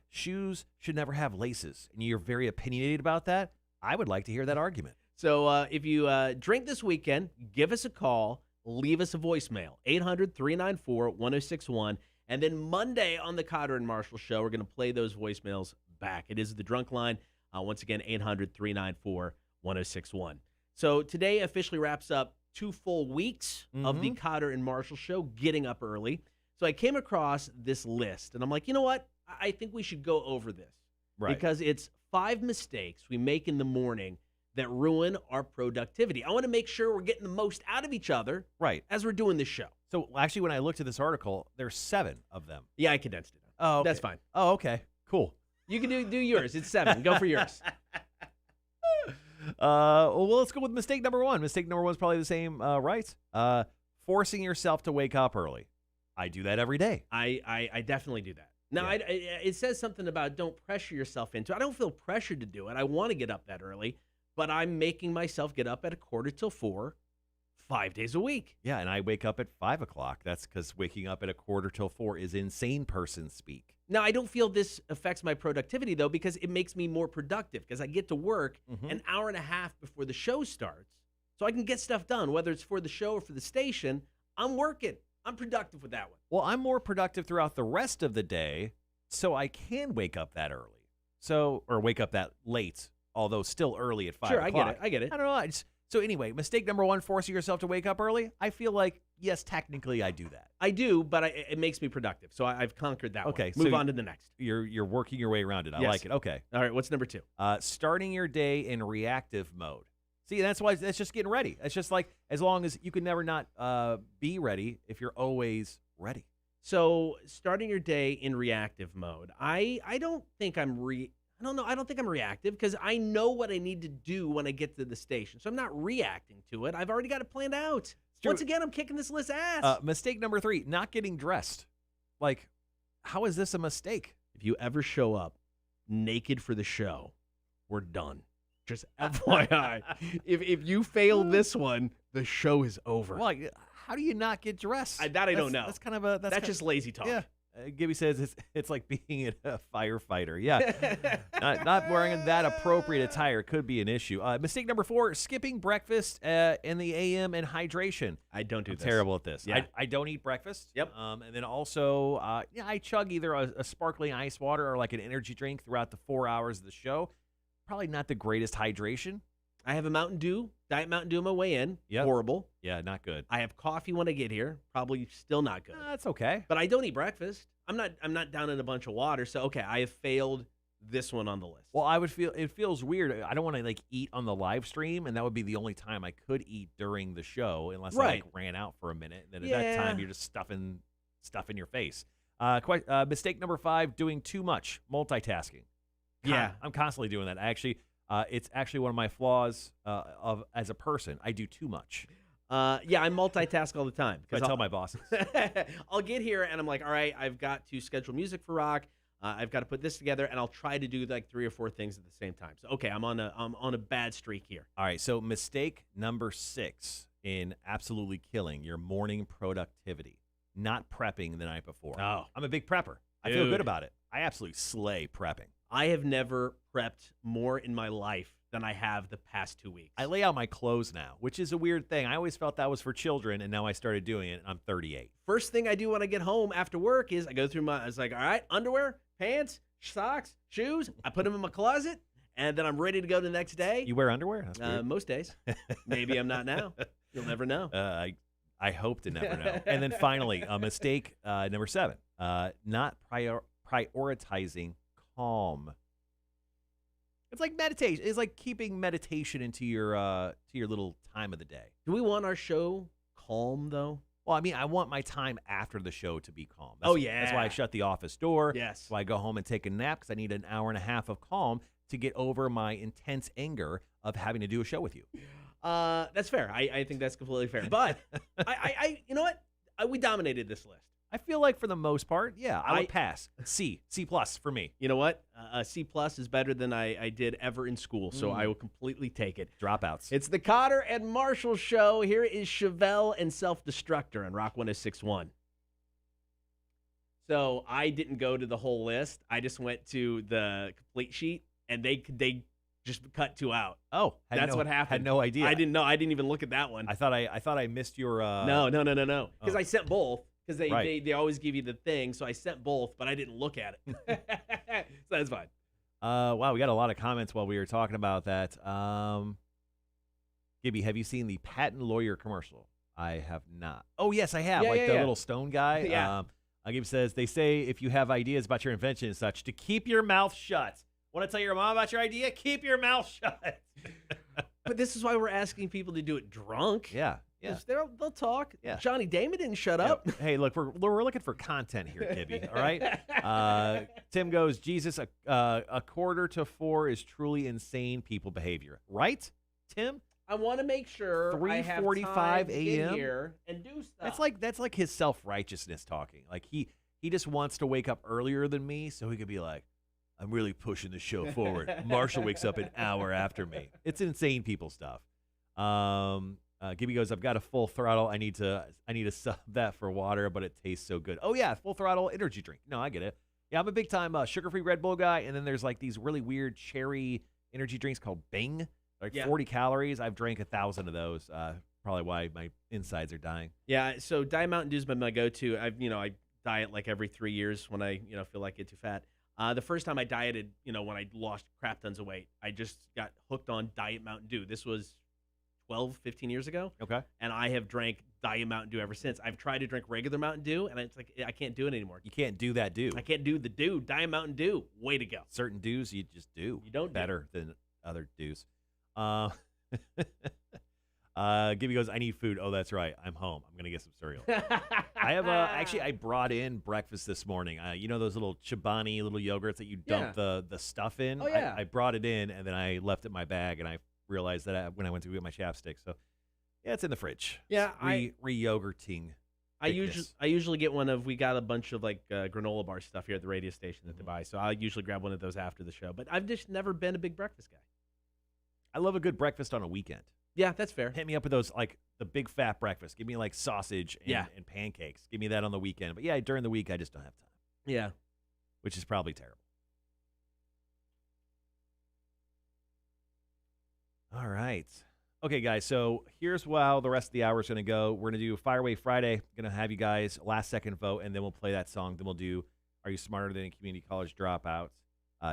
shoes should never have laces, and you're very opinionated about that. I would like to hear that argument. So if you drink this weekend, give us a call, leave us a voicemail, 800-394-1061. And then Monday on the Cotter and Marshall Show, we're going to play those voicemails back. It is the drunk line. Once again, 800-394-1061. So today officially wraps up 2 full weeks of the Cotter and Marshall Show, getting up early. So I came across this list, and I'm like, you know what? I think we should go over this. Right. Because it's 5 mistakes we make in the morning that ruin our productivity. I want to make sure we're getting the most out of each other as we're doing this show. So actually, when I looked at this article, there's 7 of them. Yeah, I condensed it. Oh, okay. That's fine. Oh, okay. Cool. You can do yours. It's 7. Go for yours. Well, let's go with mistake number 1. Mistake number 1 is probably the same, right? Forcing yourself to wake up early. I do that every day. I definitely do that. Now, it says something about don't pressure yourself into it. I don't feel pressured to do it. I want to get up that early, but I'm making myself get up at 4:45, 5 days a week. Yeah, and I wake up at 5 o'clock. That's because waking up at 4:45 is insane person speak. Now, I don't feel this affects my productivity, though, because it makes me more productive because I get to work an hour and a half before the show starts, so I can get stuff done, whether it's for the show or for the station. I'm working. I'm productive with that one. Well, I'm more productive throughout the rest of the day, so I can wake up that early. Or wake up that late, although still early at 5 o'clock. Sure, I get it. I don't know. So anyway, mistake number 1, forcing yourself to wake up early. I feel like, yes, technically I do that. I do, but it makes me productive. So I've conquered that one. Okay, Move so on to the next. You're working your way around it. I Yes. like it. Okay. All right, what's number 2? Starting your day in reactive mode. See, that's why that's just getting ready. It's just like as long as you can never not be ready if you're always ready. So starting your day in reactive mode. I don't think I'm I don't think I'm reactive because I know what I need to do when I get to the station. So I'm not reacting to it. I've already got it planned out. Once again, I'm kicking this list's ass. Mistake number 3, not getting dressed. Like, how is this a mistake? If you ever show up naked for the show, we're done. Just FYI. If you fail this one, the show is over. Well, how do you not get dressed? I don't know. That's kind of a... That's just lazy talk. Yeah. Gibby says it's like being a firefighter. Yeah, not wearing that appropriate attire could be an issue. Mistake number 4: skipping breakfast in the AM and hydration. I don't do I'm this. terrible at this. Yeah. I don't eat breakfast. Yep. And then also, I chug either a sparkling ice water or like an energy drink throughout the 4 hours of the show. Probably not the greatest hydration. I have a Mountain Dew, Diet Mountain Dew on my way in. Yep. Horrible. Yeah, not good. I have coffee when I get here. Probably still not good. That's okay. But I don't eat breakfast. I'm not down in a bunch of water. So okay, I have failed this one on the list. Well, it feels weird. I don't want to like eat on the live stream, and that would be the only time I could eat during the show, unless I like ran out for a minute. And then at that time, you're just stuffing stuff in your face. Mistake number 5: doing too much multitasking. I'm constantly doing that. It's actually one of my flaws as a person. I do too much. I multitask all the time. I tell my bosses. I'll get here and I'm like, all right, I've got to schedule music for rock. I've got to put this together, and I'll try to do like 3 or 4 things at the same time. So okay, I'm on a bad streak here. All right, so mistake number 6 in absolutely killing your morning productivity: not prepping the night before. Oh, I'm a big prepper. I feel good about it. I absolutely slay prepping. I have never prepped more in my life than I have the past 2 weeks. I lay out my clothes now, which is a weird thing. I always felt that was for children, and now I started doing it, and I'm 38. First thing I do when I get home after work is I go through I was like, all right, underwear, pants, socks, shoes. I put them in my closet, and then I'm ready to go the next day. You wear underwear? That's weird. Most days. Maybe I'm not now. You'll never know. I hope to never know. And then finally, mistake number 7: not prioritizing calm. It's like meditation. It's like keeping meditation into your little time of the day. Do we want our show calm though? Well, I mean, I want my time after the show to be calm. That's why I shut the office door. Yes. That's why I go home and take a nap, because I need an hour and a half of calm to get over my intense anger of having to do a show with you. That's fair. I think that's completely fair. But I you know what? We dominated this list. I feel like for the most part, yeah, I would pass. C+ for me. You know what? A C+ is better than I did ever in school, so I will completely take it. Dropouts. It's the Cotter and Marshall Show. Here is Chevelle and Self-Destructor on Rock 106.1. So I didn't go to the whole list. I just went to the complete sheet, and they just cut 2 out. Oh, that's what happened. Had no idea. I didn't know. I didn't even look at that one. I thought I missed your. No. Because I sent both. Because they always give you the thing, so I sent both, but I didn't look at it. So that's fine. Wow, we got a lot of comments while we were talking about that. Gibby, have you seen the patent lawyer commercial? I have not. Oh, yes, I have. The little stone guy. Yeah. Gibby says, they say if you have ideas about your invention and such, to keep your mouth shut. Want to tell your mom about your idea? Keep your mouth shut. But this is why we're asking people to do it drunk. Yeah. Yeah. They'll talk. Yeah. Johnny Damon didn't shut up. Hey, look, we're looking for content here, Gibby. All right. Tim goes, Jesus, a quarter to 4 is truly insane people behavior. Right, Tim? I want to make sure 3:45 to a.m. get here and do stuff. That's like his self-righteousness talking. Like he just wants to wake up earlier than me so he could be like, I'm really pushing the show forward. Marshall wakes up an hour after me. It's insane people stuff. Gibby goes, I've got a full throttle. I need to sub that for water, but it tastes so good. Oh yeah, full throttle energy drink. No, I get it. Yeah, I'm a big time sugar-free Red Bull guy, and then there's like these really weird cherry energy drinks called Bing. 40 calories. I've drank 1,000 of those. Probably why my insides are dying. Yeah, so Diet Mountain Dew's been my go-to. I diet like every 3 years when I feel like I get too fat. The first time I dieted, when I lost crap tons of weight, I just got hooked on Diet Mountain Dew. This was 12, 15 years ago. Okay. And I have drank Diet Mountain Dew ever since. I've tried to drink regular Mountain Dew, and it's like I can't do it anymore. You can't do that dew. I can't do the dew. Diet Mountain Dew, way to go. Certain dews you just do. You don't better than other dews. Gibby goes, I need food. Oh, that's right. I'm home. I'm gonna get some cereal. I have I brought in breakfast this morning. Those little Chobani little yogurts that you dump the stuff in. Oh yeah. I brought it in and then I left it in my bag and I realized that when I went to get my chapstick. So yeah, it's in the fridge. Yeah, re-yogurting. I usually get one of. We got a bunch of like granola bar stuff here at the radio station that they buy, so I usually grab one of those after the show. But I've just never been a big breakfast guy. I love a good breakfast on a weekend. Yeah, that's fair. Hit me up with those, like the big fat breakfast. Give me like sausage and pancakes. Give me that on the weekend. But yeah, during the week, I just don't have time. Yeah. which is probably terrible. All right. Okay, guys, so here's how the rest of the hour is going to go. We're going to do Fire Away Friday. Going to have you guys last-second vote, and then we'll play that song. Then we'll do Are You Smarter Than a Community College Dropout?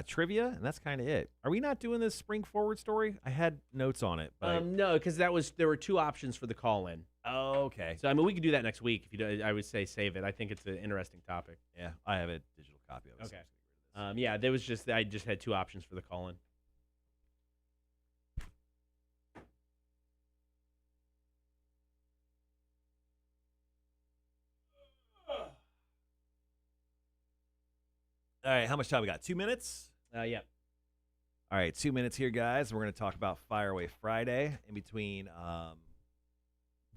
Trivia, and that's kind of it. Are we not doing this Spring Forward story? I had notes on it. But No, because there were 2 options for the call-in. Oh, okay. So, I mean, we could do that next week. If you do, I would say save it. I think it's an interesting topic. Yeah, I have a digital copy of it. Okay. Yeah, there was just I just had 2 options for the call-in. All right, how much time we got? 2 minutes? Yeah. All right, 2 minutes here, guys. We're going to talk about Fire Away Friday. In between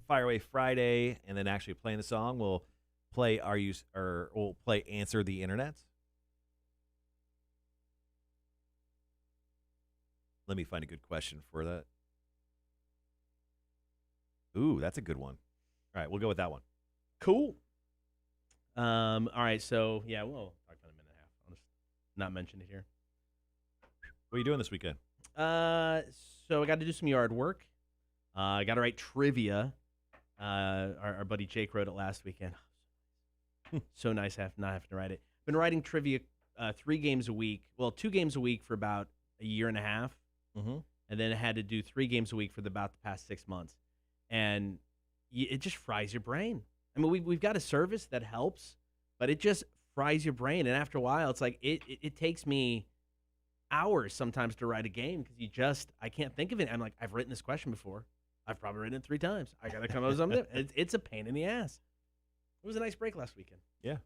Fire Away Friday and then actually playing the song, we'll play we'll play Answer the Internet. Let me find a good question for that. Ooh, that's a good one. All right, we'll go with that one. Cool. All right, so yeah, we'll talk about it in a minute and a half. I'll just not mention it here. What are you doing this weekend? So I got to do some yard work. I got to write trivia. Our buddy Jake wrote it last weekend. So nice not having to write it. Been writing trivia 3 games a week. Well, 2 games a week for about a year and a half. Mm-hmm. And then I had to do 3 games a week for about the past 6 months. And it just fries your brain. I mean, we've got a service that helps, but it just fries your brain. And after a while, it's like it takes me hours sometimes to write a game because I can't think of it. I'm like, I've written this question before. I've probably written it 3 times. I got to come up with something. It's a pain in the ass. It was a nice break last weekend. Yeah.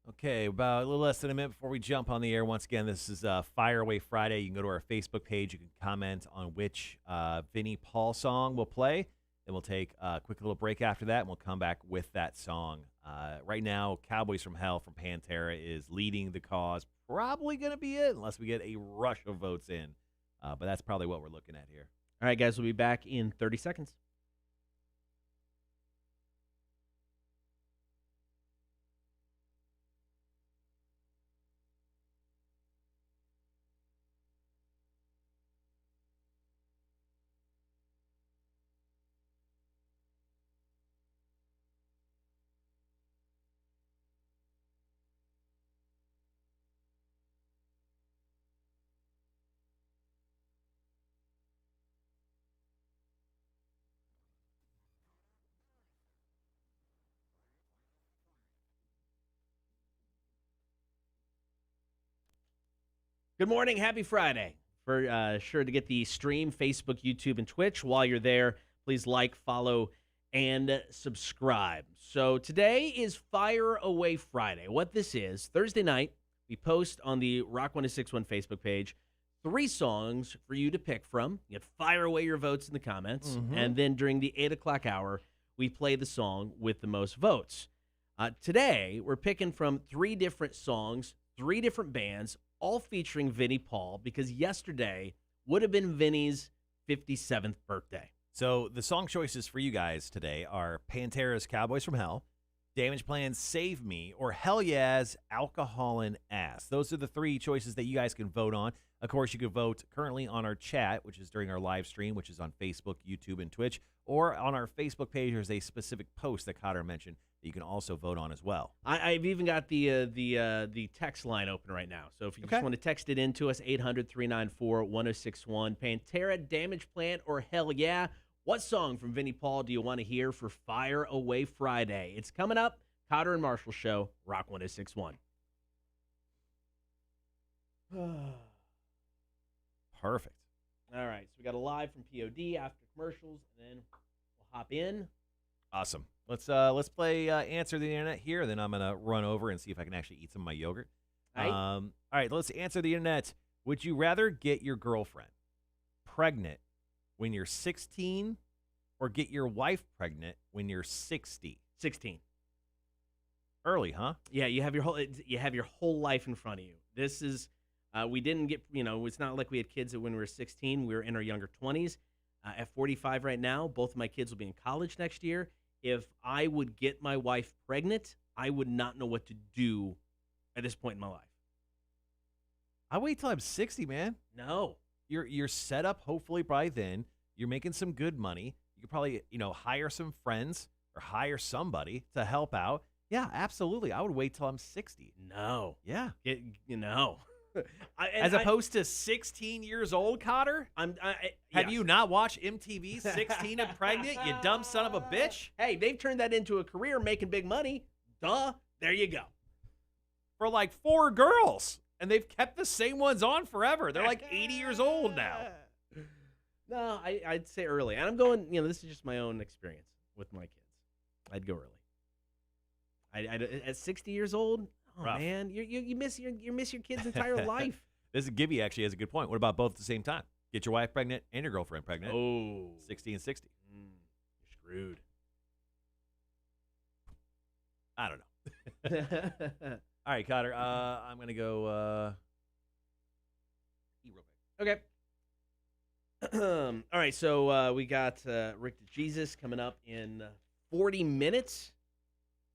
Okay, about a little less than a minute before we jump on the air. Once again, this is Fire Away Friday. You can go to our Facebook page. You can comment on which Vinnie Paul song we'll play. Then we'll take a quick little break after that, and we'll come back with that song. Right now, Cowboys from Hell from Pantera is leading the cause. Probably going to be it, unless we get a rush of votes in. But that's probably what we're looking at here. All right, guys, we'll be back in 30 seconds. Good morning. Happy Friday. For sure to get the stream, Facebook, YouTube, and Twitch. While you're there, please like, follow, and subscribe. So today is Fire Away Friday. What this is, Thursday night, we post on the Rock 1061 Facebook page 3 songs for you to pick from. You can fire away your votes in the comments. Mm-hmm. And then during the 8 o'clock hour, we play the song with the most votes. Today, we're picking from 3 different songs, 3 different bands, all featuring Vinnie Paul, because yesterday would have been Vinnie's 57th birthday. So the song choices for you guys today are Pantera's Cowboys from Hell, Damage Plan's Save Me, or Hell Yeah's Alcoholin' Ass. Those are the 3 choices that you guys can vote on. Of course, you can vote currently on our chat, which is during our live stream, which is on Facebook, YouTube, and Twitch, or on our Facebook page. There's a specific post that Cotter mentioned that you can also vote on as well. I've even got the text line open right now. So if you just want to text it in to us, 800-394-1061, Pantera, Damage Plan, or Hell Yeah. What song from Vinnie Paul do you want to hear for Fire Away Friday? It's coming up. Cotter and Marshall Show, Rock 1061. Perfect. All right, so we got a live from POD after commercials, and then we'll hop in. Awesome. Let's play Answer the Internet here, and then I'm going to run over and see if I can actually eat some of my yogurt. All right, let's answer the Internet. Would you rather get your girlfriend pregnant when you're 16 or get your wife pregnant when you're 60? 16. Early, huh? Yeah, you have your whole life in front of you. This is we didn't get, it's not like we had kids when we were 16. We were in our younger 20s. At 45 right now, both of my kids will be in college next year. If I would get my wife pregnant, I would not know what to do at this point in my life. I wait till I'm 60, man. No. You're set up hopefully by then. You're making some good money. You could probably, hire some friends or hire somebody to help out. Yeah, absolutely. I would wait till I'm 60. No. Yeah. As opposed to 16 years old, Cotter? Have you not watched MTV 16 and Pregnant, you dumb son of a bitch? Hey, they've turned that into a career making big money. Duh. There you go. For like 4 girls. And they've kept the same ones on forever. They're like 80 years old now. No, I'd say early. And I'm going, this is just my own experience with my kids. I'd go early. At 60 years old, Rough. Man, you miss your kid's entire life. This is Gibby actually has a good point. What about both at the same time? Get your wife pregnant and your girlfriend pregnant. Oh. 60 and 60. You're screwed. I don't know. All right, Cotter. I'm going to go eat real quick. Okay. All right, so we got Rick DeJesus coming up in 40 minutes.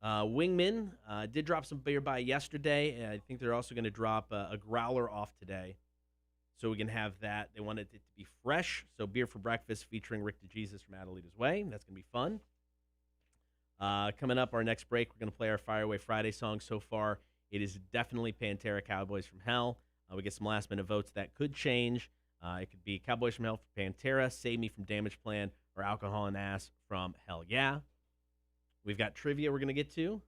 Wingman did drop some beer by yesterday. I think they're also going to drop a growler off today, so we can have that. They wanted it to be fresh, so beer for breakfast featuring Rick DeJesus from Adelitas Way. That's going to be fun. Coming up, our next break, we're going to play our Fire Away Friday song. So far, it is definitely Pantera, Cowboys from Hell. We get some last-minute votes that could change. It could be Cowboys from Hell for Pantera, Save Me from Damage Plan, or Alcohol and Ass from Hell Yeah. We've got trivia we're going to get to.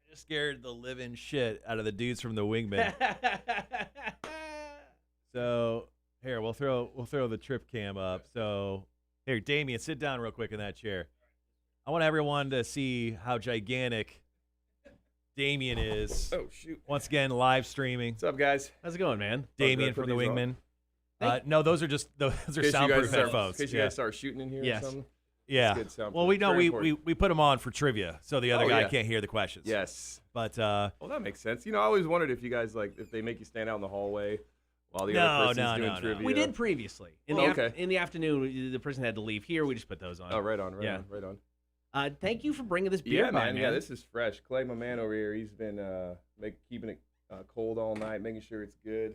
I just scared the living shit out of the dudes from the Wingman. So here, we'll throw the trip cam up. So here, Damien, sit down real quick in that chair. I want everyone to see how gigantic Damien is. Oh, shoot. Once again, live streaming. What's up, guys? How's it going, man? Damien from the Wingman. No, those are soundproof headphones. In case you guys start shooting in here Yes. or something. Yeah. Good soundproof. Well, we know Very we important. put them on for trivia, so the other guy yeah. can't hear the questions. Yes. But Well, that makes sense. I always wondered if you guys, if they make you stand out in the hallway while the other person's doing trivia. We did previously. In the afternoon, the person had to leave here. We just put those on. Oh, right on. Thank you for bringing this beer by, man. Yeah, this is fresh. Clay, my man over here, he's been keeping it cold all night, making sure it's good.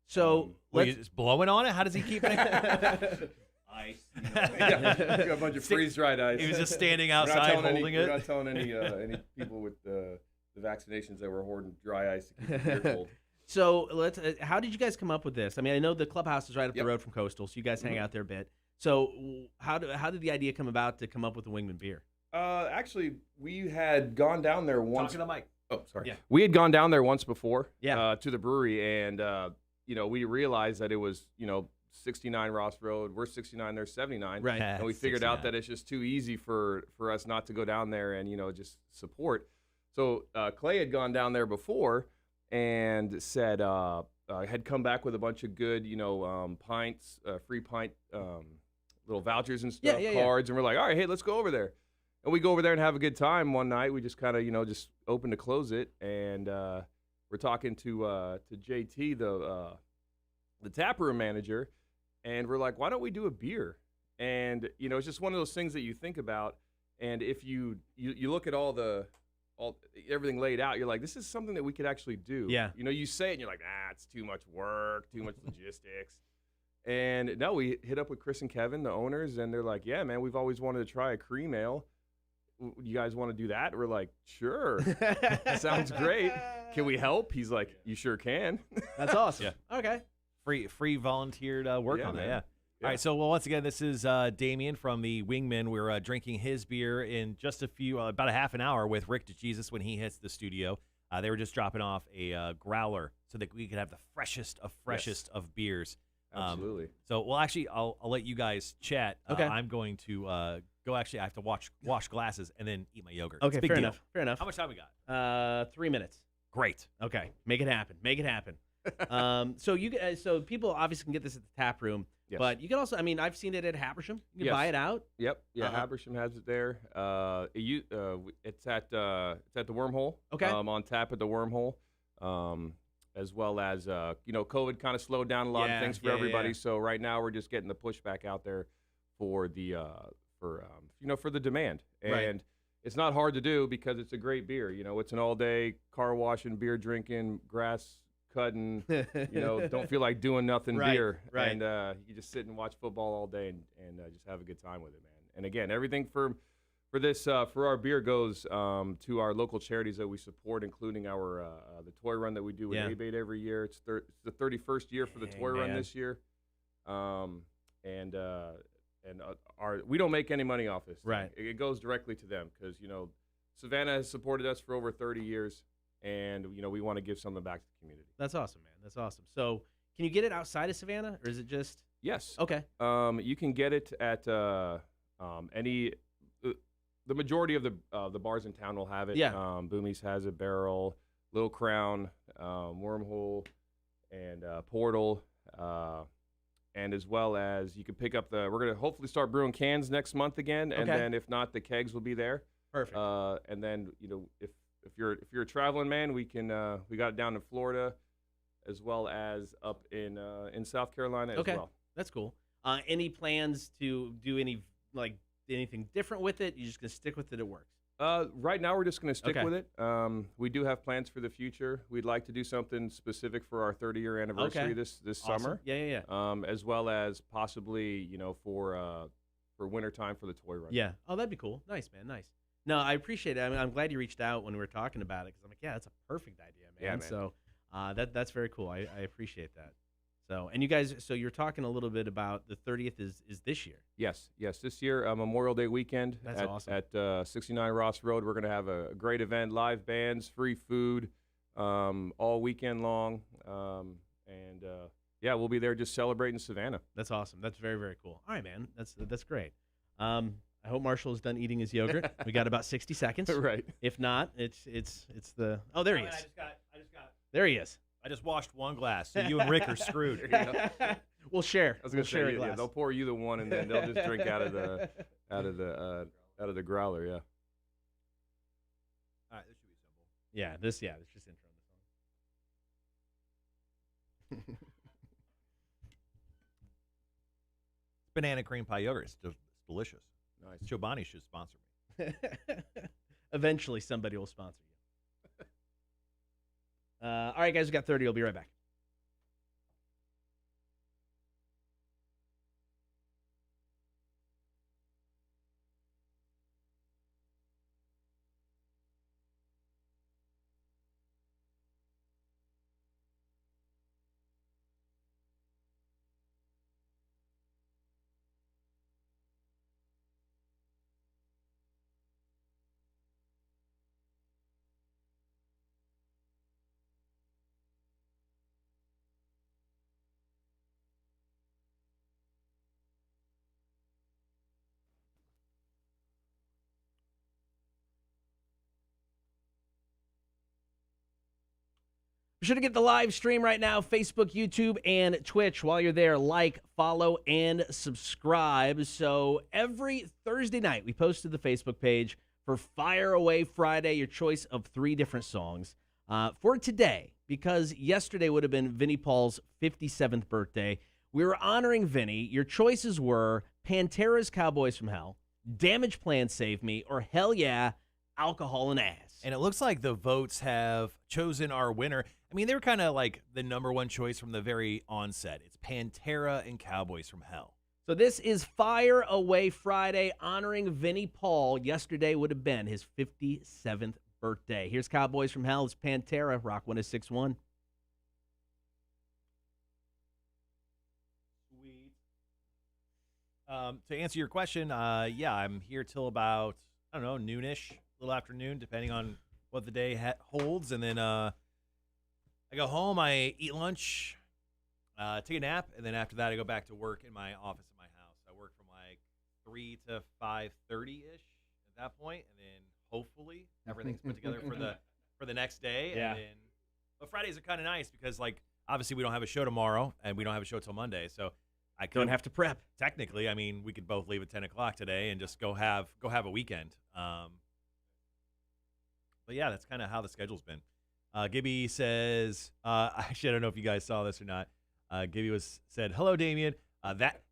So he's just blowing on it? How does he keep it? Ice. Yeah, got a bunch of freeze-dried ice. He was just standing outside holding it. We're not telling any people with the vaccinations that we're hoarding dry ice to keep the beer cold. So how did you guys come up with this? I mean, I know the clubhouse is right up the Yep. road from Coastal, so you guys hang out there a bit. So how did the idea come about to come up with the Wingman beer? Actually, we had gone down there once. Talking to Mike. Oh, sorry. Yeah. We had gone down there once before. Yeah. To the brewery, and we realized that it was 69 Ross Road. We're 69. They're 79. Right. And we figured out that it's just too easy for us not to go down there and just support. So Clay had gone down there before and said had come back with a bunch of good pints, free pint little vouchers and stuff, cards, and we're like, all right, hey, let's go over there. And we go over there and have a good time one night. We just kind of just open to close it, and we're talking to JT, the taproom manager, and we're like, why don't we do a beer? And it's just one of those things that you think about, and if you look at everything laid out, you're like, this is something that we could actually do. Yeah. You say it and you're like, it's too much work, too much logistics. And no, we hit up with Chris and Kevin, the owners, and they're like, yeah, man, we've always wanted to try a cream ale. You guys want to do that? We're like, sure. Sounds great. Can we help? He's like, you sure can. That's awesome. Yeah. Okay. Free volunteered work on that. man. Yeah. All right, so once again, this is Damien from the Wingman. We're drinking his beer in just about a half an hour with Rick DeJesus when he hits the studio. They were just dropping off a growler so that we could have the freshest of beers. Absolutely. So, well, actually, I'll let you guys chat. Okay. I'm going to go. Actually, I have to wash glasses and then eat my yogurt. Okay, It's a big fair deal. enough. Fair enough. How much time we got? 3 minutes. Great. Okay, make it happen. Make it happen. So people obviously can get this at the tap room, Yes. but you can also. I mean, I've seen it at Habersham. You can Yes. buy it out. Yep. Yeah, Uh-huh. Habersham has it there. It's at the Wormhole. Okay. On tap at the Wormhole. as well as COVID kind of slowed down a lot of things for everybody. Yeah. So right now we're just getting the pushback out there for the for the demand, and Right. it's not hard to do because it's a great beer. It's an all-day car washing, beer drinking, grass cutting. Don't feel like doing nothing Right, beer, right. and you just sit and watch football all day and just have a good time with it, man. And again, everything for our beer goes to our local charities that we support, including our the toy run that we do with Yeah. ABATE every year. It's the 31st year for the Dang, toy run man. this year, we don't make any money off this thing. Right. It goes directly to them because Savannah has supported us for over 30 years, and we want to give something back to the community. That's awesome, man. That's awesome. So, can you get it outside of Savannah, or is it just Yes. okay? You can get it at any. The majority of the bars in town will have it. Yeah. Boomies has it, Barrel, Little Crown, Wormhole, and Portal, and as well as you can pick up we're gonna hopefully start brewing cans next month again, and Okay. then if not, the kegs will be there. Perfect. And then if you're a traveling man, we got it down in Florida, as well as up in South Carolina Okay. as well. That's cool. Any plans to do anything different with it? You're just gonna stick with it? It works. Right now, we're just going to stick Okay. with it. We do have plans for the future. We'd like to do something specific for our 30-year anniversary Okay. this Awesome. summer, Yeah. as well as possibly for wintertime for the toy run. Yeah. Oh, that'd be cool. Nice, man. Nice. No, I appreciate it. I'm glad you reached out when we were talking about it because I'm like, yeah, that's a perfect idea, man. Yeah, man. So that's very cool. I appreciate that. So, and you guys, so you're talking a little bit about the 30th is this year. Yes. This year, Memorial Day weekend That's at, awesome. at 69 Ross Road. We're going to have a great event, live bands, free food, all weekend long. We'll be there just celebrating Savannah. That's awesome. That's very, very cool. All right, man. That's great. I hope Marshall is done eating his yogurt. We got about 60 seconds. Right. If not, it's the. Oh, there he is. There he is. I just washed one glass, so you and Rick are screwed. We'll share. I was We'll going to share a say, glass. they'll pour you the one, and then they'll just drink out of the growler. Yeah. All right, this should be simple. Yeah, it's just intro the song. Banana cream pie yogurt. It's delicious. Nice. Chobani should sponsor me. Eventually, somebody will sponsor you. All right, guys, we got 30. We'll be right back. Be sure to get the live stream right now, Facebook, YouTube, and Twitch. While you're there, like, follow, and subscribe. So every Thursday night, we post to the Facebook page for Fire Away Friday, your choice of 3 different songs. For today, because yesterday would have been Vinnie Paul's 57th birthday, we were honoring Vinnie. Your choices were Pantera's Cowboys from Hell, Damage Plan Save Me, or Hell Yeah, Alcohol and Ass. And it looks like the votes have chosen our winner. I mean, they were kind of like the number one choice from the very onset. It's Pantera and Cowboys from Hell. So this is Fire Away Friday, honoring Vinnie Paul. Yesterday would have been his 57th birthday. Here's Cowboys from Hell. It's Pantera, Rock 106.1. Sweet. To answer your question, yeah, I'm here till about, I don't know, noonish, a little afternoon, depending on what the day holds. And then I go home, I eat lunch, take a nap, and then after that I go back to work in my office at my house. I work from like 3 to 5:30-ish at that point, and then hopefully everything's put together for the next day. Yeah. And then, but Fridays are kind of nice because, like, obviously we don't have a show tomorrow, and we don't have a show till Monday, so I Don't have to prep. technically, I mean, we could both leave at 10 o'clock today and just go have a weekend. But yeah, that's kind of how the schedule's been. Gibby says, actually, I don't know if you guys saw this or not. Gibby said, hello, Damien.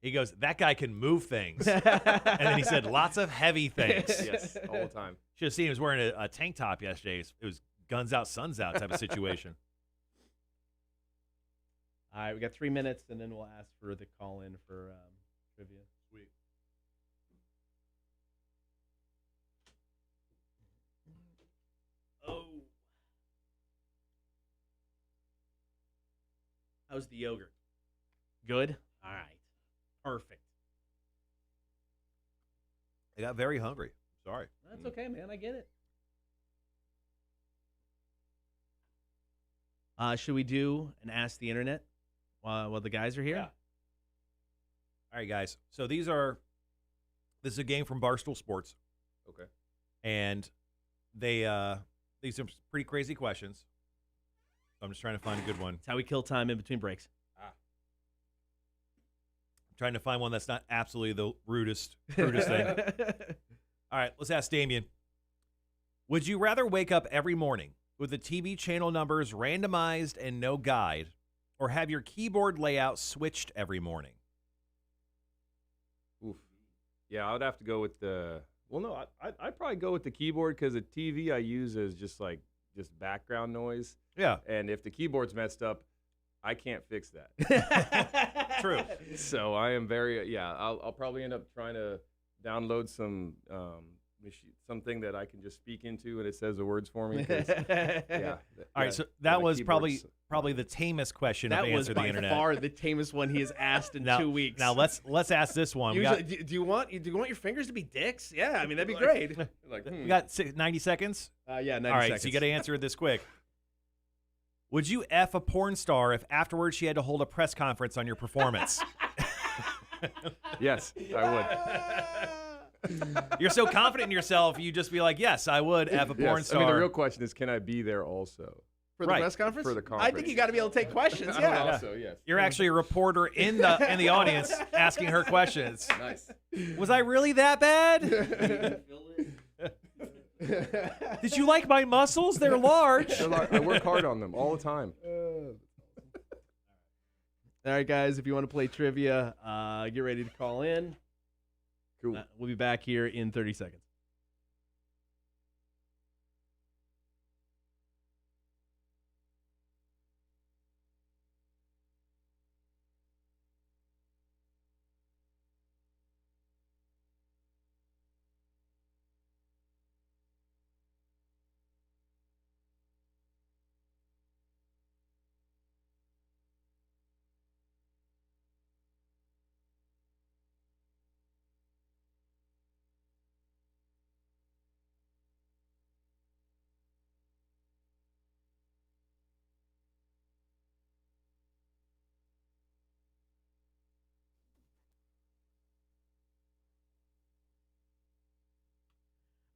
He goes, that guy can move things. And then he said, lots of heavy things. Yes, all the time. Should have seen he was wearing a tank top yesterday. It was guns out, suns out type of situation. All right, we got 3 minutes, and then we'll ask for the call-in for trivia. Sweet. Oh. How's the yogurt? Good? All right. Perfect. I got very hungry. Sorry. That's okay, man. I get it. Should we do an Ask the Internet while the guys are here? Yeah. All right, guys. So this is a game from Barstool Sports. Okay. And these are pretty crazy questions. So I'm just trying to find a good one. That's how we kill time in between breaks. I'm trying to find one that's not absolutely the rudest thing. All right, let's ask Damien. Would you rather wake up every morning with the TV channel numbers randomized and no guide, or have your keyboard layout switched every morning? Oof. Yeah, I would have to go with the. Well, no, I'd probably go with the keyboard because the TV I use is just background noise. Yeah. And if the keyboard's messed up, I can't fix that. True. So I am very I'll probably end up trying to download some something that I can just speak into and it says the words for me. All right, so that was probably the tamest question that of was Answer by the Internet. far the tamest one he has asked in 2 weeks. Now let's ask this one. Usually, do you want your fingers to be dicks? Yeah, I mean that'd be great. We got 90 seconds. Yeah, 90 All right, seconds. so you got to answer this quick. Would you F a porn star if afterwards she had to hold a press conference on your performance? Yes, I would. You're so confident in yourself, you just be like, yes, I would F a porn Yes. star. I mean, the real question is, can I be there also? For the press conference? For the I conference. think you got to be able to take questions. Yeah. Also, yes. You're actually a reporter in the audience asking her questions. Nice. Was I really that bad? Did you like my muscles? They're large. I work hard on them all the time. All right, guys, if you want to play trivia, get ready to call in. Cool. We'll be back here in 30 seconds.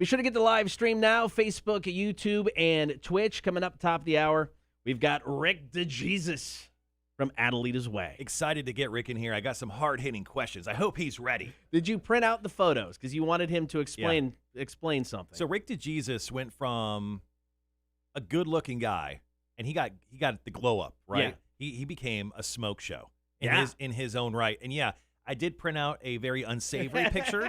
Be sure to get the live stream now, Facebook, YouTube, and Twitch. Coming up top of the hour, we've got Rick DeJesus from Adelitas Way. Excited to get Rick in here. I got some hard-hitting questions. I hope he's ready. Did you print out the photos? Because you wanted him to explain something. So Rick DeJesus went from a good-looking guy, and he got the glow up, right? Yeah. He became a smoke show in his own right. And yeah, I did print out a very unsavory picture,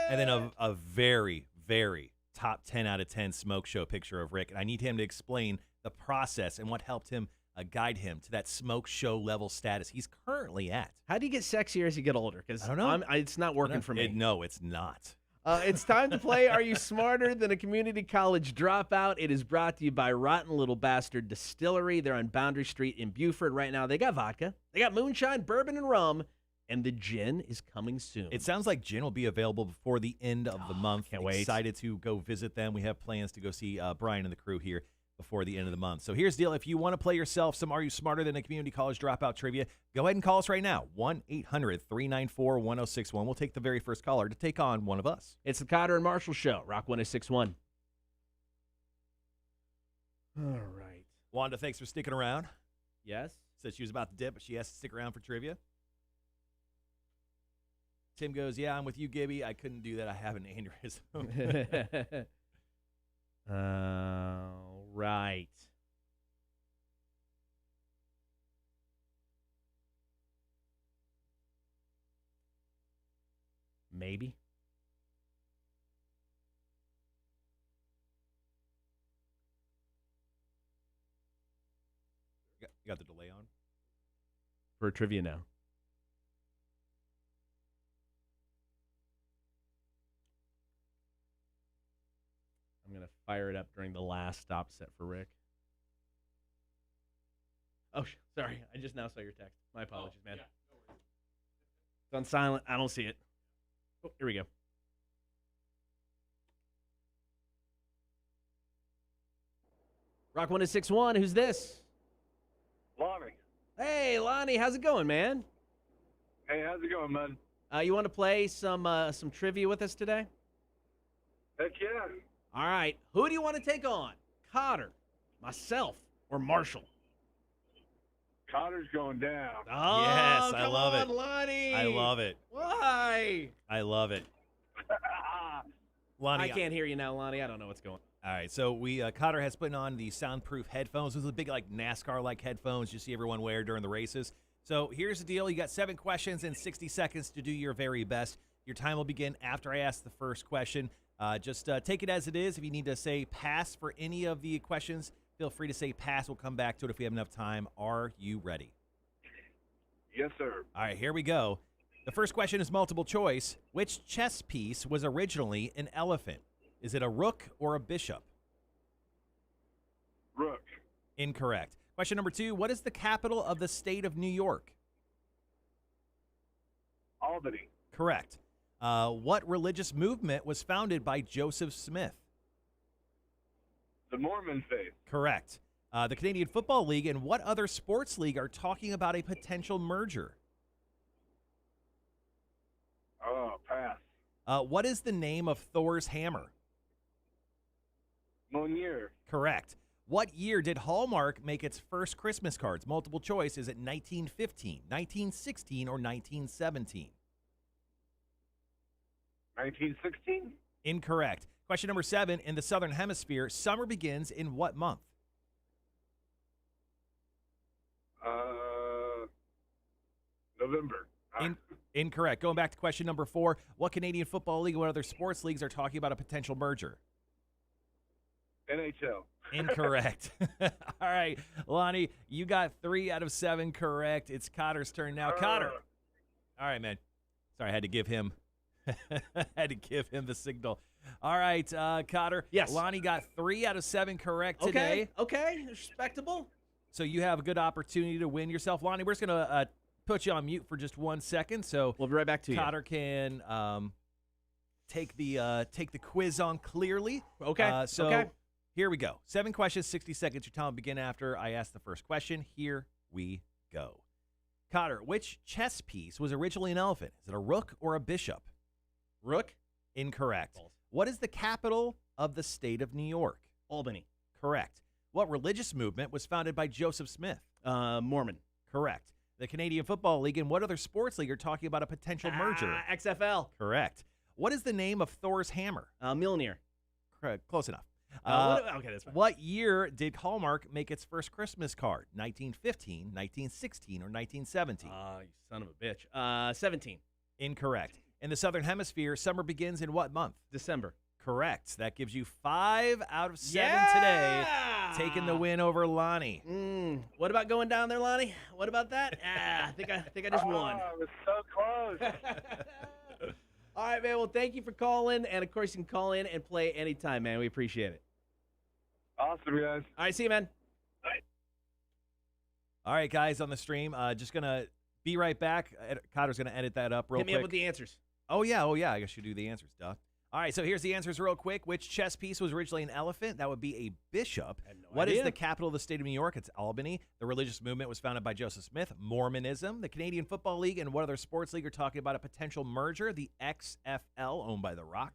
and then a very, very top 10 out of 10 smoke show picture of Rick. And I need him to explain the process and what helped him guide him to that smoke show level status he's currently at. How do you get sexier as you get older? Because I don't know. It's not working for me. No, it's not. It's time to play Are You Smarter Than a Community College Dropout? It is brought to you by Rotten Little Bastard Distillery. They're on Boundary Street in Buford right now. They got vodka. They got moonshine, bourbon, and rum. And the gin is coming soon. It sounds like gin will be available before the end of the month. Can't wait. Excited to go visit them. We have plans to go see Brian and the crew here before the end of the month. So here's the deal. If you want to play yourself some Are You Smarter Than a Community College Dropout trivia, go ahead and call us right now, 1-800-394-1061. We'll take the very first caller to take on one of us. It's the Cotter and Marshall Show, Rock 106.1. All right. Wanda, thanks for sticking around. Yes? Said she was about to dip, but she has to stick around for trivia. Tim goes, yeah, I'm with you, Gibby. I couldn't do that. I have an aneurysm. All right. Maybe. You got the delay on? For trivia now. I'm going to fire it up during the last stop set for Rick. Oh, sorry. I just now saw your text. My apologies, man. Yeah, no worries. It's on silent. I don't see it. Oh, here we go. Rock 1061. Who's this? Lonnie. Hey, Lonnie. How's it going, man? Hey, how's it going, man? You want to play some trivia with us today? Heck yeah. All right. Who do you want to take on? Cotter, myself, or Marshall? Cotter's going down. Oh, Yes, I come love on, it. Lonnie. I love it. Why? I love it. Lonnie, I can't hear you now, Lonnie. I don't know what's going on. All right, so Cotter has put on the soundproof headphones. Those are the big, like, NASCAR-like headphones you see everyone wear during the races. So here's the deal. You got 7 questions and 60 seconds to do your very best. Your time will begin after I ask the first question. Just take it as it is. If you need to say pass for any of the questions, feel free to say pass. We'll come back to it if we have enough time. Are you ready? Yes, sir. All right, here we go. The first question is multiple choice. Which chess piece was originally an elephant? Is it a rook or a bishop? Rook. Incorrect. Question number 2. What is the capital of the state of New York? Albany. Correct. What religious movement was founded by Joseph Smith? The Mormon faith. Correct. The Canadian Football League and what other sports league are talking about a potential merger? Oh, pass. What is the name of Thor's hammer? Monier. Correct. What year did Hallmark make its first Christmas cards? Multiple choice. Is it 1915, 1916, or 1917? 1916? Incorrect. Question number 7. In the Southern Hemisphere, summer begins in what month? November. Incorrect. Going back to question number 4. What Canadian Football League and what other sports leagues are talking about a potential merger? NHL. Incorrect. All right, Lonnie, you got 3 out of 7 correct. It's Cotter's turn now. Cotter. All right, man. Sorry, I had to give him the signal. All right, Cotter. Yes. Lonnie got 3 out of 7 correct today. Okay. Respectable. So you have a good opportunity to win yourself. Lonnie, we're just going to put you on mute for just 1 second so We'll be right back to you. Cotter can take the quiz on clearly. Okay. Okay. Here we go. 7 questions, 60 seconds. Your time will begin after I ask the first question. Here we go. Cotter, which chess piece was originally an elephant? Is it a rook or a bishop? Rook. Incorrect. False. What is the capital of the state of New York? Albany. Correct. What religious movement was founded by Joseph Smith? Mormon. Correct. The Canadian Football League and what other sports league are talking about a potential merger? XFL. Correct. What is the name of Thor's hammer? Mjolnir. Correct. Close enough. Okay, that's fine. What year did Hallmark make its first Christmas card? 1915, 1916, or 1917? You son of a bitch. 17. Incorrect. In the Southern Hemisphere, summer begins in what month? December. Correct. That gives you 5 out of 7 today, taking the win over Lonnie. What about going down there, Lonnie? What about that? I think I just won. Oh, it was so close. All right, man. Well, thank you for calling. And, of course, you can call in and play anytime, man. We appreciate it. Awesome, guys. All right, see you, man. All right, guys, on the stream, just going to be right back. Cotter's going to edit that up real Hit quick. me up with the answers. Oh, yeah. I guess you do the answers, duh. All right, so here's the answers real quick. Which chess piece was originally an elephant? That would be a bishop. I had no What is idea. the capital of the state of New York? It's Albany. The religious movement was founded by Joseph Smith. Mormonism. The Canadian Football League and what other sports league are talking about a potential merger? The XFL, owned by The Rock.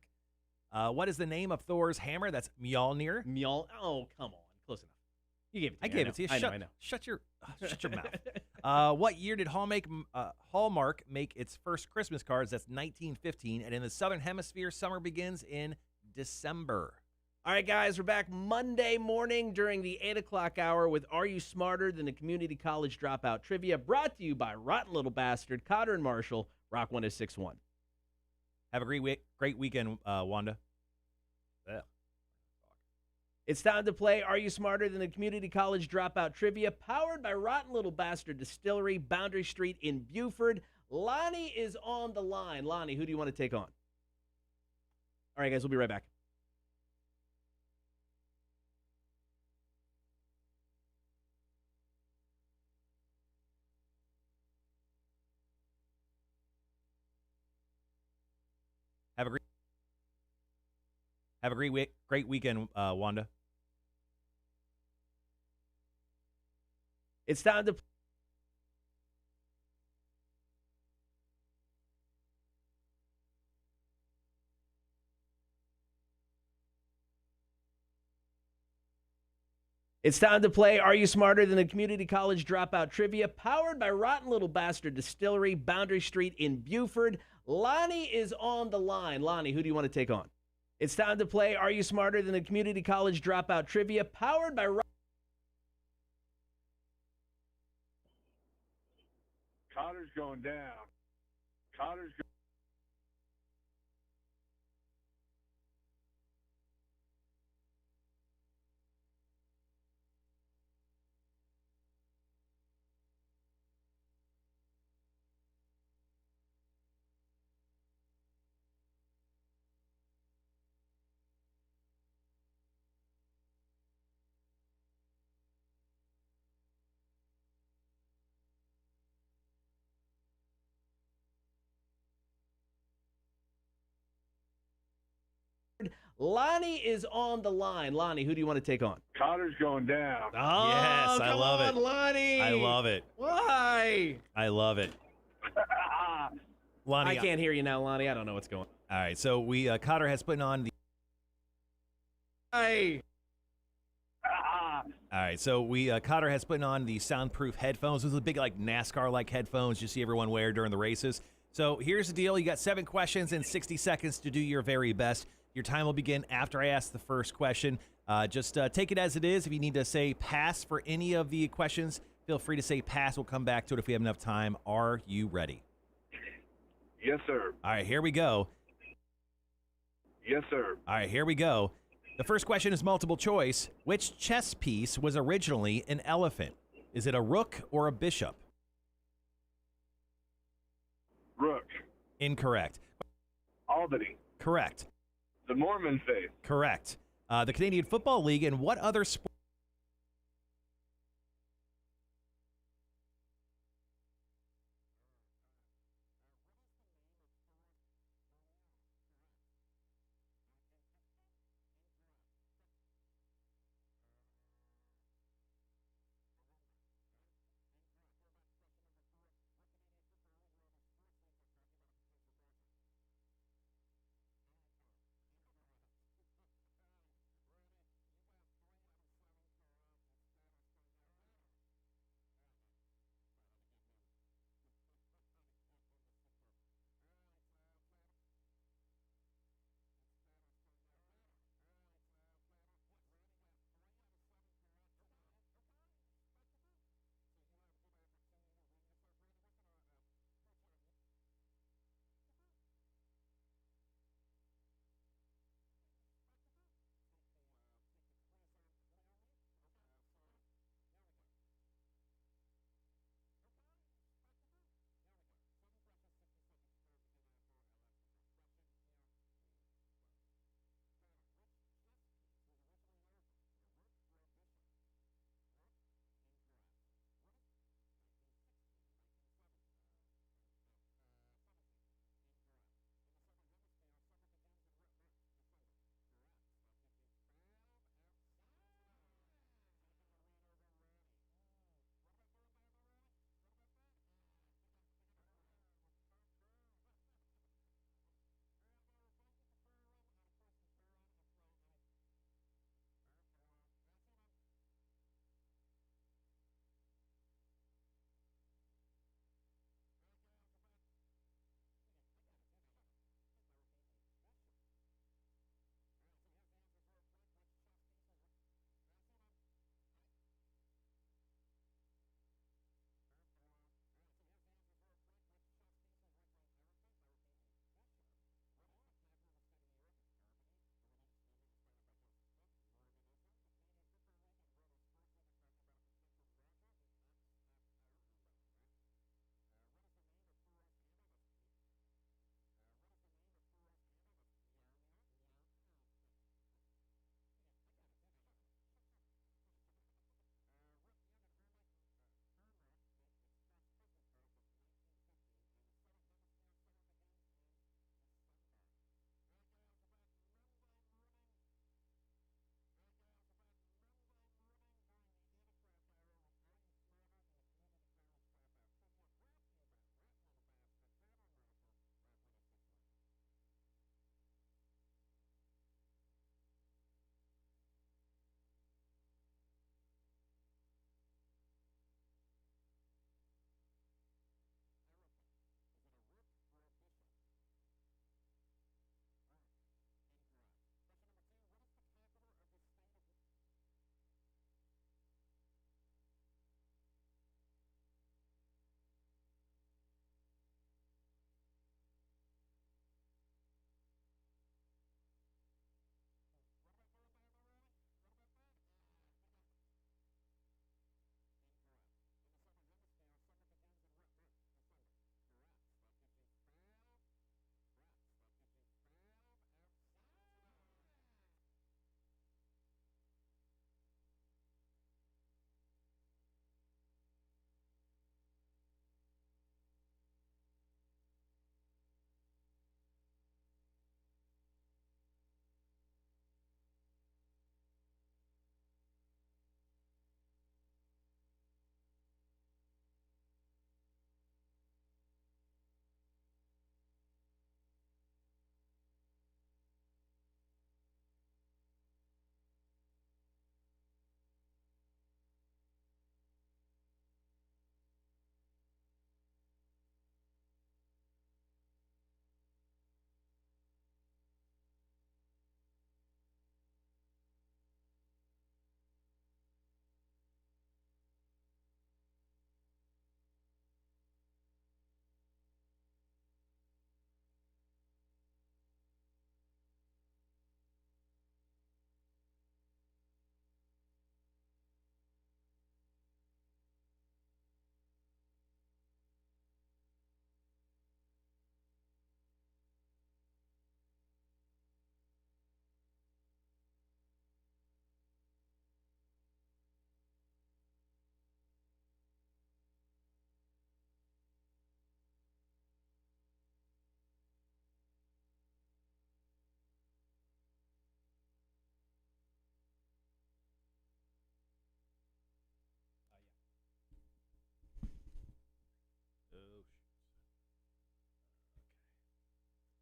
What is the name of Thor's hammer? That's Mjolnir. Oh, come on. Close enough. You gave it to me. I gave it to you. I know. Shut your mouth. What year did Hallmark make its first Christmas cards? That's 1915. And in the Southern Hemisphere, summer begins in December. All right, guys, we're back Monday morning during the 8 o'clock hour with Are You Smarter Than a Community College Dropout Trivia, brought to you by Rotten Little Bastard, Cotter and Marshall, Rock 1061. Have a great weekend, Wanda. Yeah. It's time to play Are You Smarter Than a Community College Dropout Trivia, powered by Rotten Little Bastard Distillery, Boundary Street in Buford. Lonnie is on the line. Lonnie, who do you want to take on? All right, guys, we'll be right back. Have a great weekend, Wanda. It's time to It's time to play Are You Smarter Than a Community College Dropout Trivia, powered by Rotten Little Bastard Distillery, Boundary Street in Buford. Lonnie is on the line. Lonnie, who do you want to take on? It's time to play Are You Smarter Than a Community College Dropout Trivia, powered by Cotter's going down. Cotter's going Lonnie is on the line. Lonnie, who do you want to take on? Cotter's going down. Oh, Yes, I come love on, it. Lonnie. I love it. Why? I love it. Lonnie, I can't hear you now, Lonnie. I don't know what's going on. All right, so Cotter has put on the. Hey. All right, so Cotter has put on the soundproof headphones. Those are the big like NASCAR-like headphones you see everyone wear during the races. So here's the deal: you got 7 questions and 60 seconds to do your very best. Your time will begin after I ask the first question. Just take it as it is. If you need to say pass for any of the questions, feel free to say pass. We'll come back to it if we have enough time. Are you ready? Yes, sir. All right, here we go. Yes, sir. All right, here we go. The first question is multiple choice. Which chess piece was originally an elephant? Is it a rook or a bishop? Rook. Incorrect. Albany. Correct. The Mormon faith. Correct. The Canadian Football League and what other sport?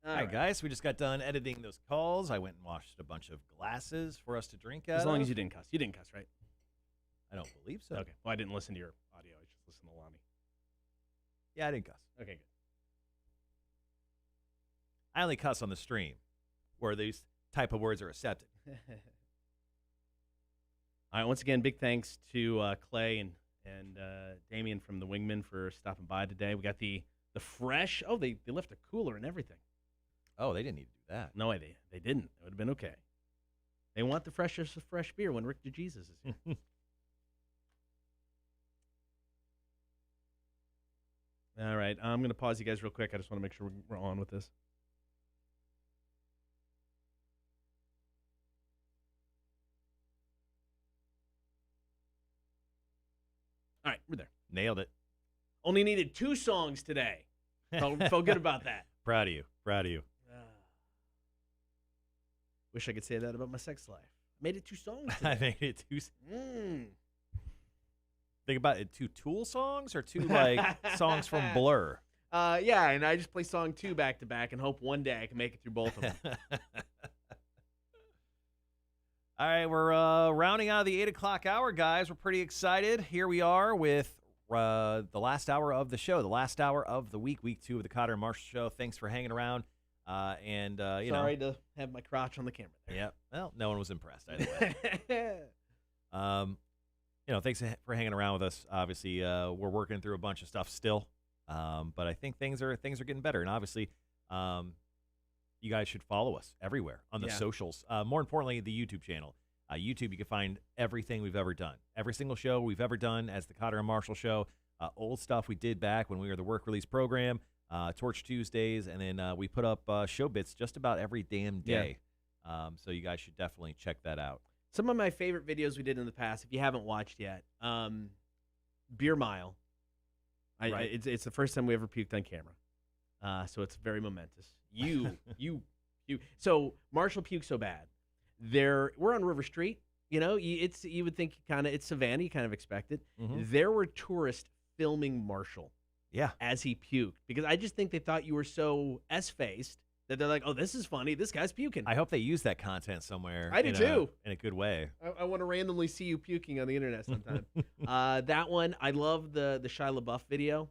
All right, guys. We just got done editing those calls. I went and washed a bunch of glasses for us to drink out As long of. as you didn't cuss. You didn't cuss, right? I don't believe so. Okay. Well, I didn't listen to your audio. I just listened to Lonnie. Yeah, I didn't cuss. Okay, good. I only cuss on the stream where these type of words are accepted. All right. Once again, big thanks to Clay and Damien from the Wingman for stopping by today. We got the fresh. Oh, they left a cooler and everything. Oh, they didn't need to do that. No, they didn't. It would have been okay. They want the freshest of fresh beer when Rick DeJesus is here. All right. I'm going to pause you guys real quick. I just want to make sure we're on with this. All right, we're there. Nailed it. Only needed 2 songs today. Felt good about that. Proud of you. Proud of you. Wish I could say that about my sex life. Made it 2 songs I today. made it 2. Think about it. 2 Tool songs or 2 like songs from Blur? Yeah, and I just play song 2 back to back and hope one day I can make it through both of them. All right, we're rounding out of the 8 o'clock hour, guys. We're pretty excited. Here we are with the last hour of the show, the last hour of the week 2 of the Cotter and Marshall Show. Thanks for hanging around. Sorry to have my crotch on the camera there. Yeah. Well, no one was impressed either way. Thanks for hanging around with us. Obviously, we're working through a bunch of stuff still, but I think things are getting better. And obviously, you guys should follow us everywhere on the socials. More importantly, the YouTube channel. YouTube, you can find everything we've ever done. Every single show we've ever done as the Cotter and Marshall Show. Old stuff we did back when we were the Work Release Program. Torch Tuesdays, and then we put up show bits just about every damn day. So you guys should definitely check that out. Some of my favorite videos we did in the past, if you haven't watched yet, Beer Mile. It's the first time we ever puked on camera, so it's very momentous. You. So Marshall puked so bad. We're on River Street. You would think it's Savannah. You kind of expect it. Mm-hmm. There were tourists filming Marshall. Yeah. As he puked. Because I just think they thought you were so S-faced that they're like, oh, this is funny. This guy's puking. I hope they use that content somewhere. I do too. In a good way. I want to randomly see you puking on the internet sometime. That one, I love the Shia LaBeouf video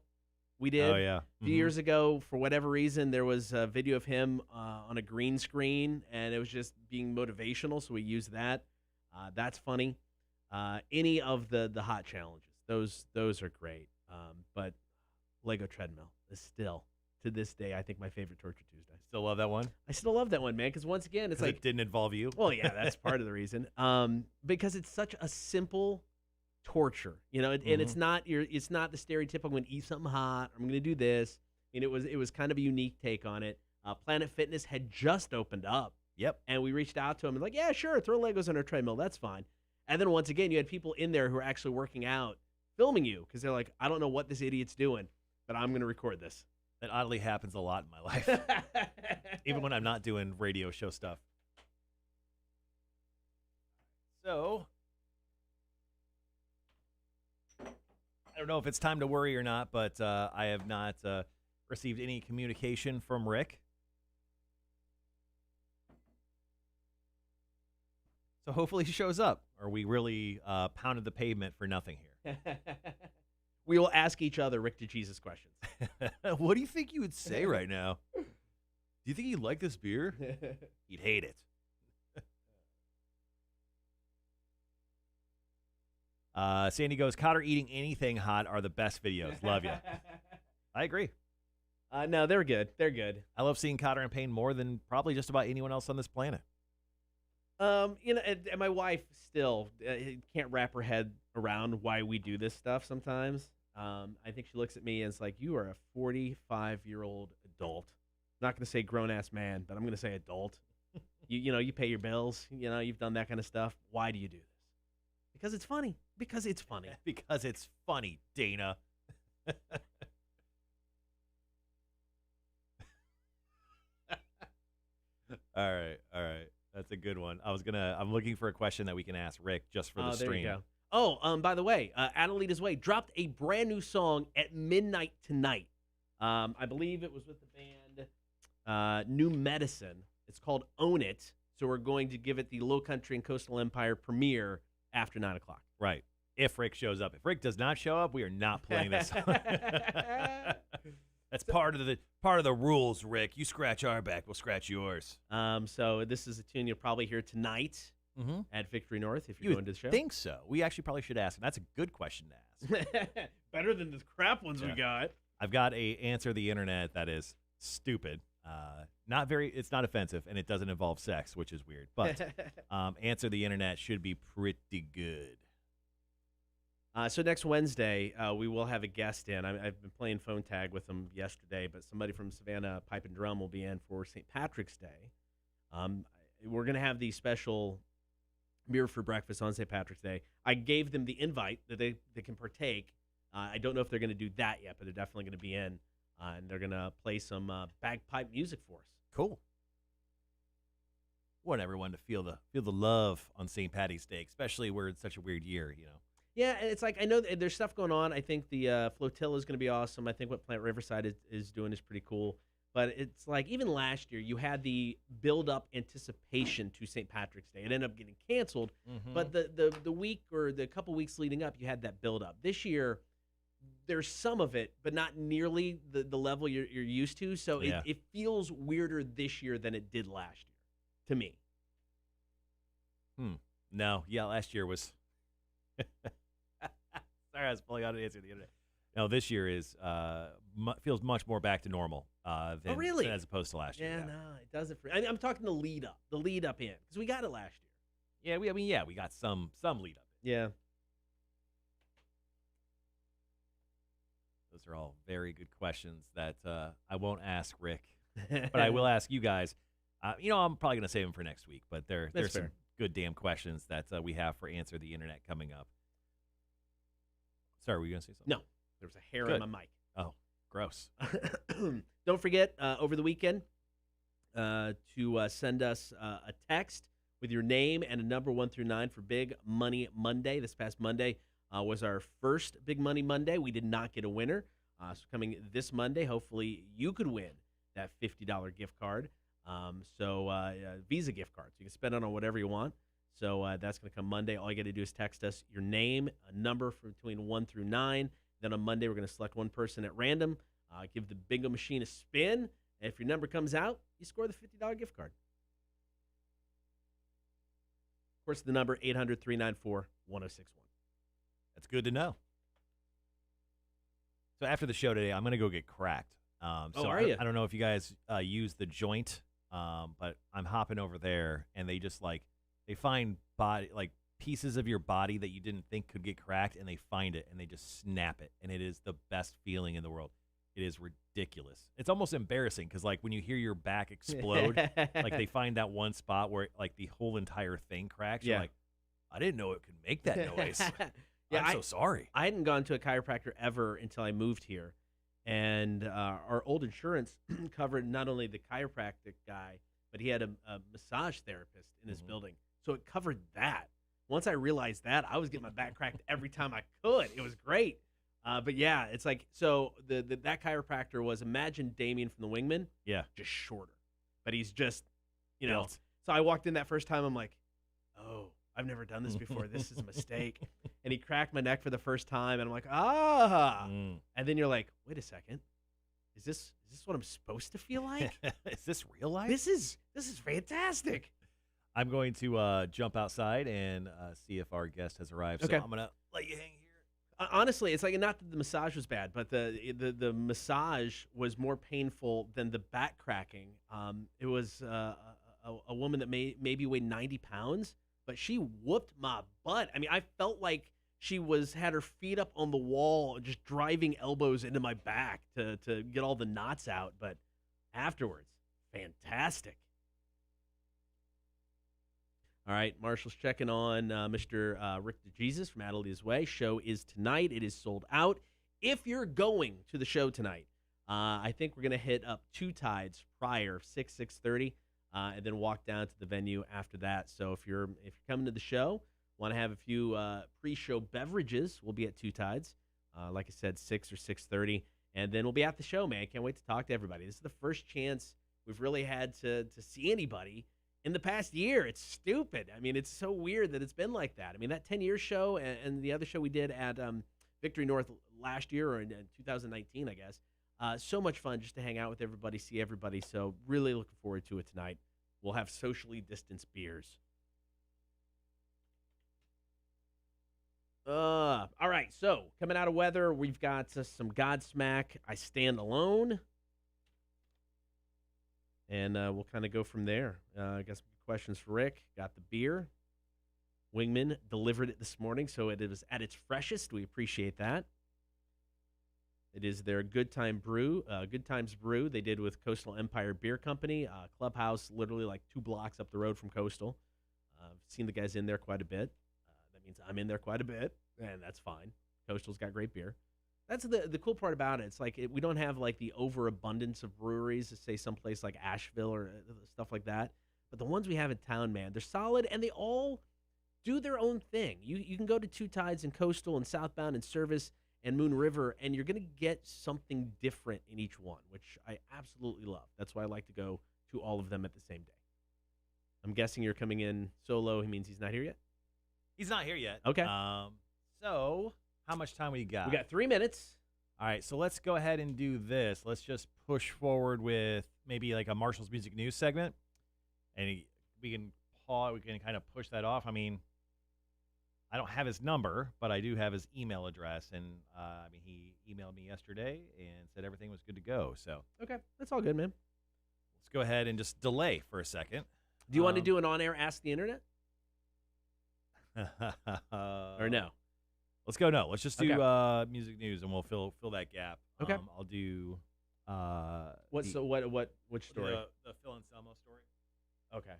we did. Oh, yeah. A few years ago, for whatever reason, there was a video of him on a green screen, and it was just being motivational, so we used that. That's funny. Any of the hot challenges, those are great. But Lego treadmill is still, to this day, I think my favorite Torture Tuesday. Still love that one? I still love that one, man, because once again, it's like... it didn't involve you? Well, yeah, that's part of the reason. Because it's such a simple torture, and it's not the stereotypical, I'm going to eat something hot, I'm going to do this. It was kind of a unique take on it. Planet Fitness had just opened up. Yep. And we reached out to them and like, yeah, sure, throw Legos on our treadmill, that's fine. And then once again, you had people in there who are actually working out, filming you, because they're like, I don't know what this idiot's doing, but I'm going to record this. That oddly happens a lot in my life, even when I'm not doing radio show stuff. So, I don't know if it's time to worry or not, but I have not received any communication from Rick. So hopefully he shows up, or we really pounded the pavement for nothing here. We will ask each other Rick DeJesus questions. What do you think you would say right now? Do you think he'd like this beer? He'd hate it. Sandy goes, Cotter eating anything hot are the best videos. Love you. I agree. No, they're good. They're good. I love seeing Cotter in pain more than probably just about anyone else on this planet. And my wife still can't wrap her head around why we do this stuff sometimes. I think she looks at me and is like, you are a 45-year-old adult. I'm not going to say grown-ass man, but I'm going to say adult. You pay your bills. You've done that kind of stuff. Why do you do this? Because it's funny. Because it's funny. Because it's funny, Dana. All right. That's a good one. I'm looking for a question that we can ask Rick just for the stream. There you go. Oh, by the way, Adelitas Way dropped a brand new song at midnight tonight. I believe it was with the band new medicine. It's called Own It. So we're going to give it the Low Country and Coastal Empire premiere after 9 o'clock. Right. If Rick shows up. If Rick does not show up, we are not playing this. That's part of the rules, Rick. You scratch our back, we'll scratch yours. So this is a tune you'll probably hear tonight at Victory North if you're going to the show. I think so. We actually probably should ask him. That's a good question to ask. Better than the crap ones we got. I've got a answer the internet that is stupid. It's not offensive, and it doesn't involve sex, which is weird. But answer the internet should be pretty good. So next Wednesday, we will have a guest in. I've been playing phone tag with them yesterday, but somebody from Savannah Pipe and Drum will be in for St. Patrick's Day. We're going to have the special beer for breakfast on St. Patrick's Day. I gave them the invite that they can partake. I don't know if they're going to do that yet, but they're definitely going to be in, and they're going to play some bagpipe music for us. Cool. Want everyone to feel the love on St. Patty's Day, especially where it's such a weird year, you know. Yeah, and it's like I know there's stuff going on. I think the flotilla is going to be awesome. I think what Plant Riverside is doing is pretty cool. But it's like even last year you had the build-up anticipation to St. Patrick's Day. It ended up getting canceled. But the week or the couple weeks leading up, you had that build-up. This year, there's some of it, but not nearly the level you're used to. So it feels weirder this year than it did last year, to me. No, yeah, last year was... Sorry, I was pulling out an answer the other day. No, this year is feels much more back to normal than as opposed to last year. Yeah, no, it doesn't. I'm talking the lead up in because we got it last year. Yeah, we got some lead up. Yeah, those are all very good questions that I won't ask Rick, but I will ask you guys. I'm probably gonna save them for next week, but there's some good damn questions that we have for Answer the Internet coming up. Sorry, were you going to say something? No. There was a hair on my mic. Oh, gross. Don't forget, over the weekend, to send us a text with your name and a number 1 through 9 for Big Money Monday. This past Monday was our first Big Money Monday. We did not get a winner. So coming this Monday, hopefully you could win that $50 gift card. Visa gift card. So you can spend it on whatever you want. So that's going to come Monday. All you got to do is text us your name, a number for between 1 through 9. Then on Monday, we're going to select one person at random, give the bingo machine a spin. And if your number comes out, you score the $50 gift card. Of course, the number 800-394-1061. That's good to know. So after the show today, I'm going to go get cracked. Are you? I don't know if you guys use the joint, but I'm hopping over there, and they just they find pieces of your body that you didn't think could get cracked, and they find it, and they just snap it, and it is the best feeling in the world. It is ridiculous. It's almost embarrassing because, when you hear your back explode, they find that one spot where, the whole entire thing cracks. Yeah. You're like, I didn't know it could make that noise. I'm so sorry. I hadn't gone to a chiropractor ever until I moved here, and our old insurance covered not only the chiropractic guy, but he had a massage therapist in his building. So it covered that. Once I realized that, I was getting my back cracked every time I could. It was great. But yeah, it's so that chiropractor was, imagine Damien from The Wingman. Yeah. Just shorter. But he's just, Built. So I walked in that first time, I'm like, oh, I've never done this before. This is a mistake. And he cracked my neck for the first time, and I'm like, And then you're like, wait a second. Is this what I'm supposed to feel like? Is this real life? This is fantastic. I'm going to jump outside and see if our guest has arrived. Okay. So I'm going to let you hang here. Honestly, it's not that the massage was bad, but the massage was more painful than the back cracking. It was a woman that maybe weighed 90 pounds, but she whooped my butt. I mean, I felt like she had her feet up on the wall, just driving elbows into my back to get all the knots out. But afterwards, fantastic. All right, Marshall's checking on Mr. Rick DeJesus from Adelitas Way. Show is tonight. It is sold out. If you're going to the show tonight, I think we're going to hit up 2 tides prior, 6:30, and then walk down to the venue after that. So if you're coming to the show, want to have a few pre-show beverages, we'll be at 2 tides. Like I said, 6 or 6:30, and then we'll be at the show, man. Can't wait to talk to everybody. This is the first chance we've really had to see anybody in the past year. It's stupid. I mean, it's so weird that it's been like that. I mean, that 10-year show and the other show we did at Victory North last year or in 2019, I guess. So much fun just to hang out with everybody, see everybody. So really looking forward to it tonight. We'll have socially distanced beers. All right, so coming out of weather, we've got some Godsmack, I Stand Alone. And we'll kind of go from there. I got some questions for Rick. Got the beer. Wingman delivered it this morning, so it was at its freshest. We appreciate that. It is their Good Times Brew they did with Coastal Empire Beer Company. Clubhouse, literally like 2 blocks up the road from Coastal. I've seen the guys in there quite a bit. That means I'm in there quite a bit, and that's fine. Coastal's got great beer. That's the cool part about it. It's like we don't have like the overabundance of breweries, say someplace like Asheville or stuff like that. But the ones we have in town, man, they're solid, and they all do their own thing. You can go to Two Tides and Coastal and Southbound and Service and Moon River, and you're going to get something different in each one, which I absolutely love. That's why I like to go to all of them at the same day. I'm guessing you're coming in solo. He means he's not here yet? He's not here yet. Okay. So how much time we got? We got 3 minutes. All right, so let's go ahead and do this. Let's just push forward with maybe like a Marshall's Music News segment, and we can kind of push that off. I mean, I don't have his number, but I do have his email address, and he emailed me yesterday and said everything was good to go. So Okay, that's all good, man. let's go ahead and just delay for a second. Do you want to do an on-air Ask the Internet? Or no? Let's go. No, let's just do Okay. music news, and we'll fill that gap. Okay. I'll do. Which story? The Phil Anselmo story. Okay.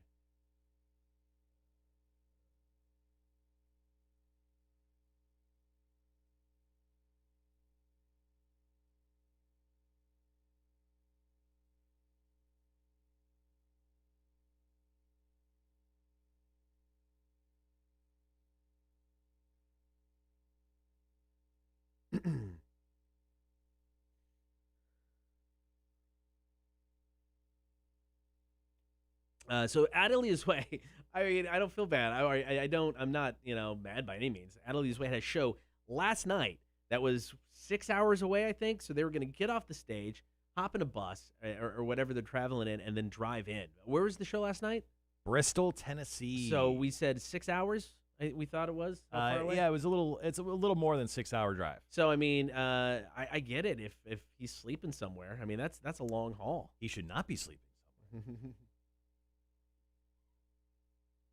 So Adelitas Way, I mean, I don't feel bad. I don't. I'm not, mad by any means. Adelitas Way had a show last night that was 6 hours away, I think. So they were going to get off the stage, hop in a bus or whatever they're traveling in, and then drive in. Where was the show last night? Bristol, Tennessee. So we said 6 hours. We thought it was. How far away? Yeah, it was It's a little more than 6 hour drive. So I mean, I get it. If he's sleeping somewhere, I mean that's a long haul. He should not be sleeping somewhere.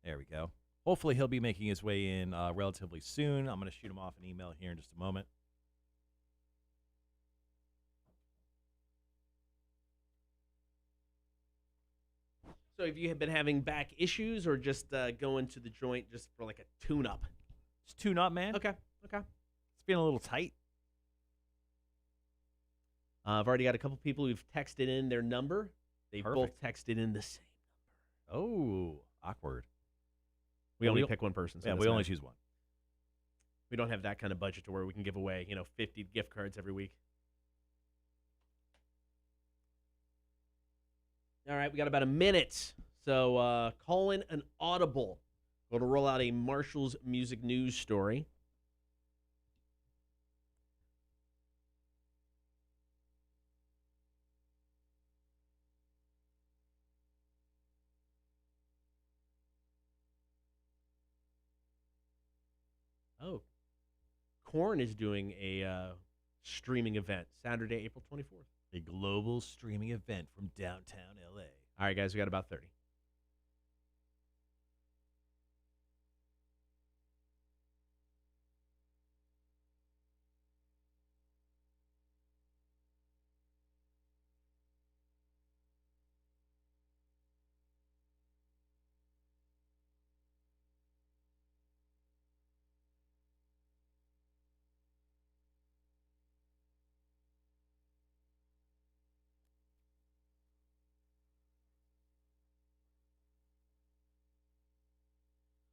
There we go. Hopefully he'll be making his way in relatively soon. I'm going to shoot him off an email here in just a moment. So have you been having back issues or just going to the joint just for like a tune-up? Just tune up, man. Okay. It's been a little tight. I've already got a couple people who've texted in their number. They've both texted in the same number. Oh, awkward. We only pick one person. So yeah, we only choose one. We don't have that kind of budget to where we can give away, 50 gift cards every week. All right, we got about a minute. So call in an audible. We're going to roll out a Marshall's Music News story. Oh, Korn is doing a streaming event Saturday, April 24th. A global streaming event from downtown L.A. All right, guys, we got about 30.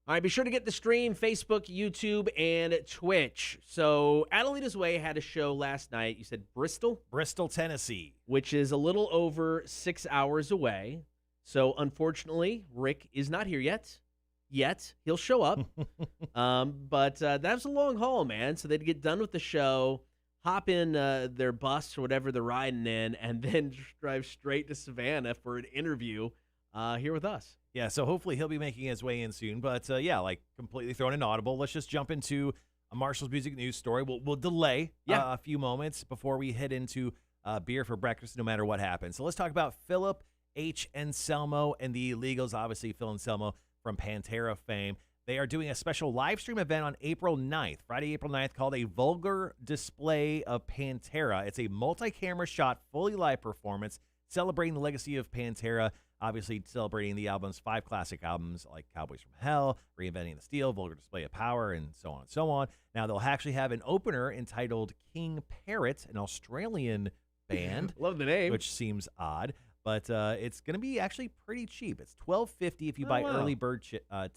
All right, be sure to get the stream, Facebook, YouTube, and Twitch. So Adelitas Way had a show last night. You said Bristol? Bristol, Tennessee. Which is a little over 6 hours away. So unfortunately, Rick is not here yet. He'll show up. But that was a long haul, man. So they'd get done with the show, hop in their bus or whatever they're riding in, and then drive straight to Savannah for an interview here with us. Yeah, so hopefully he'll be making his way in soon. But, yeah, like completely thrown an audible. Let's just jump into Marshall's music news story. We'll delay a few moments before we head into beer for breakfast, no matter what happens. So let's talk about Philip H. Anselmo and the Illegals. Obviously, Phil Anselmo from Pantera fame. They are doing a special live stream event on April 9th, Friday, April 9th, called A Vulgar Display of Pantera. It's a multi-camera shot, fully live performance celebrating the legacy of Pantera, obviously celebrating the album's 5 classic albums like Cowboys from Hell, Reinventing the Steel, Vulgar Display of Power, and so on and so on. Now, they'll actually have an opener entitled King Parrot, an Australian band. Love the name. Which seems odd. But it's going to be actually pretty cheap. It's $12.50 if you buy early bird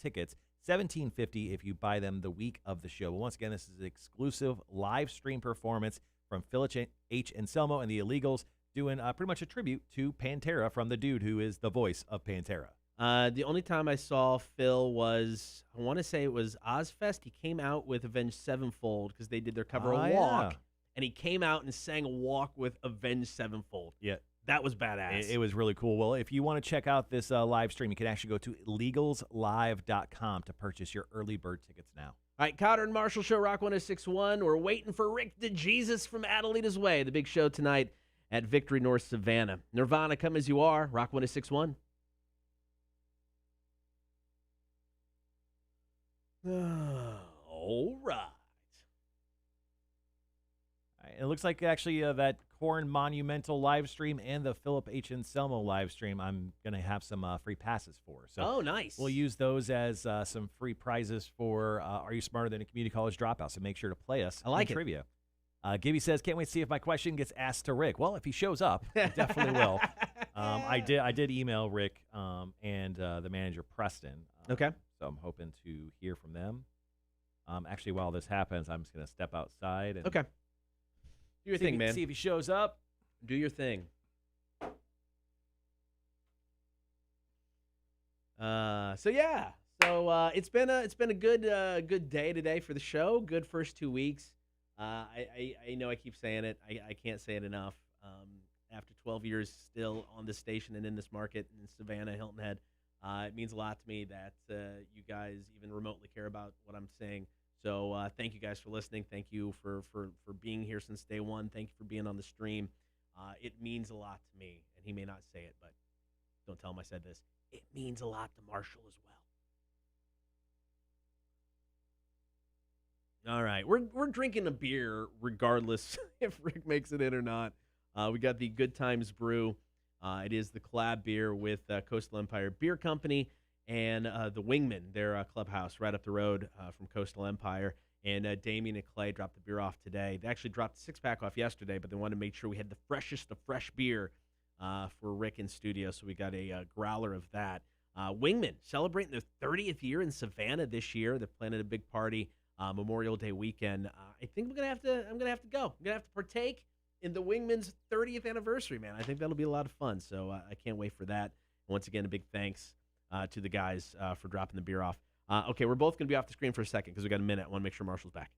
tickets, $17.50 if you buy them the week of the show. But once again, this is an exclusive live stream performance from Philip H. Anselmo and the Illegals, doing pretty much a tribute to Pantera from the dude who is the voice of Pantera. The only time I saw Phil was, I want to say it was Ozfest. He came out with Avenged Sevenfold because they did their cover of Walk. Yeah. And he came out and sang a Walk with Avenged Sevenfold. Yeah. That was badass. It was really cool. Well, if you want to check out this live stream, you can actually go to illegalslive.com to purchase your early bird tickets now. All right, Cotter and Marshall Show, Rock 106.1. We're waiting for Rick DeJesus from Adelitas Way, the big show tonight at Victory North Savannah. Nirvana, Come As You Are, Rock 106.1. All right. It looks like actually that Korn Monumental live stream and the Philip H. Anselmo live stream I'm going to have some free passes for. So nice. We'll use those as some free prizes for Are You Smarter Than a Community College Dropout? So make sure to play us I like in it. Trivia. Gibby says, can't wait to see if my question gets asked to Rick. Well, if he shows up, he definitely will. I did email Rick and the manager, Preston. Okay. So I'm hoping to hear from them. Actually, while this happens, I'm just going to step outside. And Okay. Do your thing, man. See if he shows up. Do your thing. It's been a good day today for the show. Good first 2 weeks. I know I keep saying it. I can't say it enough. After 12 years still on this station and in this market in Savannah, Hilton Head, it means a lot to me that you guys even remotely care about what I'm saying. So thank you guys for listening. Thank you for being here since day one. Thank you for being on the stream. It means a lot to me, and he may not say it, but don't tell him I said this. It means a lot to Marshall as well. All right, we're drinking a beer regardless if Rick makes it in or not. We got the Good Times Brew. It is the collab beer with Coastal Empire Beer Company and the Wingman, their clubhouse right up the road from Coastal Empire. And Damien and Clay dropped the beer off today. They actually dropped the 6-pack off yesterday, but they wanted to make sure we had the freshest of fresh beer for Rick in studio, so we got a growler of that. Wingman celebrating their 30th year in Savannah this year. They're planning a big party Memorial Day weekend. I think I'm gonna have to go. I'm gonna have to partake in the Wingman's 30th anniversary, man. I think that'll be a lot of fun. So I can't wait for that. And once again, a big thanks to the guys for dropping the beer off. Okay, we're both gonna be off the screen for a second because we got a minute. I want to make sure Marshall's back.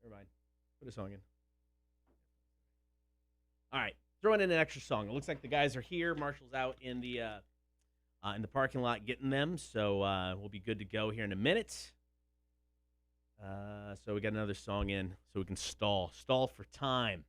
Never mind. Put a song in. All right, throwing in an extra song. It looks like the guys are here. Marshall's out in the parking lot getting them, so we'll be good to go here in a minute. So we got another song in, so we can stall for time.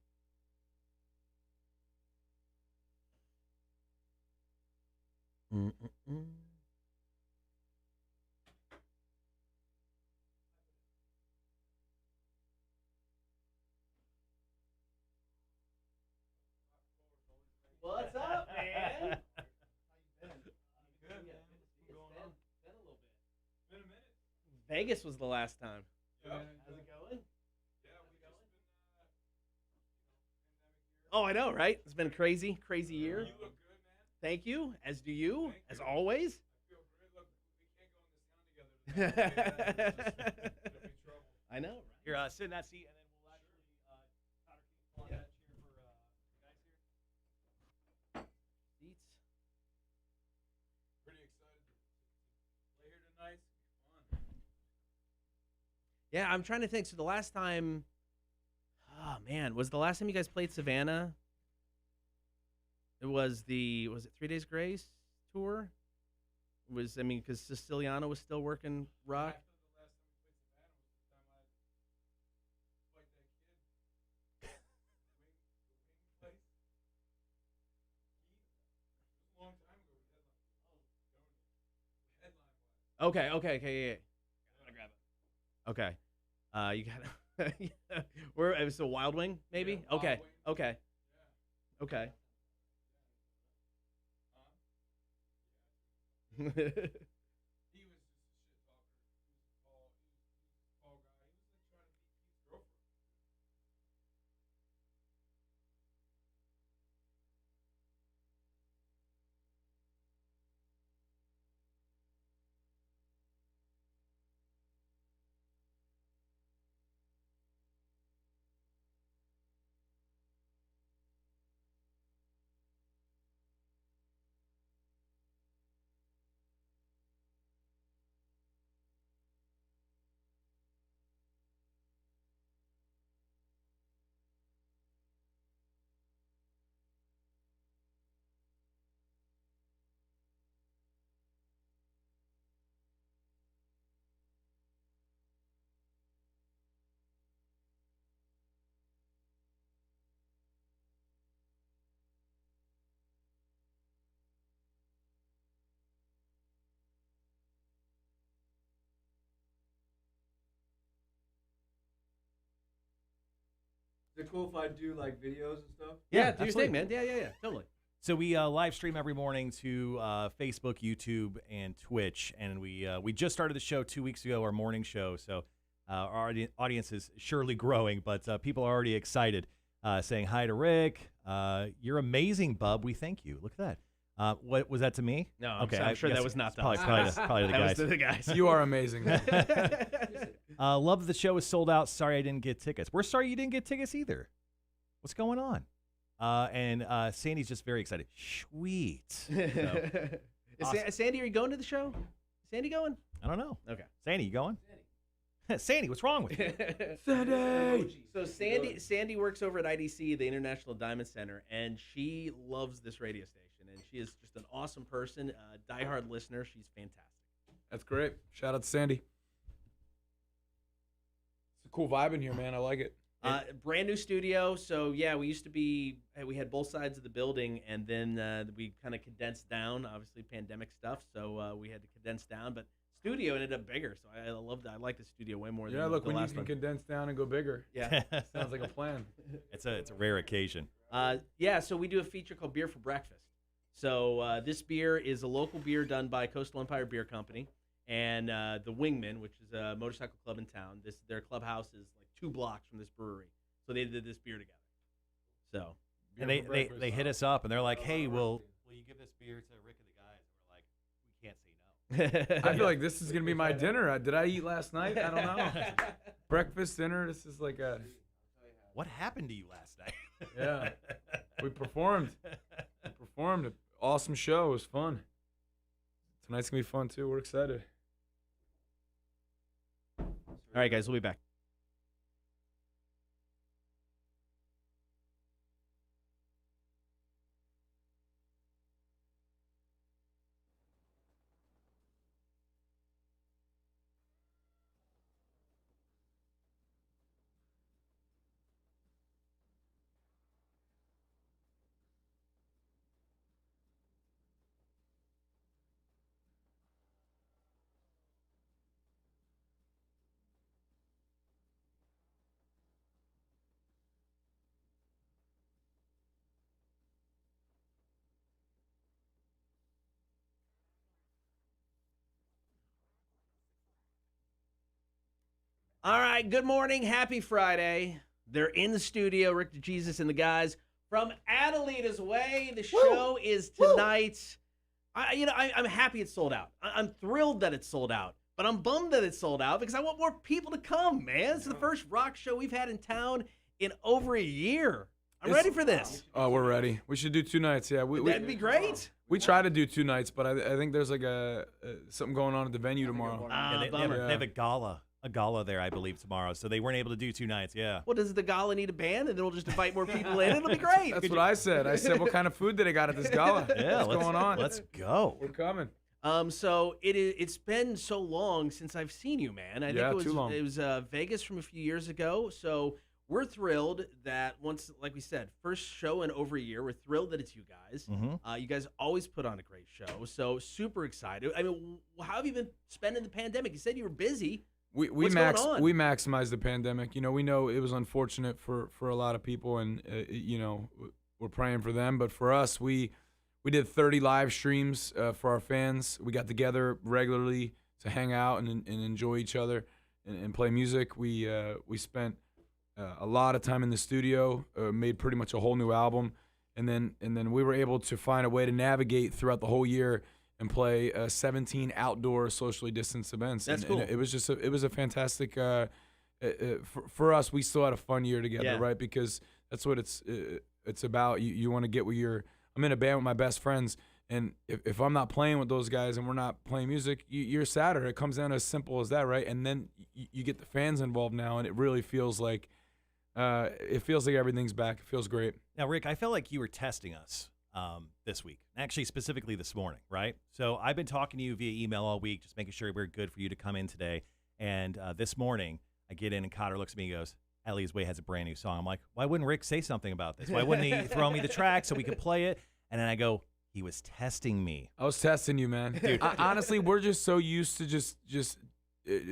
What's up, man? Vegas was the last time. Yeah. How's it going? Oh, I know, right? It's been a crazy, crazy year. You look good, man. Thank you, as do you, as always. I feel great. Look, we can't go in this town together. It'll be trouble. I know, right? Here, sit in that seat, and then we'll actually Tyler, can you pull on that chair for the guys here? Seats. Pretty excited to play here tonight. It's gonna be fun. Yeah, I'm trying to think. So the last time, oh man, was the last time you guys played Savannah? It was was it 3 Days Grace tour? It was, I mean, because Siciliano was still working rock. After the last time we played Savannah was the time I fight that kid. The wing place. It was a long time ago. Headline-wise. Okay, yeah. I'm gonna grab it. Okay, you got where it was the Wild Wing, maybe. Yeah, Wild Okay, Wing. okay, Yeah. okay. He was just a shit talker. He was a tall guy. He was like trying to beat Pete's girlfriend. Is it cool if I do like videos and stuff? Yeah, do your absolutely. thing, man. Yeah, totally. So we live stream every morning to Facebook, YouTube, and Twitch, and we just started the show 2 weeks ago, our morning show. So our audience is surely growing, but people are already excited, saying hi to Rick. You're amazing, bub. We thank you. Look at that. What was that to me? No, I'm sure that was not to probably, us. probably the That was guys. to the guys. You are amazing. Love the show is sold out. Sorry I didn't get tickets. We're sorry you didn't get tickets either. What's going on? And Sandy's just very excited. Sweet. So, awesome. Sandy, are you going to the show? Sandy going? I don't know. Okay. Sandy, you going? Sandy, what's wrong with you? Sandy. So Sandy works over at IDC, the International Diamond Center, and she loves this radio station, and she is just an awesome person, a diehard listener. She's fantastic. That's great. Shout out to Sandy. It's a cool vibe in here, man. I like it. Brand new studio. So yeah, we had both sides of the building, and then we kind of condensed down. Obviously, pandemic stuff, so we had to condense down. But studio ended up bigger, so I loved it. I like the studio way more than Look, the when you last can one. condense down and go bigger. Yeah. Sounds like a plan. It's a rare occasion. Yeah, so we do a feature called Beer for Breakfast. So this beer is a local beer done by Coastal Empire Beer Company and the Wingman, which is a motorcycle club in town. Their clubhouse is like 2 blocks from this brewery. So they did this beer together. So And they hit us up, and they're like, hey, will you give this beer to Rick and the guys? And we're like, we can't say no. I feel like this is going to be my dinner. Did I eat last night? I don't know. Breakfast, dinner, this is like a... What happened to you last night? Yeah. We performed. Awesome show. It was fun. Tonight's going to be fun, too. We're excited. all right, guys, we'll be back. All right, good morning. Happy Friday. They're in the studio, Rick DeJesus and the guys from Adelitas Way. The show is tonight. I'm happy it's sold out. I'm thrilled that it's sold out, but I'm bummed that it's sold out because I want more people to come, man. This is the first rock show we've had in town in over a year. I'm ready for this. Oh, we're ready. We should do 2 nights. Yeah, That'd be great. We try to do 2 nights, but I think there's like something going on at the venue tomorrow. They have a gala there, I believe, tomorrow. So they weren't able to do 2 nights. Yeah. Well, does the gala need a band, and then we'll just invite more people in? It'll be great. That's what I said. I said, what kind of food do they got at this gala? Yeah, what's going on? Let's go. We're coming. So it's been so long since I've seen you, man. I think it was too long. It was Vegas from a few years ago. So we're thrilled that once, like we said, first show in over a year. We're thrilled that it's you guys. Mm-hmm. You guys always put on a great show. So super excited. I mean, how have you been spending the pandemic? You said you were busy. We maximized the pandemic. You know, we know it was unfortunate for a lot of people, and we're praying for them. But for us, we did 30 live streams for our fans. We got together regularly to hang out and enjoy each other and play music. We spent a lot of time in the studio, made pretty much a whole new album, and then we were able to find a way to navigate throughout the whole year and play 17 outdoor socially distanced events. That's cool. cool. It was a fantastic. For us, we still had a fun year together, right? Because that's what it's about. You want to get where I'm in a band with my best friends, and if I'm not playing with those guys and we're not playing music, you're sadder. It comes down to as simple as that, right? And then you get the fans involved now, and it really feels like everything's back. It feels great. Now, Rick, I felt like you were testing us this week, actually specifically this morning, right? So I've been talking to you via email all week, just making sure we're good for you to come in today. And this morning, I get in and Cotter looks at me and goes, Adelitas Way has a brand new song. I'm like, why wouldn't Rick say something about this? Why wouldn't he throw me the track so we could play it? And then I go, he was testing me. I was testing you, man. Dude. Honestly, we're just so used to just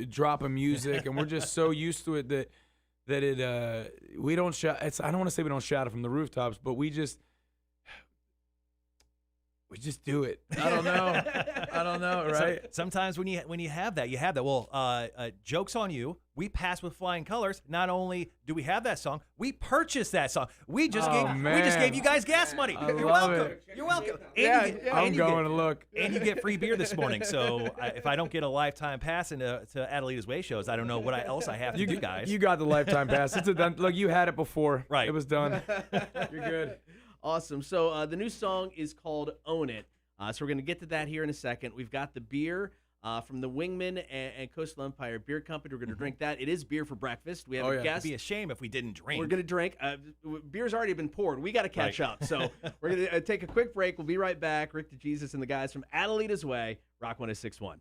dropping music, and we're just so used to it that we don't shout. I don't want to say we don't shout it from the rooftops, but we just do it. I don't know, right? Sometimes when you have that, you have that. Well, joke's on you. We passed with flying colors. Not only do we have that song, we purchased that song. We just gave you guys gas money. You're welcome. You're welcome. I'm going to look. And you get free beer this morning. So if I don't get a lifetime pass into Adelitas Way shows, I don't know what else I have to do, guys. You got the lifetime pass. It's done. Look, you had it before. Right. It was done. You're good. Awesome. So the new song is called Own It. So we're going to get to that here in a second. We've got the beer from the Wingman and Coastal Empire Beer Company. We're going to drink that. It is beer for breakfast. We have a guest. It'd be a shame if we didn't drink. We're going to drink. Beer's already been poured. We got to catch up. So we're going to take a quick break. We'll be right back. Rick DeJesus and the guys from Adelitas Way, Rock 106.1.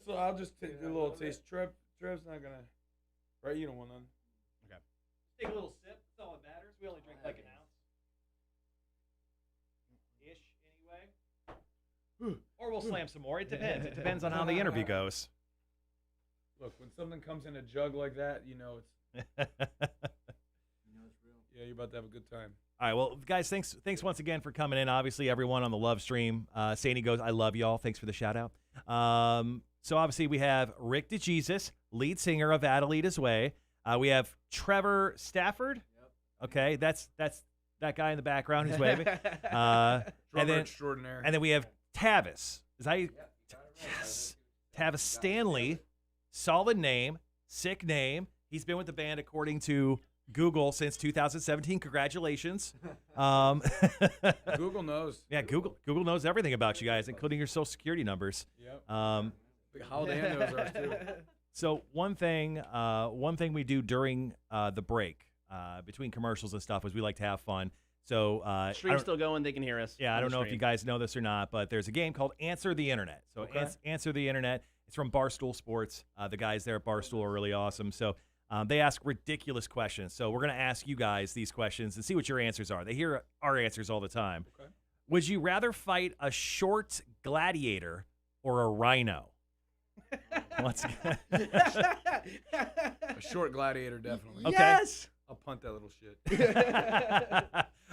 So I'll just take a little taste. Trev's not gonna. Right? You don't want none. Okay. Take a little sip. That's all that matters. We only drink like an ounce. Ish, anyway. Or we'll slam some more. It depends. It depends on how the interview goes. Look, when something comes in a jug like that, you know it's. Yeah, you're about to have a good time. All right, well, guys, thanks once again for coming in. Obviously, everyone on the love stream. Sandy goes, I love y'all. Thanks for the shout out. So obviously we have Rick DeJesus, lead singer of Adelitas Way. We have Trevor Stafford. Yep. Okay, that's that guy in the background who's waving. And then extraordinaire. And then we have Tavis. Yes. Tavis Stanley. Solid name, sick name. He's been with the band according to Google since 2017. Congratulations. Google knows. Yeah, Google knows everything about you guys, including your Social Security numbers. Yep. Holiday knows ours too. So one thing we do during the break between commercials and stuff is we like to have fun. So Stream's still going. They can hear us. Yeah, I on don't the know if stream. you guys know this or not, but there's a game called Answer the Internet. So Okay. Answer the Internet. It's from Barstool Sports. The guys there at Barstool are really awesome. So they ask ridiculous questions. So we're going to ask you guys these questions and see what your answers are. They hear our answers all the time. Okay. Would you rather fight a short gladiator or a rhino? Once again. A short gladiator, definitely. Okay. Yes. I'll punt that little shit.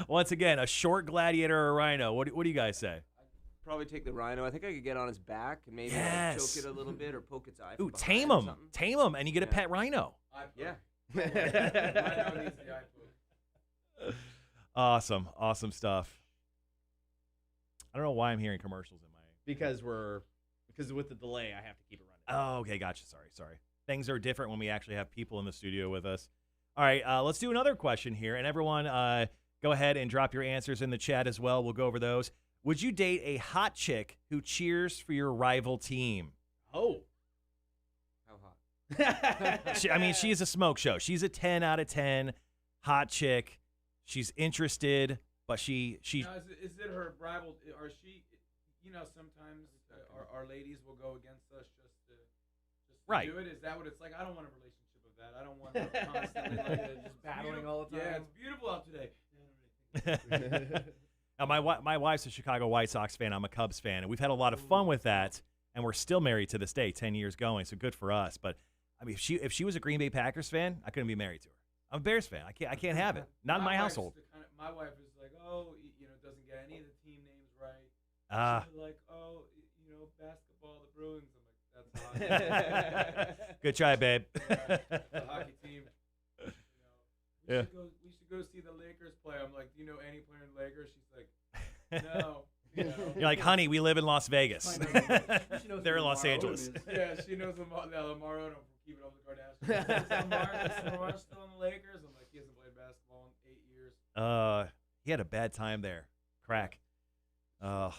Once again, a short gladiator or a rhino. What do you guys say? Probably take the rhino. I think I could get on his back and maybe Yes. choke it a little bit or poke its eye. Ooh, from tame behind or him. something. Tame him, and you get a Yeah. pet rhino. Yeah. Rhino needs the eye poke. Awesome stuff. I don't know why I'm hearing commercials in my. because with the delay, I have to keep it running. Oh, okay, gotcha. Sorry. Things are different when we actually have people in the studio with us. All right, let's do another question here, and everyone, go ahead and drop your answers in the chat as well. We'll go over those. Would you date a hot chick who cheers for your rival team? Oh. How hot? She's a smoke show. She's a 10 out of 10 hot chick. She's interested, but she Now, is it her rival? Or she? Sometimes our ladies will go against us just to Right. do it. Is that what it's like? I don't want a relationship of that. I don't want to constantly just Battling all the time. Yeah, it's beautiful out today. Now, my wife's a Chicago White Sox fan. I'm a Cubs fan, and we've had a lot of fun with that, and we're still married to this day, 10 years going, so good for us. But I mean, if she was a Green Bay Packers fan, I couldn't be married to her. I'm a Bears fan. I can't have it. Not in my wife's household. my wife is like, doesn't get any of the team names right. She's like, basketball, the Bruins. I'm like, that's hot. Good try, babe. The hockey team. Yeah. We should go see the Lakers play. I'm like, do you know any player in the Lakers? She's like, no. You're like, honey, we live in Las Vegas. They're in Los Lamar Angeles. Odom is. Yeah, she knows Lamar Odom from Keeping Up with the Kardashians. Is Lamar still in the Lakers? I'm like, he hasn't played basketball in 8 years. He had a bad time there. Crack. All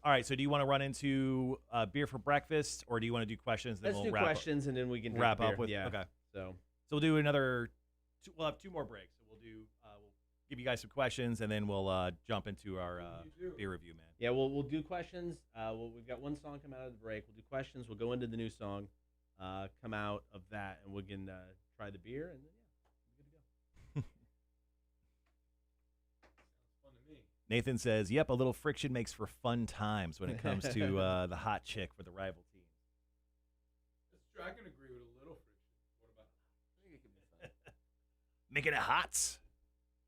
right, so do you want to run into beer for breakfast, or do you want to do questions? Then Let's we'll do wrap questions, and then we can drink wrap beer. up with. Yeah. Okay. So So we'll do another. We'll have 2 more breaks. So we'll give you guys some questions, and then we'll jump into our beer review, man. yeah, we'll do questions. We've got one song come out of the break. We'll do questions. We'll go into the new song, come out of that, and we can try the beer, and then we're good to go. Fun to me. Nathan says, "Yep, a little friction makes for fun times when it comes to the hot chick for the rival team." That's true. I can agree with a little friction. What about I think it could be fun. Making it hot.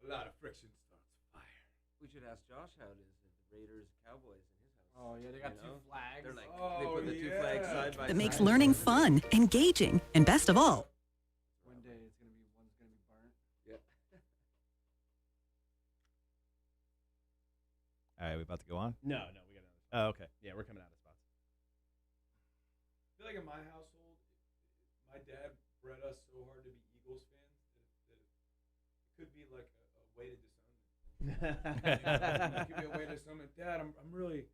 a lot of friction starts fire? We should ask Josh how it is at the Raiders Cowboys in his house. Oh, yeah, they got You two know? flags. They're like Oh, they put the 2 yeah. flags side by side. That makes learning fun, engaging, and best of all, One day it's gonna be one's gonna be burnt. Yeah. All right, we about to go on? No, we got another. Oh, okay. Yeah, we're coming out of spots. I feel like in my household, my dad bred us so hard to be Eagles fans that it could be like a way to disown them. It could be a way to disown them. Dad, I'm really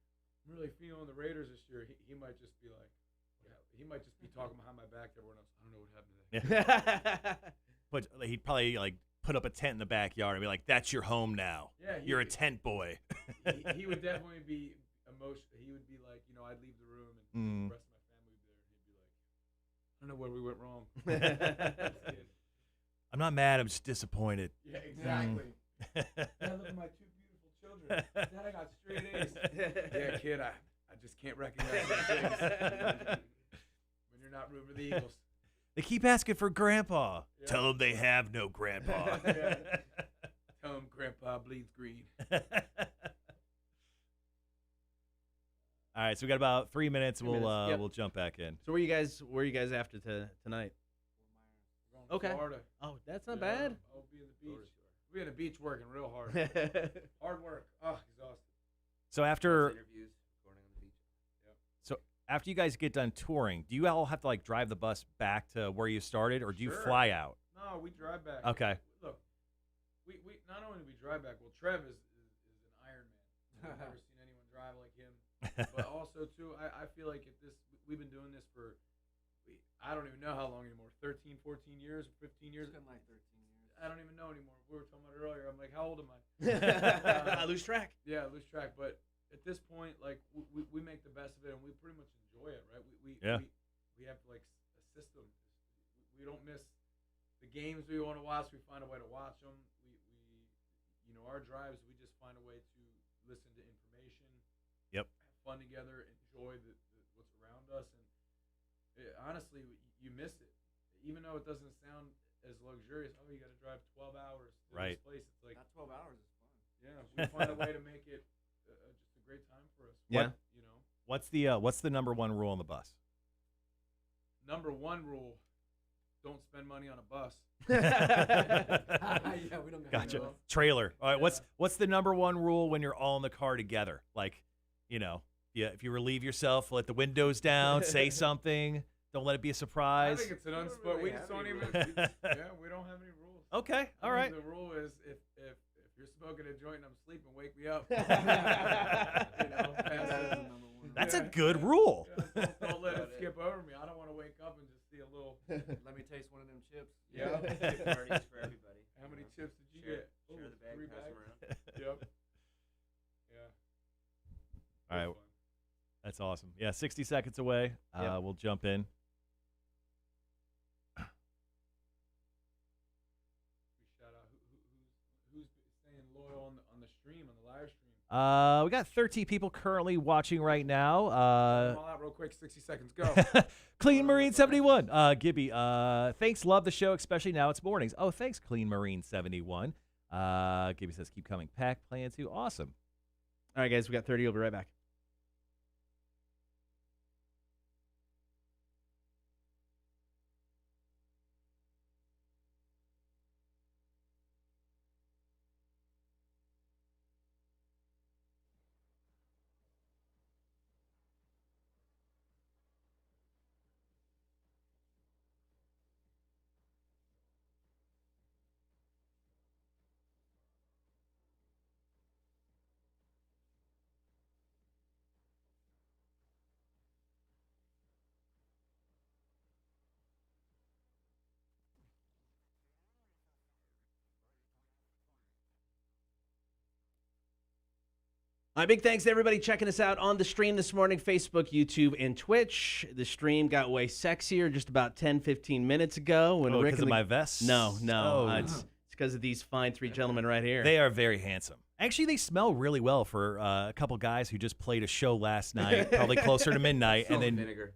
feeling the Raiders this year. He might just be like, he might just be talking behind my back to everyone else. I don't know what happened today. But he'd probably like put up a tent in the backyard and be like, "That's your home now. Yeah, You're a tent boy." he would definitely be emotional. He would be like, I'd leave the room and the rest of my family would be there. He'd be like, I don't know where we went wrong. I'm not mad. I'm just disappointed. Yeah, exactly. Dad, look at my 2 beautiful children. Dad, I got straight A's. Yeah, kid, I just can't recognize those things when you're not rooting for the Eagles. They keep asking for Grandpa. Yeah. Tell them they have no Grandpa. Yeah. Tell him Grandpa bleeds green. All right, so we got about 3 minutes. 3 minutes, yep. We'll jump back in. So where are you guys after tonight? We're going to Okay. Florida. Oh, that's not bad. I'll be in the beach. We'll be in the beach working real hard. That's Hard work. Oh, exhausted. So after Interviews, recording on the beach. after you guys get done touring, do you all have to like drive the bus back to where you started, or do you Sure. fly out? No, we drive back. Okay. Look, we not only do we drive back. Well, Trev is an Iron Man. I've never seen anyone drive like him. But also too, I feel like we've been doing this for I don't even know how long anymore. 13, 14 years, 15 years. It's been like 13 years. I don't even know anymore. We were talking about it earlier. I'm like, how old am I? I lose track. Yeah, I lose track. But at this point, like we make the best of it, and we pretty much enjoy it, right? We have like a system. We don't miss the games we want to watch. We find a way to watch them. We our drives. We just find a way to listen to information. Yep. Have fun together. Enjoy what's around us, and honestly, you miss it. Even though it doesn't sound as luxurious. Oh, you got to drive 12 hours to this place. It's like not 12 hours is fun. Yeah, we find a way to make it just a great time for us. Yeah. What's the number one rule on the bus? Number one rule: don't spend money on a bus. Yeah, we don't. Gotcha. Trailer. All right. What's the number one rule when you're all in the car together? Like, if you relieve yourself, let the windows down, say something. Don't let it be a surprise. I think it's an unspoken. We just don't even. We don't have any rules. Okay. All right. The rule is if you're smoking a joint and I'm sleeping, wake me up. That's a good rule. Yeah, don't let it skip over me. I don't want to wake up and just see a little. Let me taste one of them chips. Yeah. Parties for everybody. How many chips did you get? Share the bag, 3 pass bags? them around. Yep. Yeah. All right. That's awesome. Yeah, 60 seconds away. We'll jump in. Who's staying loyal on the stream, on the live stream? We got 13 people currently watching right now. Come all out real quick, 60 seconds, go. Clean Marine 71. Gibby, thanks, love the show, especially now it's mornings. Oh, thanks, Clean Marine 71. Gibby says, keep coming. Pack plan too. Awesome. All right, guys, we got 30. We'll be right back. All right, big thanks to everybody checking us out on the stream this morning, Facebook, YouTube, and Twitch. The stream got way sexier just about 10, 15 minutes ago. When Rick because of my vest? No. It's because of these fine three gentlemen right here. They are very handsome. Actually, they smell really well for a couple guys who just played a show last night, probably closer to midnight. Salt and vinegar.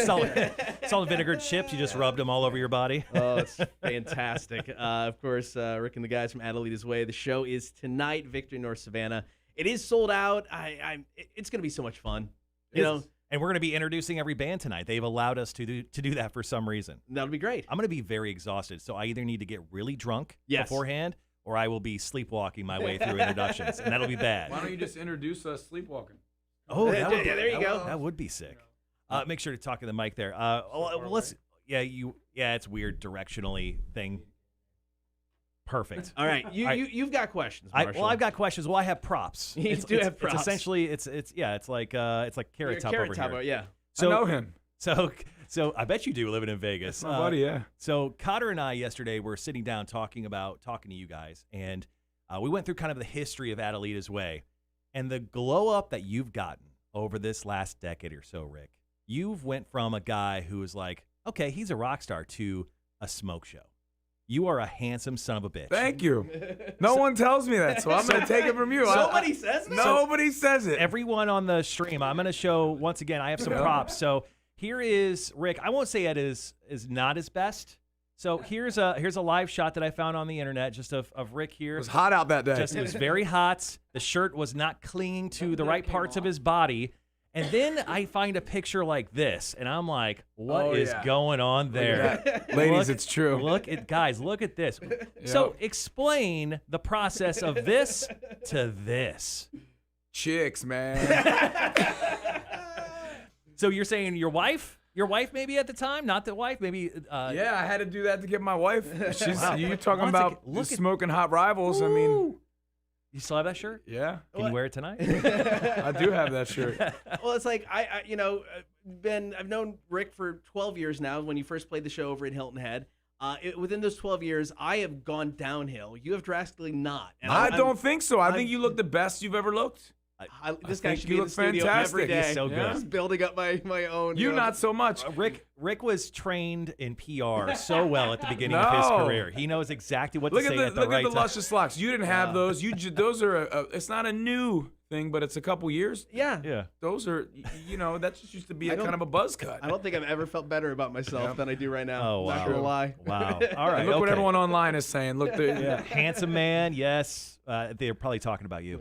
Salt and vinegar chips. You just rubbed them all over your body. Oh, it's fantastic. Of course, Rick and the guys from Adelitas Way. The show is tonight, Victory, North Savannah. It is sold out. It's going to be so much fun. And we're going to be introducing every band tonight. They've allowed us to do that for some reason. That'll be great. I'm going to be very exhausted, so I either need to get really drunk beforehand, or I will be sleeping my way through introductions, and that'll be bad. Why don't you just introduce us sleepwalking? Oh, there you go. That would be sick. Make sure to talk in the mic there. It's weird directionally thing. Perfect. All right, you've got questions, Marshall. I've got questions. Well, I have props. You do have props. It's essentially it's like Carrot Top over here. Yeah. So, I know him. So I bet you do, living in Vegas. That's my buddy, yeah. So Cotter and I yesterday were sitting down talking to you guys, and we went through kind of the history of Adelitas Way, and the glow up that you've gotten over this last decade or so, Rick. You've went from a guy who was like, okay, he's a rock star, to a smoke show. You are a handsome son of a bitch. Thank you. No one tells me that, so I'm going to take it from you. Nobody says that? Nobody says it. Everyone on the stream, I'm going to show, once again, I have some props. So here is Rick. I won't say it is not his best. So here's a live shot that I found on the internet just of Rick here. It was hot out that day. It was very hot. The shirt was not clinging to the right parts of his body. And then I find a picture like this, and I'm like, what is going on there? Ladies, it's true. Look at this. So explain the process of this to this. Chicks, man. So you're saying your wife? Your wife maybe at the time, not the wife, maybe. Yeah, I had to do that to get my wife. She's Wow. you're talking Once about again, look at- smoking hot rivals. I mean, You still have that shirt? yeah, Can you wear it tonight? I do have that shirt. Well, it's like I've known Rick for 12 years now. When you first played the show over in Hilton Head, within those 12 years, I have gone downhill. You have drastically not. And I I'm- don't think so. I think you look the best you've ever looked. This guy think should you be in look the studio fantastic. every day. He's so good. Yeah. Just building up my own. You not so much. Rick was trained in PR so well at the beginning of his No. career. He knows exactly what Look to at say the at the look right at the time. luscious locks. You didn't have those. Those are it's not a new thing, but it's a couple years. Yeah. Yeah. Those are that just used to be a kind of a buzz cut. I don't think I've ever felt better about myself than I do right now. Oh, wow. Not gonna lie. Wow. All right. And look what okay. everyone online is saying. Look, Handsome man, yes. They're probably talking about you.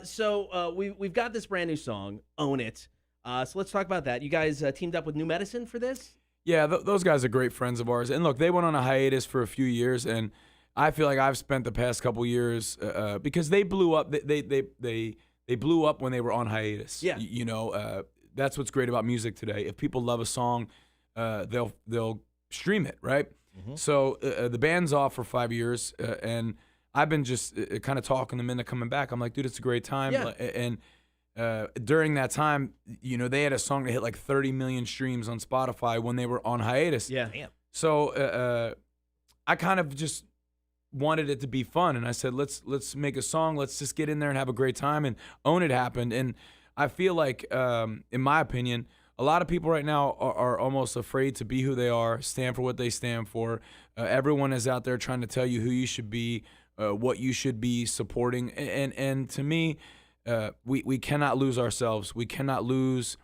So we've got this brand new song, "Own It." So let's talk about that. You guys teamed up with New Medicine for this. Yeah, those guys are great friends of ours. And look, they went on a hiatus for a few years, and I feel like I've spent the past couple years because they blew up. They blew up when they were on hiatus. Yeah. That's what's great about music today. If people love a song, they'll stream it, right? Mm-hmm. So the band's off for 5 years, and I've been just kind of talking them into coming back. I'm like, dude, it's a great time. Yeah. And during that time, they had a song that hit like 30 million streams on Spotify when they were on hiatus. Yeah. Damn. So I kind of just wanted it to be fun, and I said, let's make a song. Let's just get in there and have a great time. And Own It happened. And I feel like, in my opinion, a lot of people right now are almost afraid to be who they are, stand for what they stand for. Everyone is out there trying to tell you who you should be, what you should be supporting. And to me, we cannot lose ourselves. We cannot lose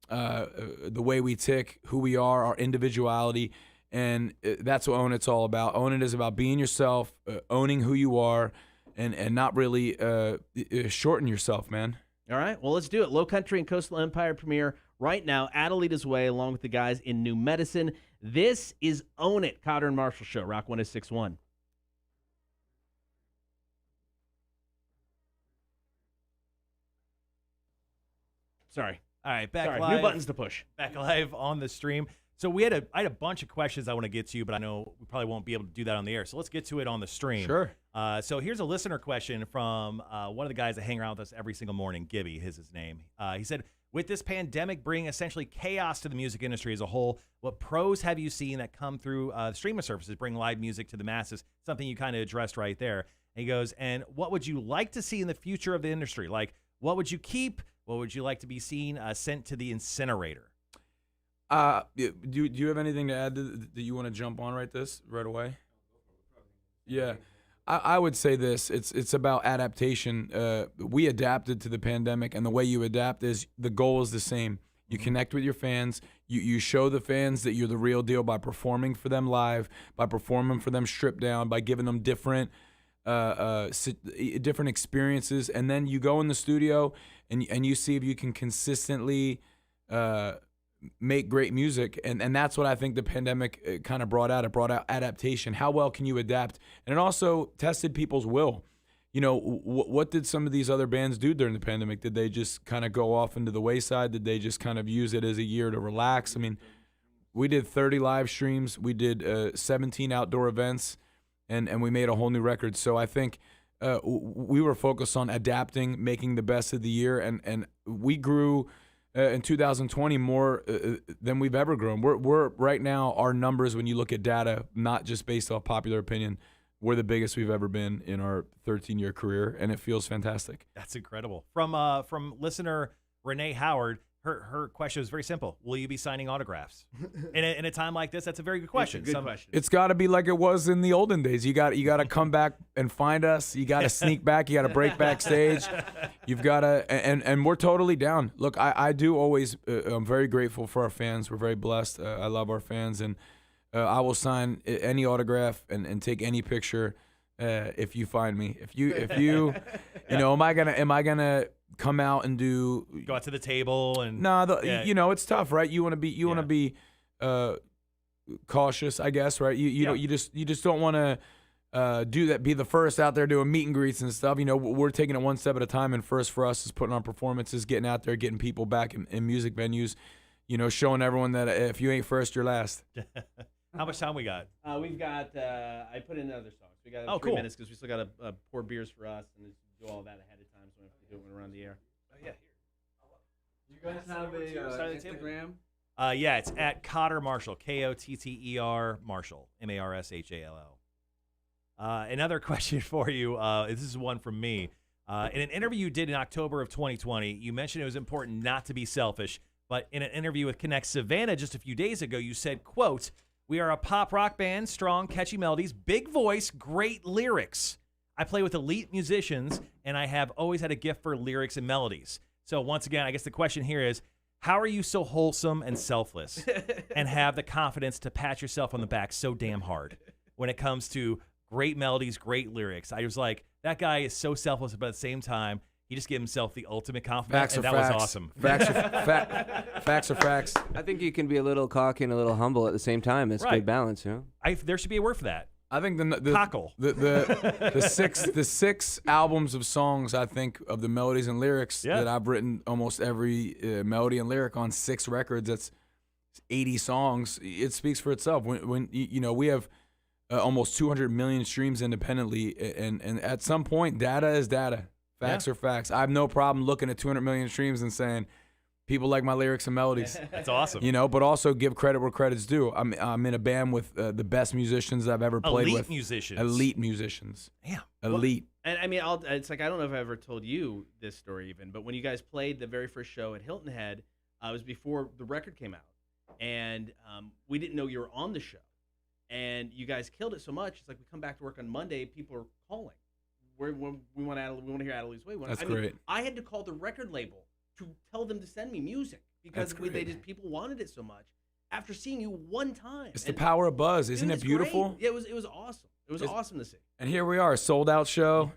the way we tick, who we are, our individuality. And that's what Own It's all about. Own It is about being yourself, owning who you are, and not really shorten yourself, man. All right. Well, let's do it. Low Country and Coastal Empire premiere right now, Adelitas Way, along with the guys in New Medicine. This is Own It, Cotter and Marshall Show, Rock 106.1. Sorry. All right, back Sorry. live. New buttons to push. Back live on the stream. So I had a bunch of questions I want to get to you, but I know we probably won't be able to do that on the air. So let's get to it on the stream. Sure. So here's a listener question from one of the guys that hang around with us every single morning. Gibby is his name. He said, with this pandemic bringing essentially chaos to the music industry as a whole, what pros have you seen that come through streaming services, bring live music to the masses? Something you kind of addressed right there. And he goes, and what would you like to see in the future of the industry? Like, what would you keep? What would you like to be seen sent to the incinerator? Do you have anything to add that you want to jump on right away? Yeah. I would say this. It's about adaptation. We adapted to the pandemic, and the way you adapt is the goal is the same. You connect with your fans. You show the fans that you're the real deal by performing for them live, by performing for them stripped down, by giving them different experiences, and then you go in the studio and you see if you can consistently make great music, and that's what I think the pandemic kind of brought out. It brought out adaptation. How well can you adapt? And it also tested people's will. What did some of these other bands do during the pandemic? Did they just kind of go off into the wayside? Did they just kind of use it as a year to relax? I mean, we did 30 live streams. We did 17 outdoor events, and we made a whole new record. So I think we were focused on adapting, making the best of the year, and we grew in 2020 more than we've ever grown. We're right now, our numbers, when you look at data, not just based off popular opinion, we're the biggest we've ever been in our 13-year career, and it feels fantastic. That's incredible. From listener Renee Howard, her question was very simple. Will you be signing autographs? in a time like this, that's a very good question. It's a good question. It's got to be like it was in the olden days. You got to come back and find us. You got to sneak back. You got to break backstage. You've got to, and we're totally down. Look, I do always. I'm very grateful for our fans. We're very blessed. I love our fans, and I will sign any autograph and take any picture if you find me. If you am I gonna come out and do go out to the table and it's tough, right? You want to be cautious, I guess, right? You just don't want to do that, be the first out there doing meet and greets and stuff. You know, we're taking it one step at a time, and first for us is putting on performances, getting out there, getting people back in music venues, you know, showing everyone that if you ain't first, you're last. How much time we got? We've got, I put in other songs. We got 3 cool. minutes because we still got to pour beers for us and do all that ahead of time, so we have to do it when we're on the air. Oh, yeah. You guys have a Instagram? Yeah, it's at Cotter Marshall, Kotter Marshall, Marshall. Another question for you. This is one from me. In an interview you did in October of 2020, you mentioned it was important not to be selfish. But in an interview with Connect Savannah just a few days ago, you said, quote, "We are a pop rock band, strong, catchy melodies, big voice, great lyrics. I play with elite musicians, and I have always had a gift for lyrics and melodies." So once again, I guess the question here is, how are you so wholesome and selfless and have the confidence to pat yourself on the back so damn hard when it comes to great melodies, great lyrics? I was like, that guy is so selfless, but at the same time, he just gave himself the ultimate confidence, and that was awesome. Facts are facts. I think you can be a little cocky and a little humble at the same time. It's good balance, you know? There should be a word for that. I think the cockle. the six albums of songs, I think, of the melodies and lyrics that I've written, almost every melody and lyric on 6 records. That's 80 songs. It speaks for itself. When you know, we have almost 200 million streams independently, and at some point, data is data. Facts are facts. I have no problem looking at 200 million streams and saying, people like my lyrics and melodies. That's awesome. You know, but also give credit where credit's due. I'm in a band with the best musicians I've ever played with. Elite musicians. Damn. Elite. And I mean, it's like, I don't know if I ever told you this story even, but when you guys played the very first show at Hilton Head, it was before the record came out. And we didn't know you were on the show. And you guys killed it so much. It's like we come back to work on Monday, people are calling. We want to hear Adelitas Way. That's great. I had to call the record label to tell them to send me music because people wanted it so much. After seeing you one time, it's the power of buzz, isn't it beautiful? Yeah, it was awesome. It was awesome to see. And here we are, sold out show,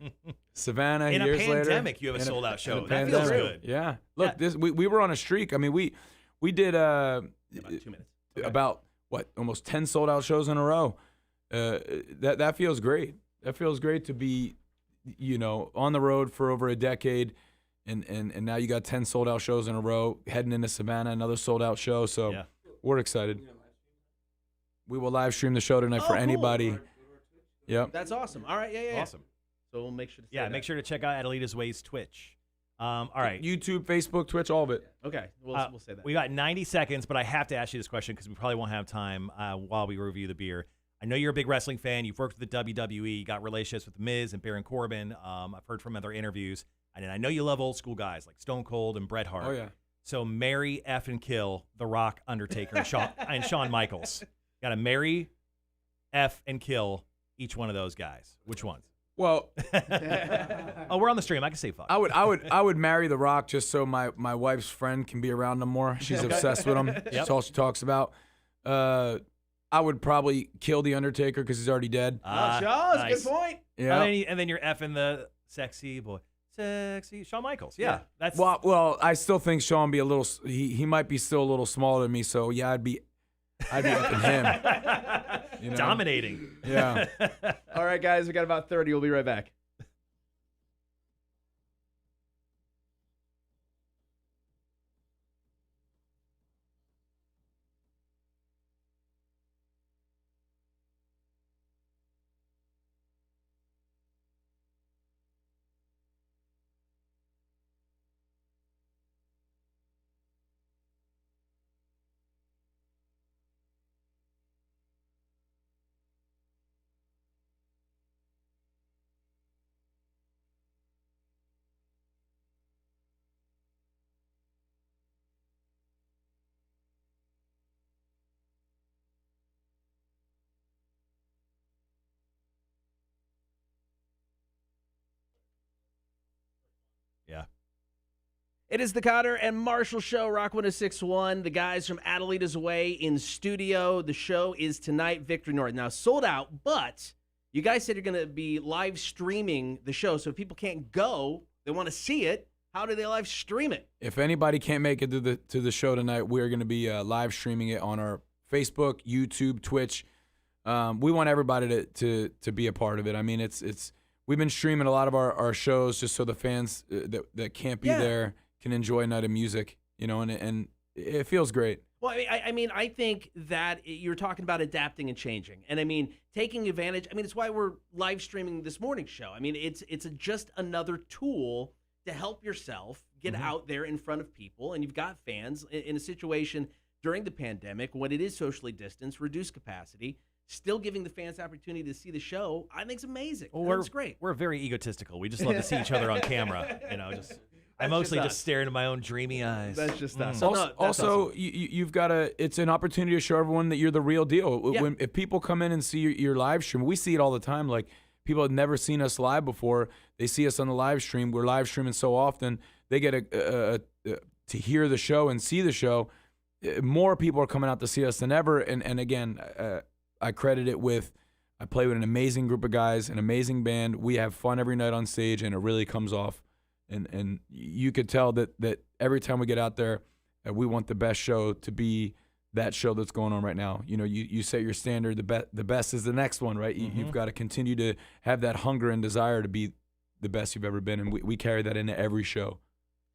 Savannah. In years a pandemic, later, you have a sold out show. That feels good. Yeah. Look, we were on a streak. I mean, we did about 2 minutes. About almost 10 sold out shows in a row. That feels great. That feels great to be, you know, on the road for over a decade, and now you got 10 sold out shows in a row, heading into Savannah, another sold out show. So we're excited. We will live stream the show tonight for anybody. Cool. Yep. That's awesome. All right, yeah. Awesome. So we'll make sure to make sure to check out Adelitas Way's Twitch. All right. YouTube, Facebook, Twitch, all of it. Okay, we'll say that. We got 90 seconds, but I have to ask you this question because we probably won't have time while we review the beer. I know you're a big wrestling fan. You've worked with the WWE. You got relationships with The Miz and Baron Corbin. I've heard from other interviews. And I know you love old school guys like Stone Cold and Bret Hart. Oh, yeah. So marry, F, and kill The Rock, Undertaker, and Shawn Michaels. Got to marry, F, and kill each one of those guys. Which ones? Well, oh, we're on the stream. I can say fuck. I would marry The Rock just so my wife's friend can be around him more. She's obsessed with him. That's all she talks about. I would probably kill The Undertaker because he's already dead. Nice. Good point. Yeah. And then you're effing the sexy boy. Sexy Shawn Michaels. Yeah. That's well, I still think Shawn be a little he might be still a little smaller than me, so yeah, I'd be effing him. You know? Dominating. Yeah. All right, guys, we got about 30. We'll be right back. Yeah. It is the Cotter and Marshall Show, Rock 106.1. The guys from Adelitas Way in studio. The show is tonight, Victory North. Now, sold out, but you guys said you're going to be live streaming the show. So if people can't go, they want to see it, how do they live stream it? If anybody can't make it to the show tonight, we're going to be live streaming it on our Facebook, YouTube, Twitch. we want everybody to be a part of it. I mean, we've been streaming a lot of our shows just so the fans that can't be there can enjoy a night of music, and it feels great. Well, I think that you're talking about adapting and changing, and I mean taking advantage. I mean, it's why we're live streaming this morning show. I mean, it's just another tool to help yourself get out there in front of people, and you've got fans in a situation during the pandemic when it is socially distanced, reduced capacity. Still giving the fans the opportunity to see the show, I think it's amazing. Well, it's great. We're very egotistical. We just love to see each other on camera. I mostly just stare into my own dreamy eyes. That's just us. So also, awesome. You've got it's an opportunity to show everyone that you're the real deal. Yeah. If people come in and see your live stream, we see it all the time. Like, people have never seen us live before. They see us on the live stream. We're live streaming so often. They get to hear the show and see the show. More people are coming out to see us than ever. And again, I credit it with I play with an amazing group of guys, an amazing band. We have fun every night on stage, and it really comes off. And you could tell that every time we get out there, we want the best show to be that show that's going on right now. You set your standard. The best is the next one, right? You've got to continue to have that hunger and desire to be the best you've ever been, and we carry that into every show.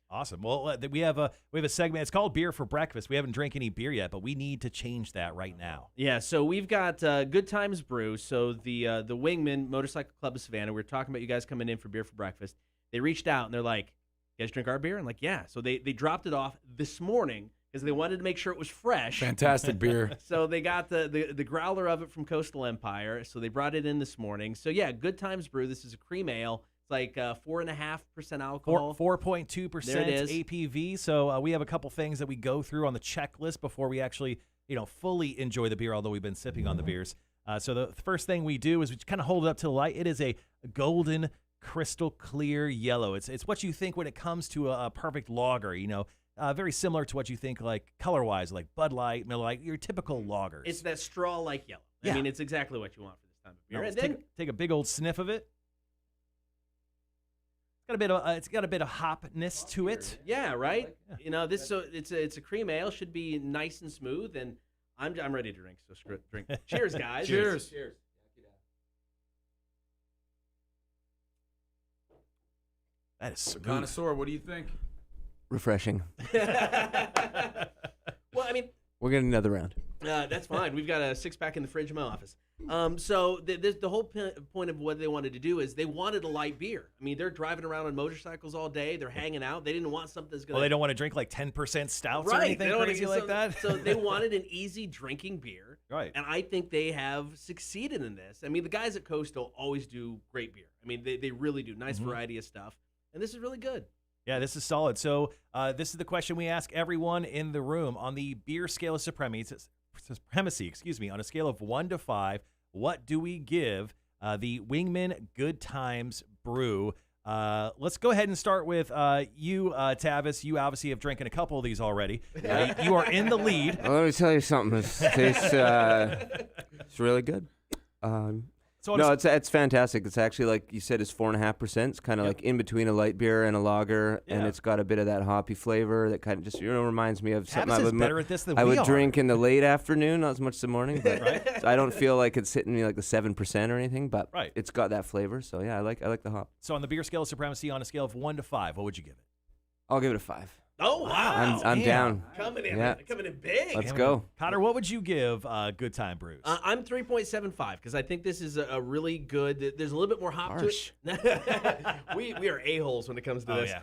Awesome. Well, we have a segment. It's called Beer for Breakfast. We haven't drank any beer yet, but we need to change that right now. Yeah. So we've got Good Times Brew. So the Wingman Motorcycle Club of Savannah. We were talking about you guys coming in for beer for breakfast. They reached out and they're like, "You guys drink our beer?" I'm like, "Yeah." So they dropped it off this morning because they wanted to make sure it was fresh. Fantastic beer. So they got the growler of it from Coastal Empire. So they brought it in this morning. So yeah, Good Times Brew. This is a cream ale. It's like 4.5% alcohol. 4.2% APV. So we have a couple things that we go through on the checklist before we actually, fully enjoy the beer, although we've been sipping on the beers. So the first thing we do is we kind of hold it up to the light. It is a golden crystal clear yellow. It's what you think when it comes to a perfect lager, very similar to what you think like color-wise, like Bud Light, Miller Lite, your typical lagers. It's that straw-like yellow. Yeah. I mean, it's exactly what you want for this time of year. Let's take a big old sniff of it. It's got a bit of hopness to it. Yeah, right. Yeah. It's a cream ale, should be nice and smooth, and I'm ready to drink. So drink. Cheers, guys. Cheers. That is smooth. Connoisseur, what do you think? Refreshing. Well, I mean, we're getting another round. That's fine. We've got a 6-pack in the fridge in my office. So the whole point of what they wanted to do is they wanted a light beer. I mean, they're driving around on motorcycles all day. They're hanging out. They didn't want something that's going to... Well, they don't want to drink like 10% stouts or anything crazy like that. So they wanted an easy drinking beer. Right. And I think they have succeeded in this. I mean, the guys at Coastal always do great beer. I mean, they really do. Nice variety of stuff. And this is really good. Yeah, this is solid. So this is the question we ask everyone in the room. On the beer scale of supremacy, on a scale of 1 to 5, what do we give the Wingman Good Times Brew? Let's go ahead and start with you, Tavis. You obviously have drinking a couple of these already. You are in the lead. Well, let me tell you something. It's really good. It's fantastic. It's actually, like you said, it's 4.5%. It's kind of like in between a light beer and a lager, and it's got a bit of that hoppy flavor that kind of just reminds me of something I would drink in the late afternoon, not as much the morning. But so I don't feel like it's hitting me like the 7% or anything, but it's got that flavor. So yeah, I like the hop. So on the beer scale of supremacy, on a scale of 1 to 5, what would you give it? I'll give it a 5. Oh, wow. I'm down. Coming in big. Let's go. Connor, what would you give Good Time Brews? I'm 3.75 because I think this is a really good. There's a little bit more hop to it. we are a-holes when it comes to this. Yeah.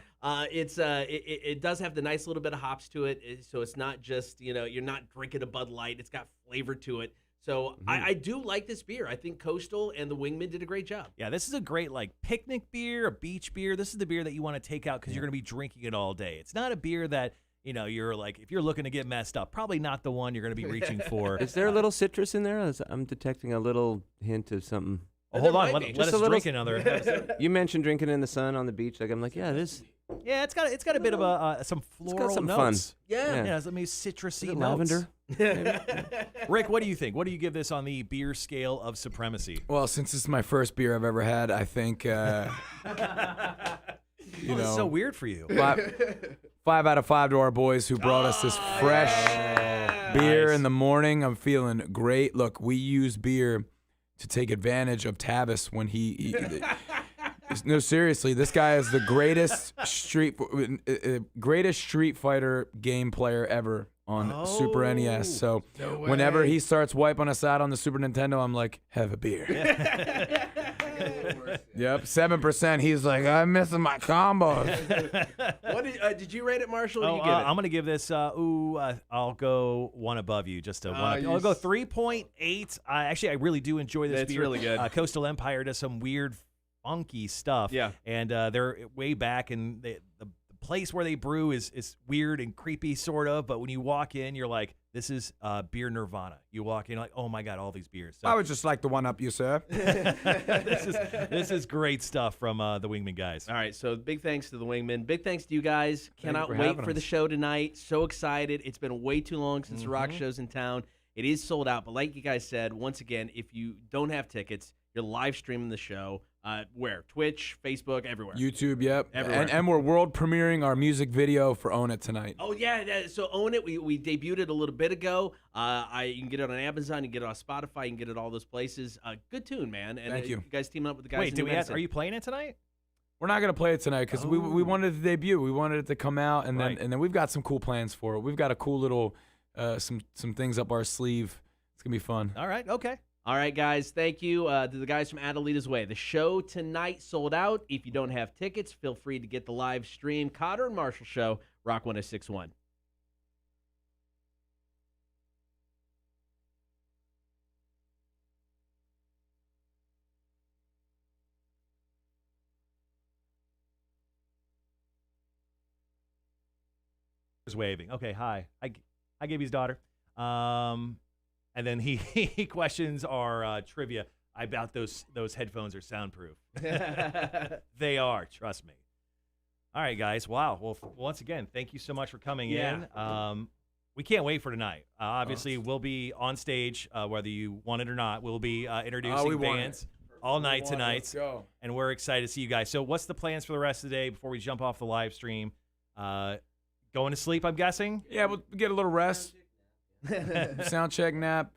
It does have the nice little bit of hops to it, so it's not just, you're not drinking a Bud Light. It's got flavor to it. So I do like this beer. I think Coastal and the Wingman did a great job. Yeah, this is a great picnic beer, a beach beer. This is the beer that you want to take out because you're going to be drinking it all day. It's not a beer that, you're like, if you're looking to get messed up, probably not the one you're going to be reaching for. Is there a little citrus in there? I'm detecting a little hint of something. Oh, hold on, let us drink another episode. You mentioned drinking in the sun on the beach. I'm like, this. Yeah, it's got a bit of some floral notes. Fun. Yeah, some citrusy notes. Lavender. Rick, what do you think? What do you give this on the beer scale of supremacy? Well, since this is my first beer I've ever had, I think it's so weird for you. 5 out of 5 to our boys who brought us this fresh beer Nice. in the morning. I'm feeling great. Look, we use beer to take advantage of Tavis when he no, seriously, this guy is the greatest Street Fighter game player ever on Super NES. So whenever he starts wiping us out on the Super Nintendo, I'm like, have a beer. Yep, 7%. He's like, I'm missing my combos. What did you rate it, Marshall? Or Oh, you give it? I'm gonna give this. I'll go one above you. Just a one. I'll go 3.8. Actually, I really do enjoy this It's beer. really good. Coastal Empire does some weird, funky stuff. Yeah. And they're way back, and the place where they brew is weird and creepy, sort of. But when you walk in, you're like, this is beer nirvana. You walk in, like, oh my god, all these beers. So I would just like to one up you, sir. this is great stuff from the Wingman guys. All right, so big thanks to the Wingman. Big thanks to you guys. Cannot for wait having for the us. show tonight. So excited. It's been way too long since the rock show's in town. It is sold out, but like you guys said, once again, if you don't have tickets, you're live streaming the show. Where? Twitch, Facebook, everywhere. YouTube, yep. Everywhere. And we're world premiering our music video for Own It tonight. Oh yeah, so Own It. We debuted it a little bit ago. You can get it on Amazon, you can get it on Spotify, you can get it all those places. Good tune, man. And Thank you. You guys teaming up with the guys. Wait, in do New we have? Medicine. Are you playing it tonight? We're not gonna play it tonight because we wanted it to debut. We wanted it to come out, and Right. then we've got some cool plans for it. We've got a cool little some things up our sleeve. It's gonna be fun. All right. Okay. All right, guys. Thank you to the guys from Adelitas Way. The show tonight sold out. If you don't have tickets, feel free to get the live stream. Cotter and Marshall Show, Rock 1061. Is waving. Okay, hi. I gave his daughter. And then he he questions our trivia about those headphones are soundproof. They are, trust me. All right, guys. Wow. Well, once again, thank you so much for coming in. We can't wait for tonight. Obviously, we'll be on stage, whether you want it or not. We'll be introducing we want bands all night tonight. Let's go. And we're excited to see you guys. So what's the plans for the rest of the day before we jump off the live stream? Going to sleep, I'm guessing? Yeah, we'll get a little rest. Sound check, nap,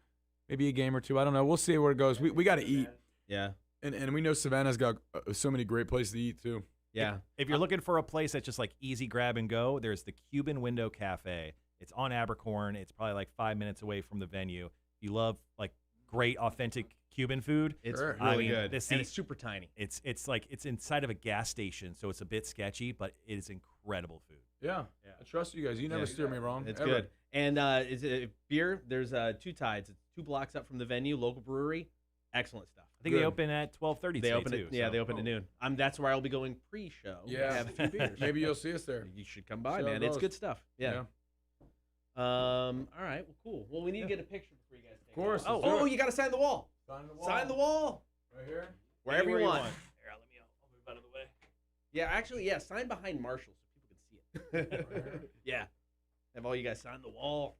maybe a game or two. I don't know. We'll see where it goes. We got to eat. Yeah. And we know Savannah's got so many great places to eat, too. Yeah. If you're looking for a place that's just like easy grab and go, there's the Cuban Window Cafe. It's on Abercorn. It's probably like 5 minutes away from the venue. If you love like great authentic Cuban food, It's Sure. really I mean, good. this And is- it's super tiny. it's like it's inside of a gas station, so it's a bit sketchy, but it is incredible food. Yeah. I trust you guys. You never steer me wrong. It's ever. good. And is it beer? There's Two Tides. It's 2 blocks up from the venue, local brewery. Excellent stuff. I think they open at 12:30 They today open too. it. Yeah, so- they open at noon. That's where I'll be going pre-show. Yeah. Have a few beers. Maybe you'll see us there. You should come by, See how man. it It's goes. good stuff. Yeah. All right. Well, cool. Well, we need to get a picture before you guys take Of course, off. let's do Oh, it. you got to sign the wall. Sign the wall. Right here? Wherever you want. Here, let me. I'll move out of the way. Yeah, actually, yeah. Sign behind Marshall so people can see it. Yeah. Have all you guys sign the wall.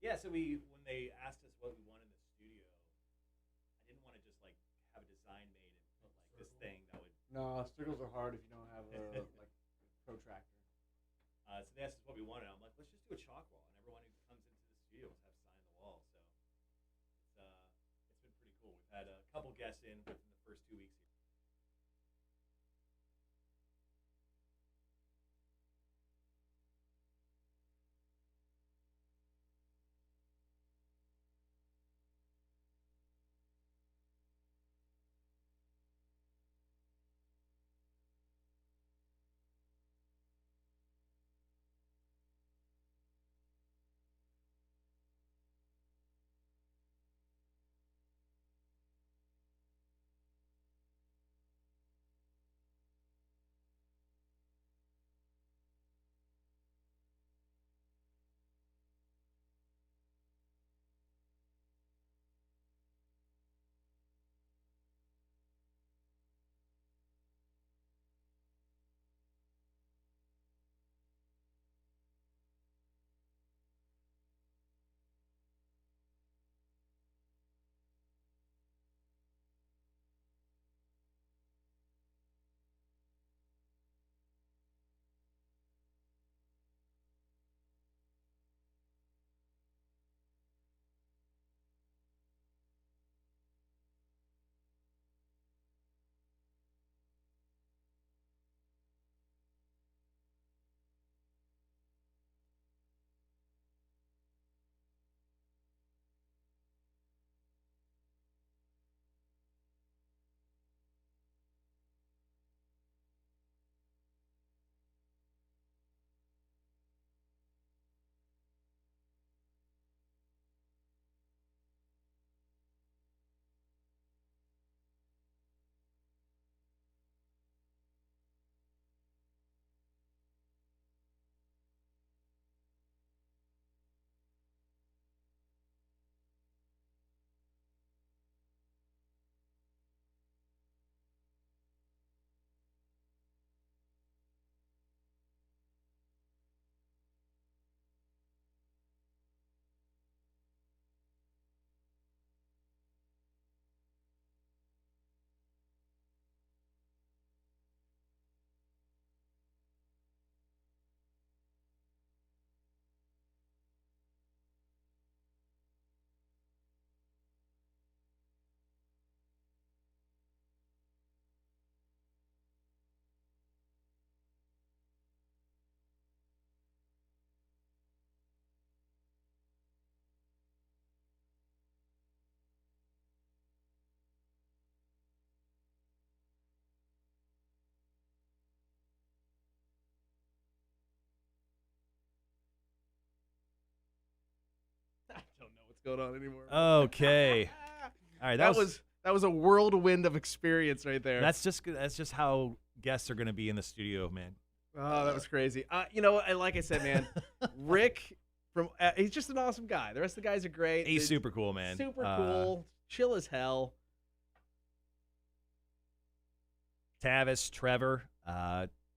Yeah, so when they asked us what we wanted in the studio, I didn't want to just like have a design made and put like this thing that would. No, circles are hard if you don't have a like protractor. So they asked us what we wanted. I'm like, let's just do a chalk wall, and everyone who comes into the studio must have sign the wall. So it's been pretty cool. We've had a couple guests in within the first 2 weeks. going on anymore. Okay. All right, that was a whirlwind of experience right there. That's just how guests are going to be in the studio, man. Oh, that was crazy. Like I said, man, Rick he's just an awesome guy. The rest of the guys are great. He's super cool, man. Super cool, chill as hell. Tavis, Trevor.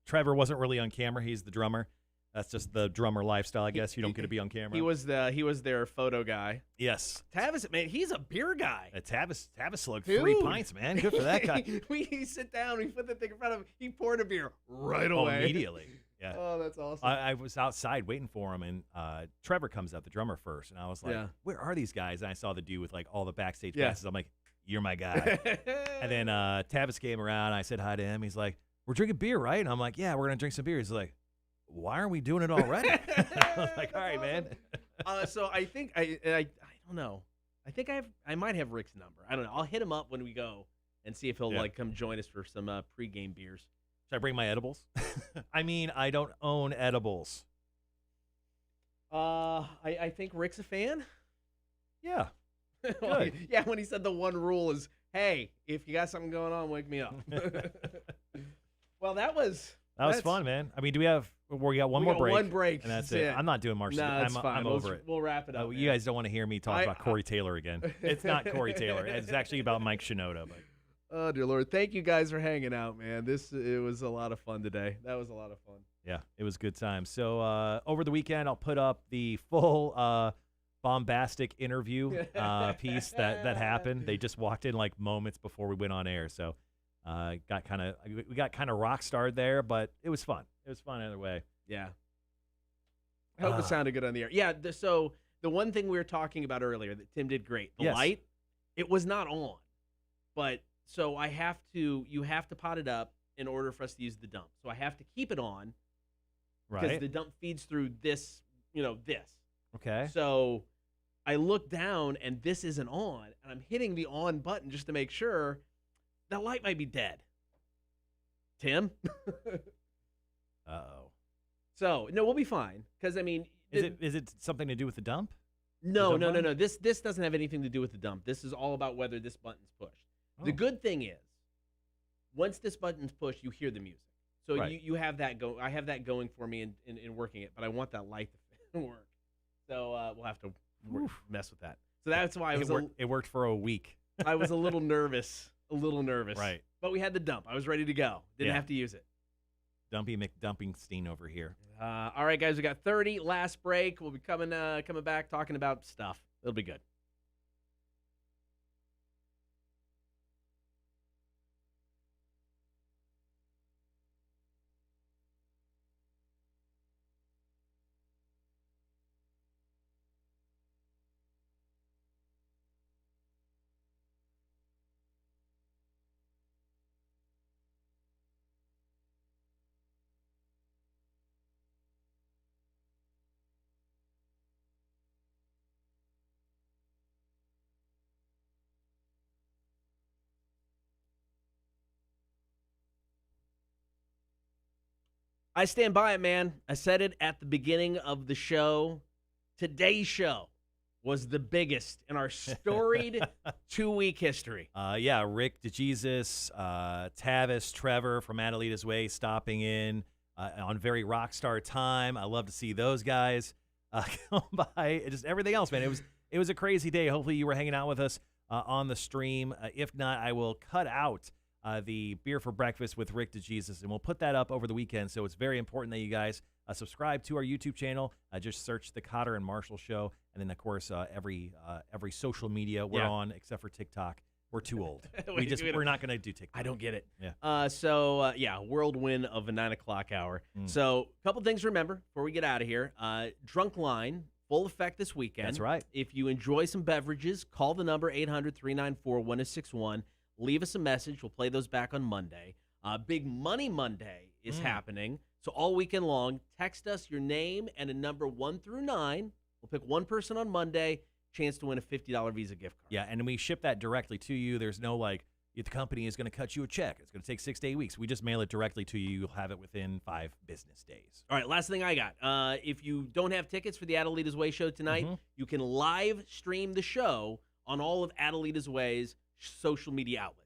Trevor wasn't really on camera. He's the drummer. That's just the drummer lifestyle, I guess. You don't get to be on camera. He was their photo guy. Yes. Tavis, man, he's a beer guy. Tavis slugged 3 pints, man. Good for that guy. we sit down, we put the thing in front of him. He poured a beer right Oh, away. immediately. Yeah. Oh, that's awesome. I was outside waiting for him, and Trevor comes out, the drummer, first, and I was like, where are these guys? And I saw the dude with like all the backstage passes. I'm like, you're my guy. And then Tavis came around. I said hi to him. He's like, we're drinking beer, right? And I'm like, yeah, we're going to drink some beer. He's like, why aren't we doing it already? I was like, all right, man. So I think I don't know. I think I might have Rick's number. I don't know. I'll hit him up when we go and see if he'll like come join us for some pregame beers. Should I bring my edibles? I mean, I don't own edibles. I think Rick's a fan. Yeah. Good. Yeah, when he said the one rule is, hey, if you got something going on, wake me up. Well, that was fun, man. I mean, we got one more break. One break. And that's it. I'm not doing Marshall. No, it's fine. I'm over it. We'll wrap it up. You guys don't want to hear me talk about Corey Taylor again. It's not Corey Taylor. It's actually about Mike Shinoda. But. Oh, dear Lord. Thank you guys for hanging out, man. It was a lot of fun today. That was a lot of fun. Yeah, it was a good time. So over the weekend, I'll put up the full bombastic interview piece that happened. They just walked in like moments before we went on air. So we got kind of rock starred there, but it was fun. It was fun either way. Yeah. I hope it sounded good on the air. Yeah, so the one thing we were talking about earlier that Tim did great, the light, it was not on. But so you have to pot it up in order for us to use the dump. So I have to keep it on because the dump feeds through this, this. Okay. So I look down and this isn't on, and I'm hitting the on button just to make sure that light might be dead. Tim? Uh-oh. So, no, we'll be fine. Because, I mean... Is it something to do with the dump? No. This doesn't have anything to do with the dump. This is all about whether this button's pushed. Oh. The good thing is, once this button's pushed, you hear the music. So you have that go. I have that going for me in working it, but I want that light to work. So we'll have to mess with that. So that's why it worked for a week. I was a little nervous. Right. But we had the dump. I was ready to go. Didn't have to use it. Dumpy McDumpingstein over here. All right, guys, we got 30. Last break. We'll be coming back talking about stuff. It'll be good. I stand by it, man. I said it at the beginning of the show. Today's show was the biggest in our storied 2-week history. Rick DeJesus, Tavis, Trevor from Adelitas Way stopping in on very rock star time. I love to see those guys come by. Just everything else, man. It was a crazy day. Hopefully you were hanging out with us on the stream. If not, I will cut out the Beer for Breakfast with Rick DeJesus, and we'll put that up over the weekend. So it's very important that you guys subscribe to our YouTube channel. Just search the Cotter and Marshall Show, and then of course every social media we're on, except for TikTok. We're too old. We're not going to do TikTok. I don't get it. Yeah. Whirlwind of a 9 o'clock hour. So a couple things to remember before we get out of here. Drunk line, full effect this weekend. That's right. If you enjoy some beverages, call the number 800-394-1061. Leave us a message. We'll play those back on Monday. Big Money Monday is happening. So all weekend long, text us your name and a number 1 through 9. We'll pick one person on Monday. Chance to win a $50 Visa gift card. Yeah, and we ship that directly to you. There's no the company is going to cut you a check. It's going to take 6 to 8 weeks. We just mail it directly to you. You'll have it within 5 business days. All right, last thing I got. If you don't have tickets for the Adelitas Way show tonight, you can live stream the show on all of Adelitas Way's social media outlets.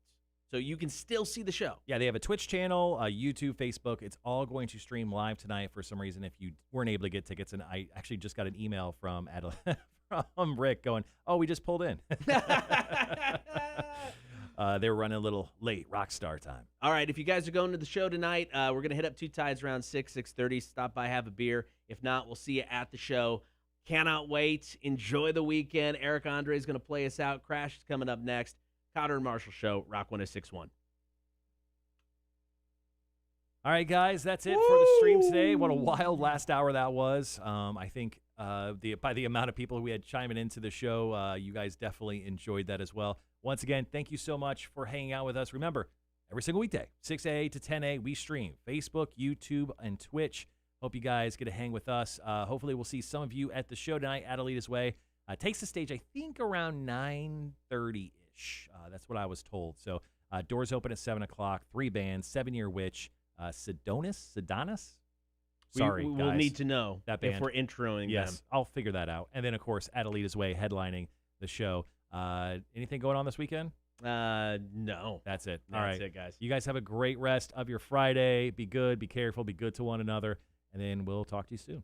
So you can still see the show. Yeah, they have a Twitch channel, YouTube, Facebook. It's all going to stream live tonight for some reason if you weren't able to get tickets. And I actually just got an email from from Rick going, oh, we just pulled in. They were running a little late, rock star time. All right, if you guys are going to the show tonight, we're going to hit up Two Tides around 6:30. Stop by, have a beer. If not, we'll see you at the show. Cannot wait. Enjoy the weekend. Eric Andre is going to play us out. Crash is coming up next. Cotter and Marshall Show, Rock 106.1. All right, guys, that's it for the stream today. What a wild last hour that was. I think by the amount of people we had chiming into the show, you guys definitely enjoyed that as well. Once again, thank you so much for hanging out with us. Remember, every single weekday, 6 to 10 we stream Facebook, YouTube, and Twitch. Hope you guys get to hang with us. Hopefully, we'll see some of you at the show tonight, Adelitas Way. Takes the stage, I think, around 9:30-ish. That's what I was told. So doors open at 7 o'clock. 3 bands, 7-Year Witch, Sedonis? Sorry, guys. We'll need to know that band. If we're introing yes, them. I'll figure that out. And then, of course, Adelitas Way headlining the show. Anything going on this weekend? No. That's it. That's All right, it, guys. You guys have a great rest of your Friday. Be good, be careful, be good to one another, and then we'll talk to you soon.